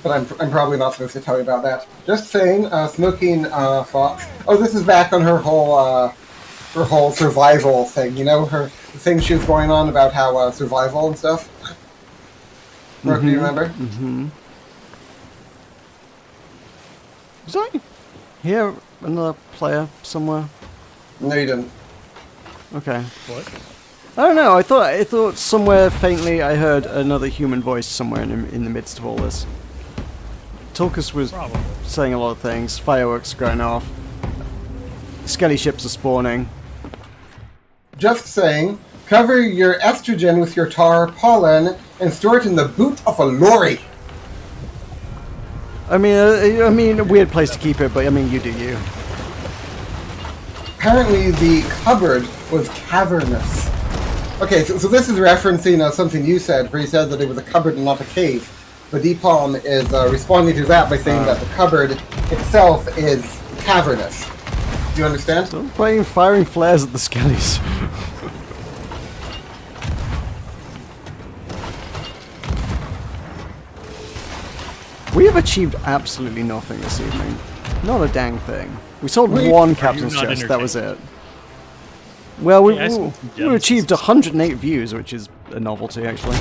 But I'm probably not supposed to tell you about that. Just saying, Smoking Fox. Oh, this is back on her whole survival thing. You know, the thing she was going on about how survival and stuff. Do you remember? Mm-hmm. Did I hear another player somewhere? No, you didn't. Okay. What? I don't know. I thought somewhere faintly I heard another human voice somewhere in the midst of all this. Tulkas was Probably. saying a lot of things. Fireworks are going off. Skelly ships are spawning. Just saying, cover your estrogen with your tar pollen and store it in the boot of a lorry. I mean, a weird place to keep it, but I mean, you do you. Apparently, the cupboard was cavernous. Okay, so this is referencing something you said, where you said that it was a cupboard and not a cave. But Deepalm is responding to that by saying that the cupboard itself is cavernous. Do you understand? Stop firing flares at the Skellies. We have achieved absolutely nothing this evening. Not a dang thing. We sold one captain's not chest, that was it. entertained? Well, we Yeah, I sold some we gems. achieved 108 views, which is a novelty, actually.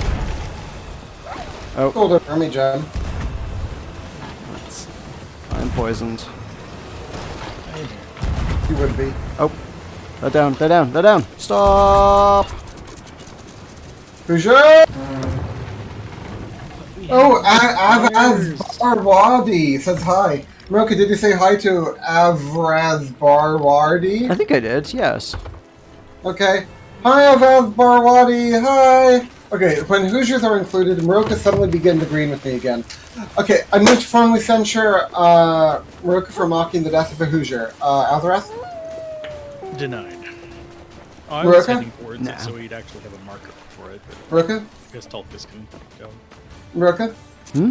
Oh, Hold up, Army John. I'm poisoned. You would be. Oh, they're down, they're down, they're down! Stop! Bonjour! Oh, Avaz Barwadi says hi. Meroka, did you say hi to Avraz Barwadi? I think I did, yes. Okay. Hi, Avaz Barwadi, hi! Okay, when Hoosiers are included, Meroka suddenly begins agreeing with me again. Okay, I must firmly censure Meroka for mocking the death of a Hoosier. Alzarath? Denied. Oh, I was Meroka? heading towards Nah. it, so we'd actually have a marker for it. But Meroka? I guess Tulkas can go. Meroka? Hmm?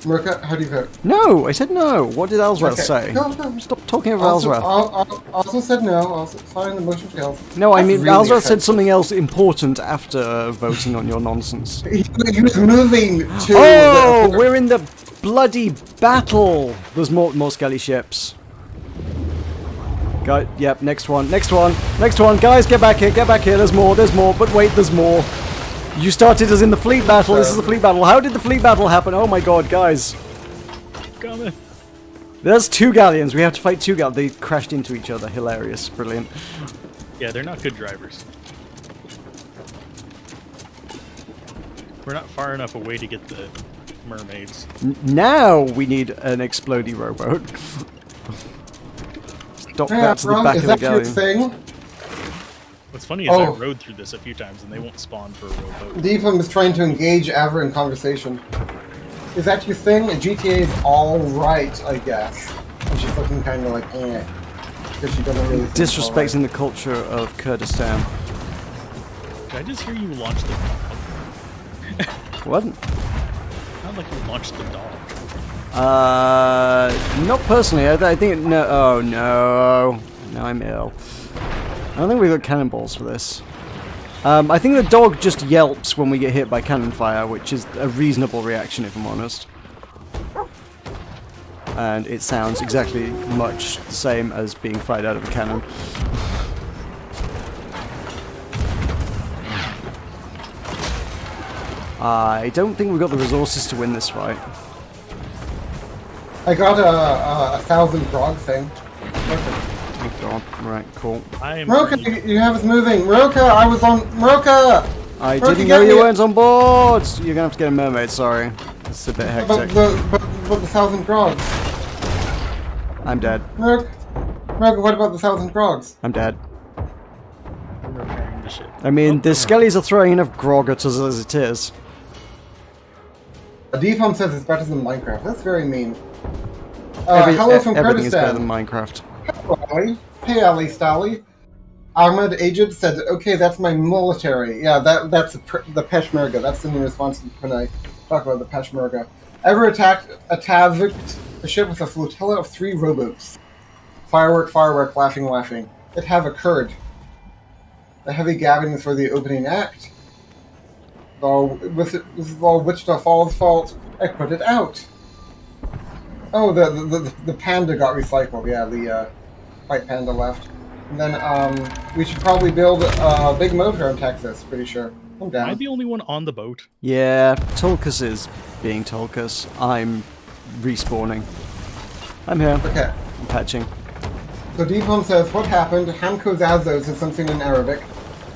Meroka, how do you vote? No! I said no! What did Alzrath Okay. say? No, no. Stop talking about Also, Alzrath. also said no. Also, fine, the motion fails. No, I That's mean, really Alzrath said offensive. something else important after voting on your nonsense. He was moving to Oh, the... we're in the bloody battle! There's more Skelly ships. Yep, next one, guys, get back here, there's more, but wait, there's more. You started us in the fleet battle, this is the fleet battle. How did the fleet battle happen? Oh my god, guys. Coming. There's 2 galleons, we have to fight 2 galleons. They crashed into each other, hilarious, brilliant. Yeah, they're not good drivers. We're not far enough away to get the mermaids. Now we need an explodey rowboat. Stop that to the back is of the that your galleon. thing? What's funny is I Oh. rode through this a few times and they won't spawn for a rowboat. Deepam is trying to engage Aver in conversation. Is that your thing? GTA is alright, I guess. And she's looking kind of like, eh. Because she doesn't really think it's Disrespecting the culture of Kurdistan. Did I just hear you launch the dog? What? Sound like you launched the dog. Not personally. I think no. Oh no, no, I'm ill. I don't think we've got cannonballs for this. I think the dog just yelps when we get hit by cannon fire, which is a reasonable reaction, if I'm honest. and it sounds exactly much the same as being fired out of a cannon. I don't think we've got the resources to win this fight. I got a 1,000 grog thing. Perfect. Oh god, right, cool. I am Meroka, pretty- you have us moving. Meroka, I was on Meroka. I Meroka, didn't get know you me- weren't on board! You're gonna have to get a mermaid, sorry. It's a bit But hectic. the 1,000 grogs. I'm dead. Meroka, what about the 1,000 grogs? I'm dead. I'm repairing the ship. I mean, the skellies are throwing enough grog at us as it is. Deepom says it's better than Minecraft. That's very mean. Everything Hello from is better than Kurdistan. Minecraft. Hello, Ali. Hey, Ali Stali. Ahmed Aged said, "Okay, that's my military." Yeah, that's the Peshmerga. That's the new response when I talk about the Peshmerga. Ever attacked a ship with a flotilla of 3 rowboats? Firework, laughing. It have occurred. The heavy gabbing is for the opening act. Though this is all Wichita Falls' fault. I put it out. Oh, the panda got recycled. Yeah, the white panda left. And then we should probably build a big motor in Texas. Pretty sure. I'm Am I down. the only one on the boat? Yeah, Tulkas is being Tulkas. I'm respawning. I'm here. Okay. I'm patching. So Deepom says, "What happened?" Hamko Zazo says something in Arabic.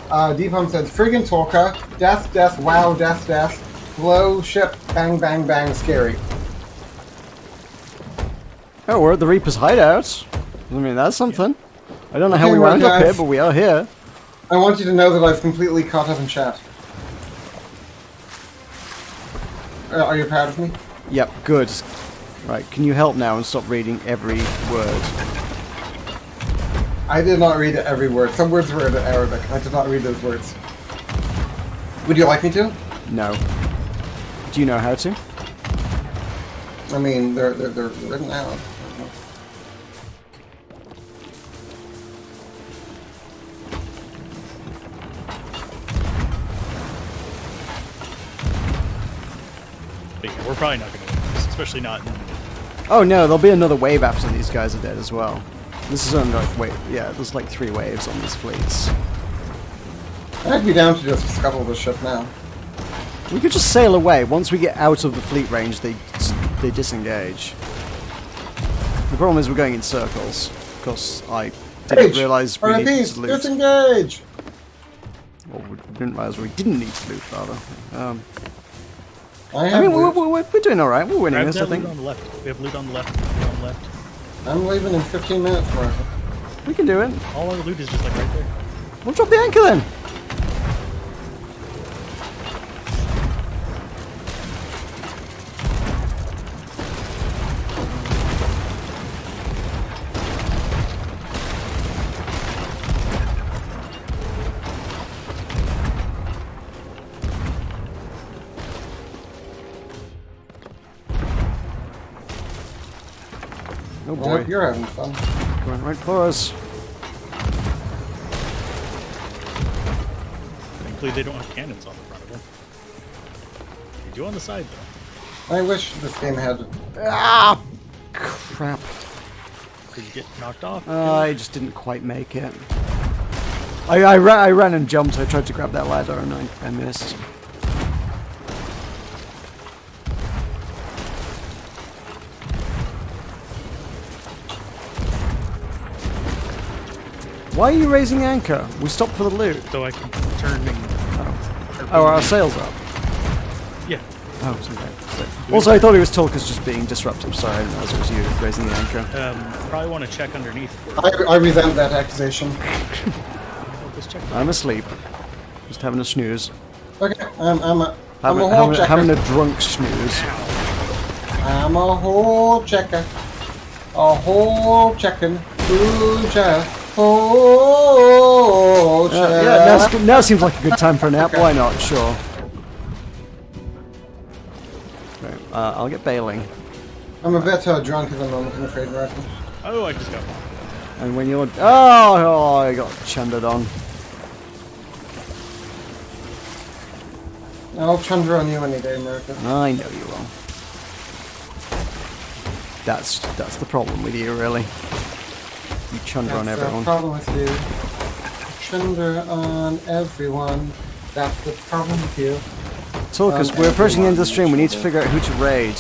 Deepom says, "Friggin' Torka, death, wow, death, blow, ship, bang, bang, bang, scary." Oh, we're at the Reaper's hideout. I mean, that's something. I don't know how Okay, we well, wound up guys. here, but we are here. I want you to know that I've completely caught up in chat. Are you proud of me? Yep, good. Right, can you help now and stop reading every word? I did not read every word. Some words were in Arabic. I did not read those words. Would you like me to? No. Do you know how to? I mean, they're written out. But yeah, we're probably not going to win this, especially not in... Oh no, there'll be another wave after these guys are dead as well. This is only like, wait, yeah, there's like 3 waves on these fleets. I'd be down to just scuttle the ship now. We could just sail away. Once we get out of the fleet range, they disengage. The problem is we're going in circles, because I didn't realise we needed RIPs, to loot. disengage! Or we didn't realise we didn't need to loot, rather. I I have mean, loot. we're doing alright. We're winning Grab this, I that think. loot on the left. We have loot on the left. Loot on the left. I'm leaving in 15 minutes, Martha. We can do it. All our loot is just like right there. We'll drop the anchor then. Oh I boy. hope you're having fun. Going right for us. Thankfully, they don't have cannons on the front of them. They do on the side, though. I wish this game had... Ah! Crap. Did you get knocked off? I just didn't quite make it. I ran and jumped. I tried to grab that ladder and I missed. Why are you raising anchor? We stopped for the loot. So I can turn and... Oh, our sails up. Yeah. Oh, it's okay. Also, I thought it was Tulkas just being disruptive. Sorry, I didn't realize it was you raising the anchor. Probably want to check underneath. I resent that accusation. Just check. I'm asleep. Just having a snooze. Okay, I'm a Having, hole having, checker. having a drunk snooze. I'm a hole checker. A hole checking. Ooh, child. Oh, Yeah, now seems like a good time for a nap. Okay. Why not? Sure. Okay, I'll get bailing. I'm a bit drunk at the moment, I'm afraid, right? Oh, I just got one. And when you're... Oh, I got chundered on. I'll chunder on you any day, America. I know you will. That's the problem with you, really. You chunder on That's the everyone. problem with you. Chunder on everyone. That's the problem with you. Tulkas, we're approaching the end of the stream. We need to figure out who to raid.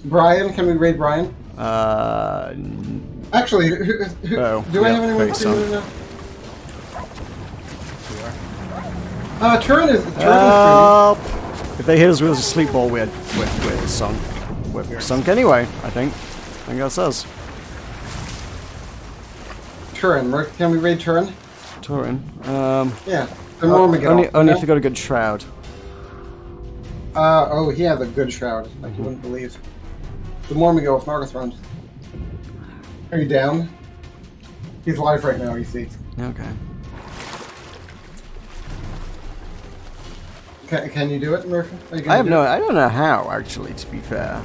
Brian, can we raid Brian? Actually, do I have anyone to do now? Turin is Help! If they hit us with a sleep ball, we're sunk. We're sunk anyway, I think. I think that's us. Turin. Can we raid Turin? Turin. Yeah. The Mormigel. Only if they got a good shroud. Oh, he has a good shroud, like you wouldn't believe. The Mormigel with Marcus runs. Are you down? He's live right now, you see. Okay. Can you do it, Meroka? I don't know how, actually, to be fair.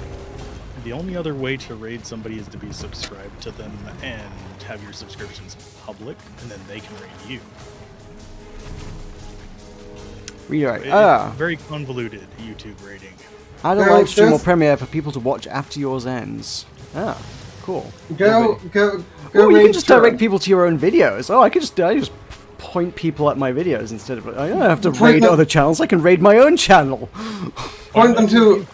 The only other way to raid somebody is to be subscribed to them and have your subscriptions public, and then they can raid you. Right. Very convoluted YouTube rating. Add a live stream or premiere for people to watch after yours ends. Ah, cool. Go Oh, raid you can just Turin. direct people to your own videos. Oh, I just point people at my videos instead of... I don't have to raid other channels. I can raid my own channel. Point them to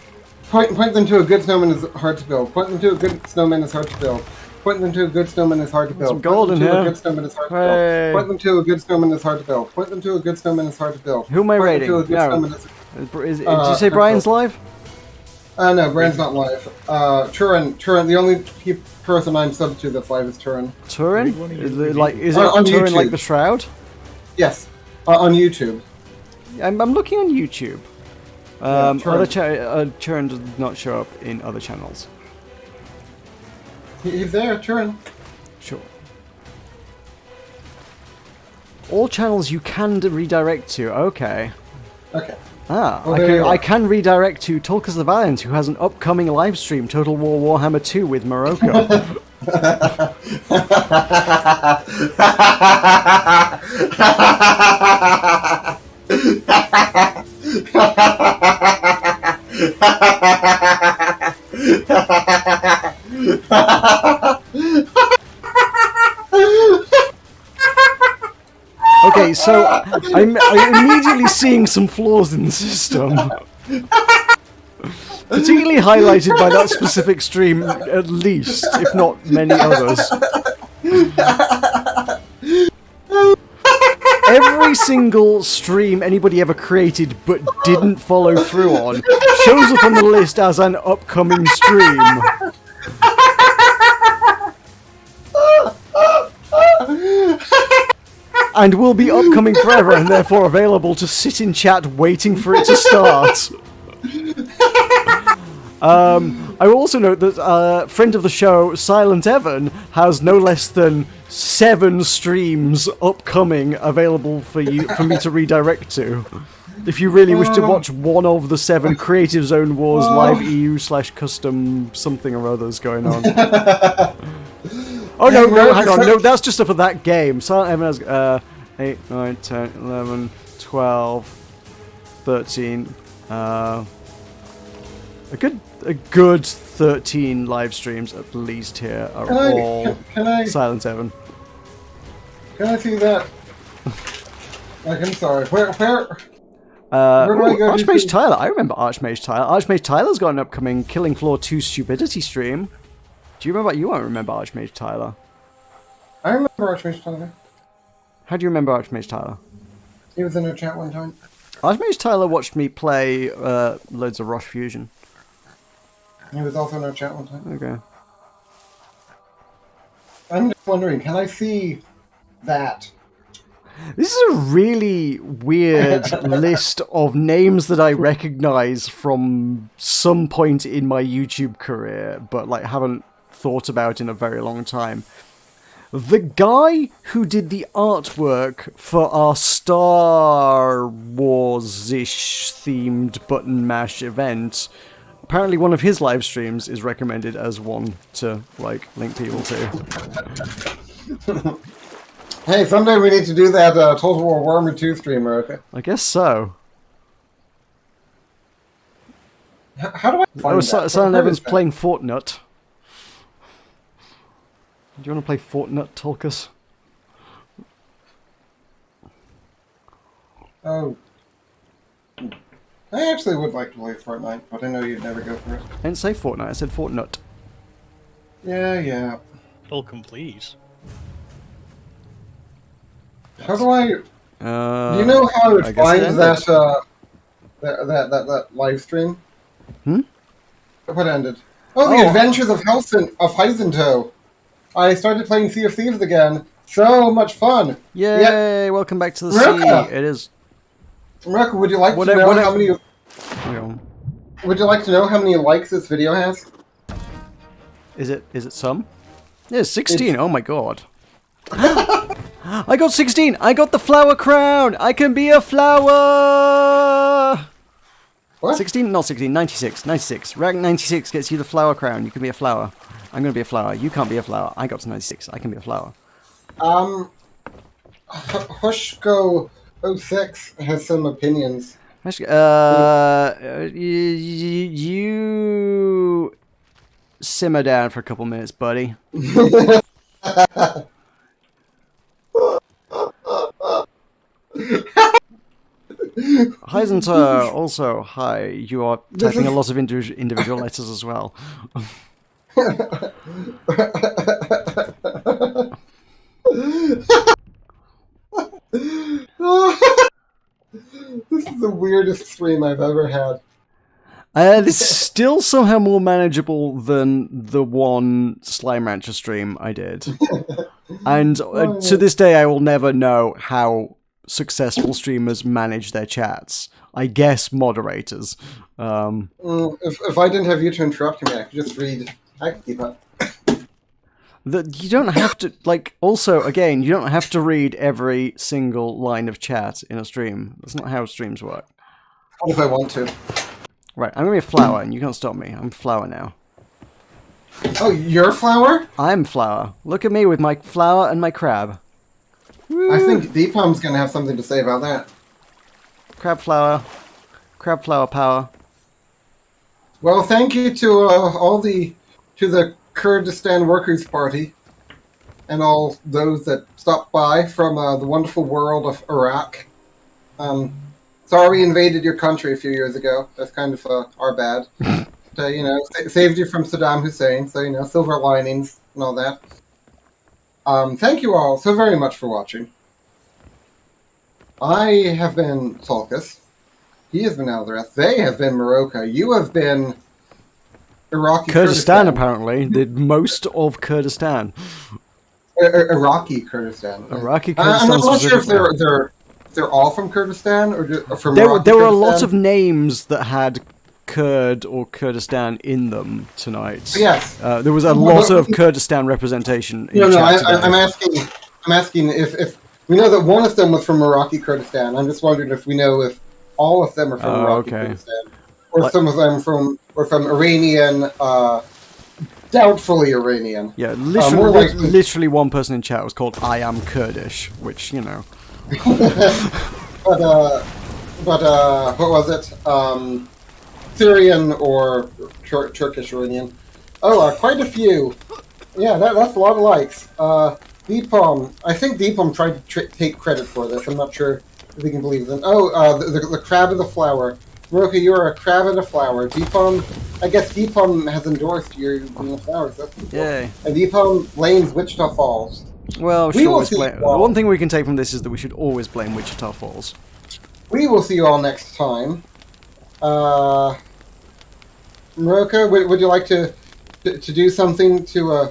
a good snowman is hard to build. Point them to a good snowman is hard to build. Point them to a good snowman is hard to build. Some gold in Point them to here. a good snowman is hard to Hey. build. Point them to a good snowman is hard to build. Point them to a good snowman is hard to build. Who am I Point them raiding? to a good No. snowman is- Did you say Brian's live? No, Brian's not live. Turin. The only person I'm subbed to that's live is Turin. Turin? Raid one of Is your it like On Turin like YouTube. the Shroud? Yes, on YouTube. I'm looking on YouTube. Turin. Turin does not show up in other channels. He's there, Turin. Sure. All channels you can redirect to. Okay. Okay. Ah, Oh, there you are. I can redirect to Tulkas the Valiant, who has an upcoming live stream, Total War Warhammer 2 with Meroka. Okay, so I'm immediately seeing some flaws in the system. Particularly highlighted by that specific stream, at least, if not many others. Every single stream anybody ever created but didn't follow through on shows up on the list as an upcoming stream. And will be upcoming forever and therefore available to sit in chat waiting for it to start. I will also note that friend of the show, Silent Evan, has no less than 7 streams upcoming available for me to redirect to. If you really wish to watch one of the 7 Creative Zone Wars live EU/custom something or others going on. Oh no, hang on, no, that's just for that game. Silent Evan has 8, 9, 10, 11, 12, 13, a good 13 live streams at least here are all Silent Evan. Can I see that? Like, I'm sorry. Where do I go? Archmage Tyler. I remember Archmage Tyler. Archmage Tyler's got an upcoming Killing Floor 2 Stupidity stream. Do you remember? You won't remember Archmage Tyler. I remember Archmage Tyler. How do you remember Archmage Tyler? He was in our chat one time. Archmage Tyler watched me play loads of Rush Fusion. He was also in our chat one time. Okay. I'm just wondering, can I see that? This is a really weird list of names that I recognize from some point in my YouTube career, but like haven't thought about in a very long time. The guy who did the artwork for our Star Wars-ish themed button mash event, apparently one of his live streams is recommended as one to like link people to. Hey, someday we need to do that Total War Warhammer 2 stream, okay? I guess so. How do I find that? Silent Where Evan's is that? playing Fortnite. Do you want to play Fortnite, Tulkas? Oh. I actually would like to play Fortnite, but I know you'd never go for it. I didn't say Fortnite, I said Fortnite. Yeah. Full complete. How do I... Do you know how I I would guess it find ended. that live stream? Hmm? What ended? Oh, the Adventures of Heisentoe. I started playing Sea of Thieves again. So much fun. Yay! Welcome back to the Meroka! sea. It is. Meroka, would you like to Whatever- know whatever- how many? Hang on. Would you like to know how many likes this video has? Is it some? Yeah, 16. Oh my god. I got 16. I got the flower crown. I can be a flower. What? 16? Not 16. 96. 96. Rank 96 gets you the flower crown. You can be a flower. I'm going to be a flower. You can't be a flower. I got to 96. I can be a flower. Hushko06 has some opinions. You simmer down for a couple minutes, buddy. Heisenthal, also, hi. You are typing a lot of individual letters as well. This is the weirdest stream I've ever had. This is still somehow more manageable than the one Slime Rancher stream I did. And to this day, I will never know how successful streamers manage their chats. I guess moderators. If I didn't have you to interrupt me, I could just read. I could keep up. You don't have to, also, again, you don't have to read every single line of chat in a stream. That's not how streams work. What if I want to? Right, I'm gonna be a flower, and you can't stop me. I'm flower now. Oh, you're a flower? I'm flower. Look at me with my flower and my crab. I think Deepom's gonna have something to say about that. Crab flower power. Well, thank you to the Kurdistan Workers' Party and all those that stopped by from the wonderful world of Iraq. Sorry we invaded your country a few years ago. That's kind of our bad. Saved you from Saddam Hussein. So, silver linings and all that. Thank you all so very much for watching. I have been Tulkas. He has been Aldereth. They have been Meroka. You have been Iraqi Kurdistan, apparently. Did most of Kurdistan. Iraqi Kurdistan. Iraqi Kurdistan. I'm not sure if they're all from Kurdistan or from There Iraqi were a Kurdistan. lot of names that had Kurd or Kurdistan in them tonight. Yes. There was a lot of Kurdistan representation in chat today. I'm asking if we know that one of them was from Iraqi Kurdistan. I'm just wondering if we know if all of them are from Iraqi Kurdistan, or some of them from Iranian, doubtfully Iranian. Yeah, more likely- literally one person in chat was called I am Kurdish, which, But what was it? Syrian or Turkish Iranian? Oh, quite a few. Yeah, that's a lot of likes. Deepom, I think Deepom tried to take credit for this. I'm not sure if we can believe them. Oh, the crab of the flower. Meroka, you're a crab and a flower. Deepom, I guess Deepom has endorsed your being a flower. So that's cool. Yay. And Deepom blames Wichita Falls. Well, We will see the one thing we can take from this is that we should always blame Wichita Falls. We will see you all next time. Meroka, would you like to do something to...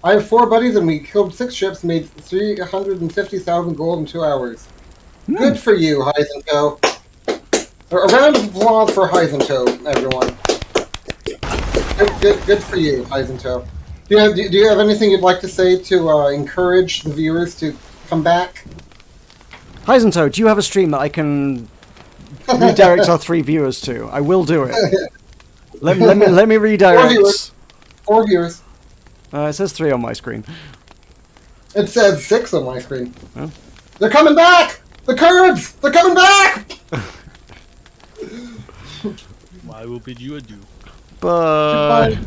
I have 4 buddies and we killed 6 ships, made 350,000 gold in 2 hours. Good for you, Heisentoe. A round of applause for Heisentoe, everyone. Good for you, Heisentoe. Do you have anything you'd like to say to encourage the viewers to come back? Heisentoe, do you have a stream that I can redirect our 3 viewers to? I will do it. Let me redirect. 4 viewers. It says 3 on my screen. It says 6 on my screen. Oh. They're coming back! The Kurds! They're coming back! I will bid you adieu. Bye.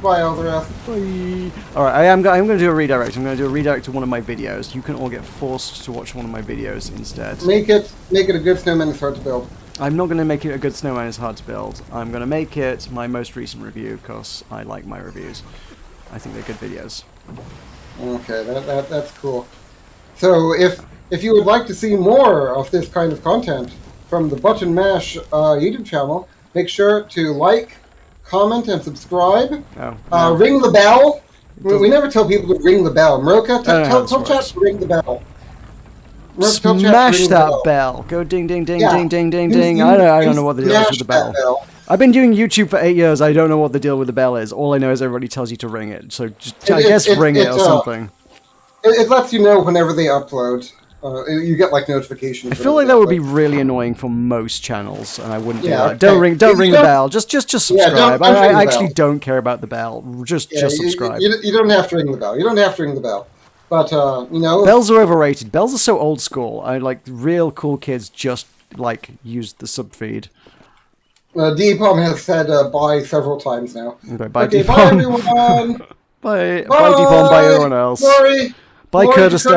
Bye, Eldrath. Bye. Alright, I'm going to do a redirect. I'm going to do a redirect to one of my videos. You can all get forced to watch one of my videos instead. Make it a good snowman that's hard to build. I'm not going to make it a good snowman is hard to build. I'm going to make it my most recent review because I like my reviews. I think they're good videos. Okay, that's cool. So if you would like to see more of this kind of content from the Button Mash YouTube channel, make sure to like, comment, and subscribe. Oh, no. Ring the bell. We never tell people to ring the bell. Meroka, tell chat works. to ring the bell. Meroka, tell chat to Smash ring the that bell. Go ding ding ding Yeah. ding ding ding You- ding. you- I you don't know what the deal is with the smash that bell. I've been doing YouTube for 8 years. I don't know what the deal with the bell is. All I know is everybody tells you to ring it. So just, I guess ring it or something. It lets you know whenever they upload. You get like notifications. I feel like that would be really annoying for most channels, and I wouldn't do Yeah, that. Don't okay. don't If ring you the don't- bell. Just subscribe. don't I ring the actually bell. don't care about the bell. Just subscribe. You don't have to ring the bell. You don't have to ring the bell. But you know, Bells are overrated. Bells are so old school. I like real cool kids just like use the sub feed. Depom has said bye several times now. Okay, bye Okay, Depom. bye everyone. Bye Depom. Bye everyone else. Sorry. Bye Glory to Kurdistan.